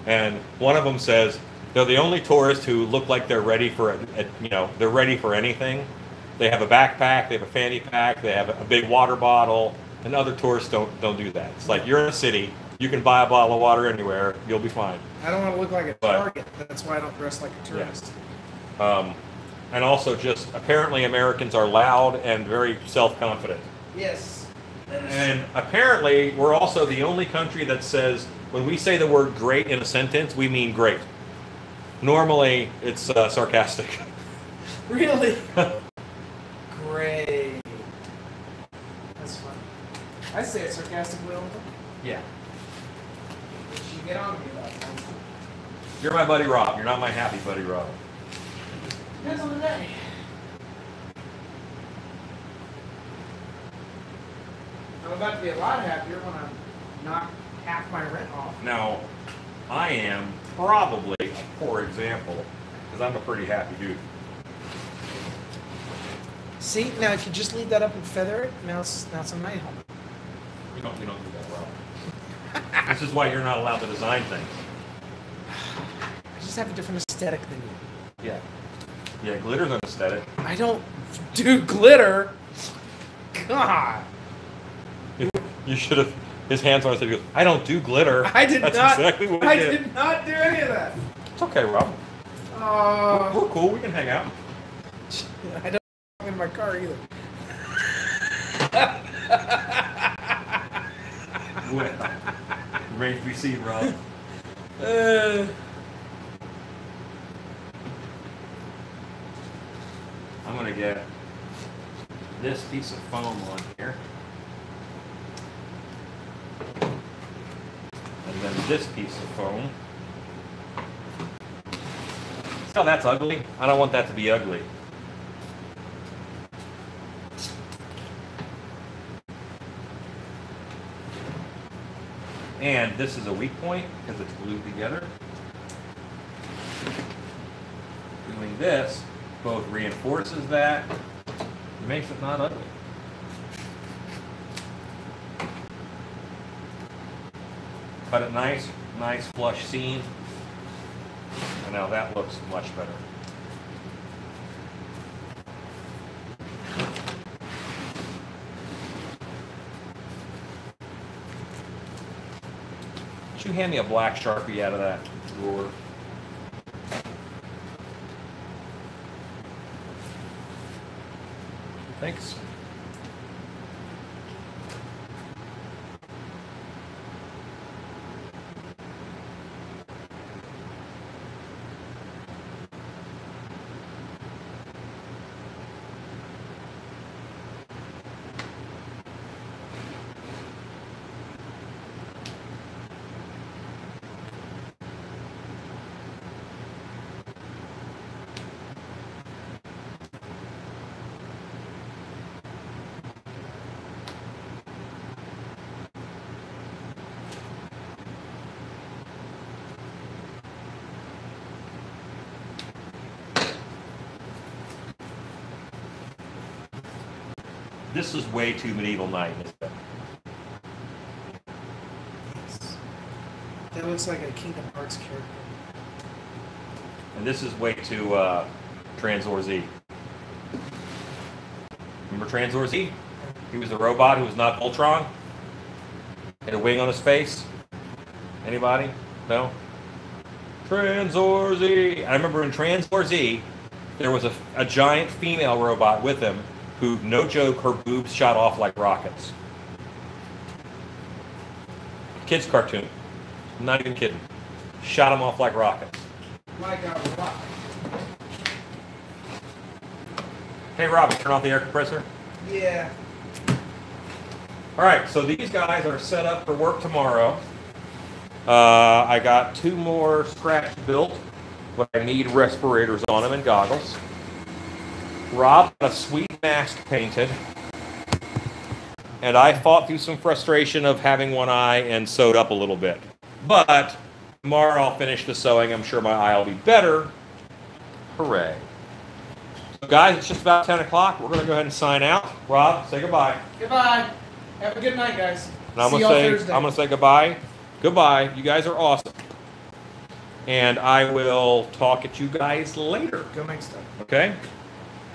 S1: And one of them says they're the only tourists who look like they're ready for they're ready for anything. They have a backpack, they have a fanny pack, they have a big water bottle, and other tourists don't do that. It's like you're in a city, you can buy a bottle of water anywhere, you'll be fine.
S2: I don't want to look like a target. That's why I don't dress like a tourist.
S1: Yeah. And also just apparently Americans are loud and very self-confident.
S2: Yes.
S1: And apparently we're also the only country that says when we say the word great in a sentence, we mean great. Normally it's sarcastic.
S2: Really? Great. That's fun. I say it sarcastically all the time.
S1: Yeah.
S2: You get on me about that.
S1: You're my buddy Rob. You're not my happy buddy Rob.
S2: Depends on the day. I'm about to be a lot happier when I knock half my rent off.
S1: Now, I am probably a poor example because I'm a pretty happy dude.
S2: See, now if you just leave that up and feather it, now it's a night home.
S1: We don't do that well. This is why you're not allowed to design things.
S2: I just have a different aesthetic than you.
S1: Yeah. Yeah, glitter's an aesthetic.
S2: I don't do glitter. God.
S1: You should have. His hands on his head. He goes, I don't do glitter.
S2: I did
S1: That's
S2: not.
S1: exactly what he
S2: I
S1: did.
S2: did not do any of that.
S1: It's okay, Rob. We're cool. We can hang out.
S2: I don't in my car either.
S1: Well, remains to be seen, Rob. I'm gonna get this piece of foam on here, and then this piece of foam. See how that's ugly? I don't want that to be ugly. And this is a weak point because it's glued together. Doing this both reinforces that and makes it not ugly. Cut it nice flush seam. And now that looks much better. Could you hand me a black Sharpie out of that drawer? Thanks. This is way too medieval knight, isn't it?
S2: That looks like a Kingdom Hearts character.
S1: And this is way too Transor Z. Remember Transor Z? He was the robot who was not Voltron. Had a wing on his face. Anybody? No? Transor Z. I remember in Transor Z, there was a giant female robot with him who, no joke, her boobs shot off like rockets. Kids cartoon. I'm not even kidding. Shot them off like rockets.
S2: Like a rock.
S1: Hey, Rob, turn off the air compressor.
S2: Yeah.
S1: All right, so these guys are set up for work tomorrow. I got 2 more scratch built, but I need respirators on them and goggles. Rob got a sweet mask painted. And I fought through some frustration of having one eye and sewed up a little bit. But tomorrow I'll finish the sewing. I'm sure my eye will be better. Hooray. So guys, it's just about 10 o'clock. We're going to go ahead and sign out. Rob, say goodbye.
S2: Goodbye. Have a good night, guys.
S1: And I'm
S2: See
S1: going
S2: y'all
S1: to
S2: Thursday.
S1: I'm going to say goodbye. Goodbye. You guys are awesome. And I will talk at you guys later.
S2: Go make stuff.
S1: Okay?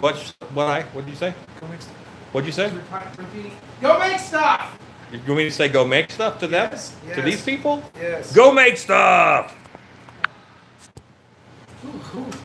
S1: What did you say?
S2: Go make stuff.
S1: What'd you say?
S2: Repeating. Go make stuff.
S1: You want me to say go make stuff to them?
S2: Yes,
S1: To these people?
S2: Yes.
S1: Go make stuff!
S2: Ooh, ooh.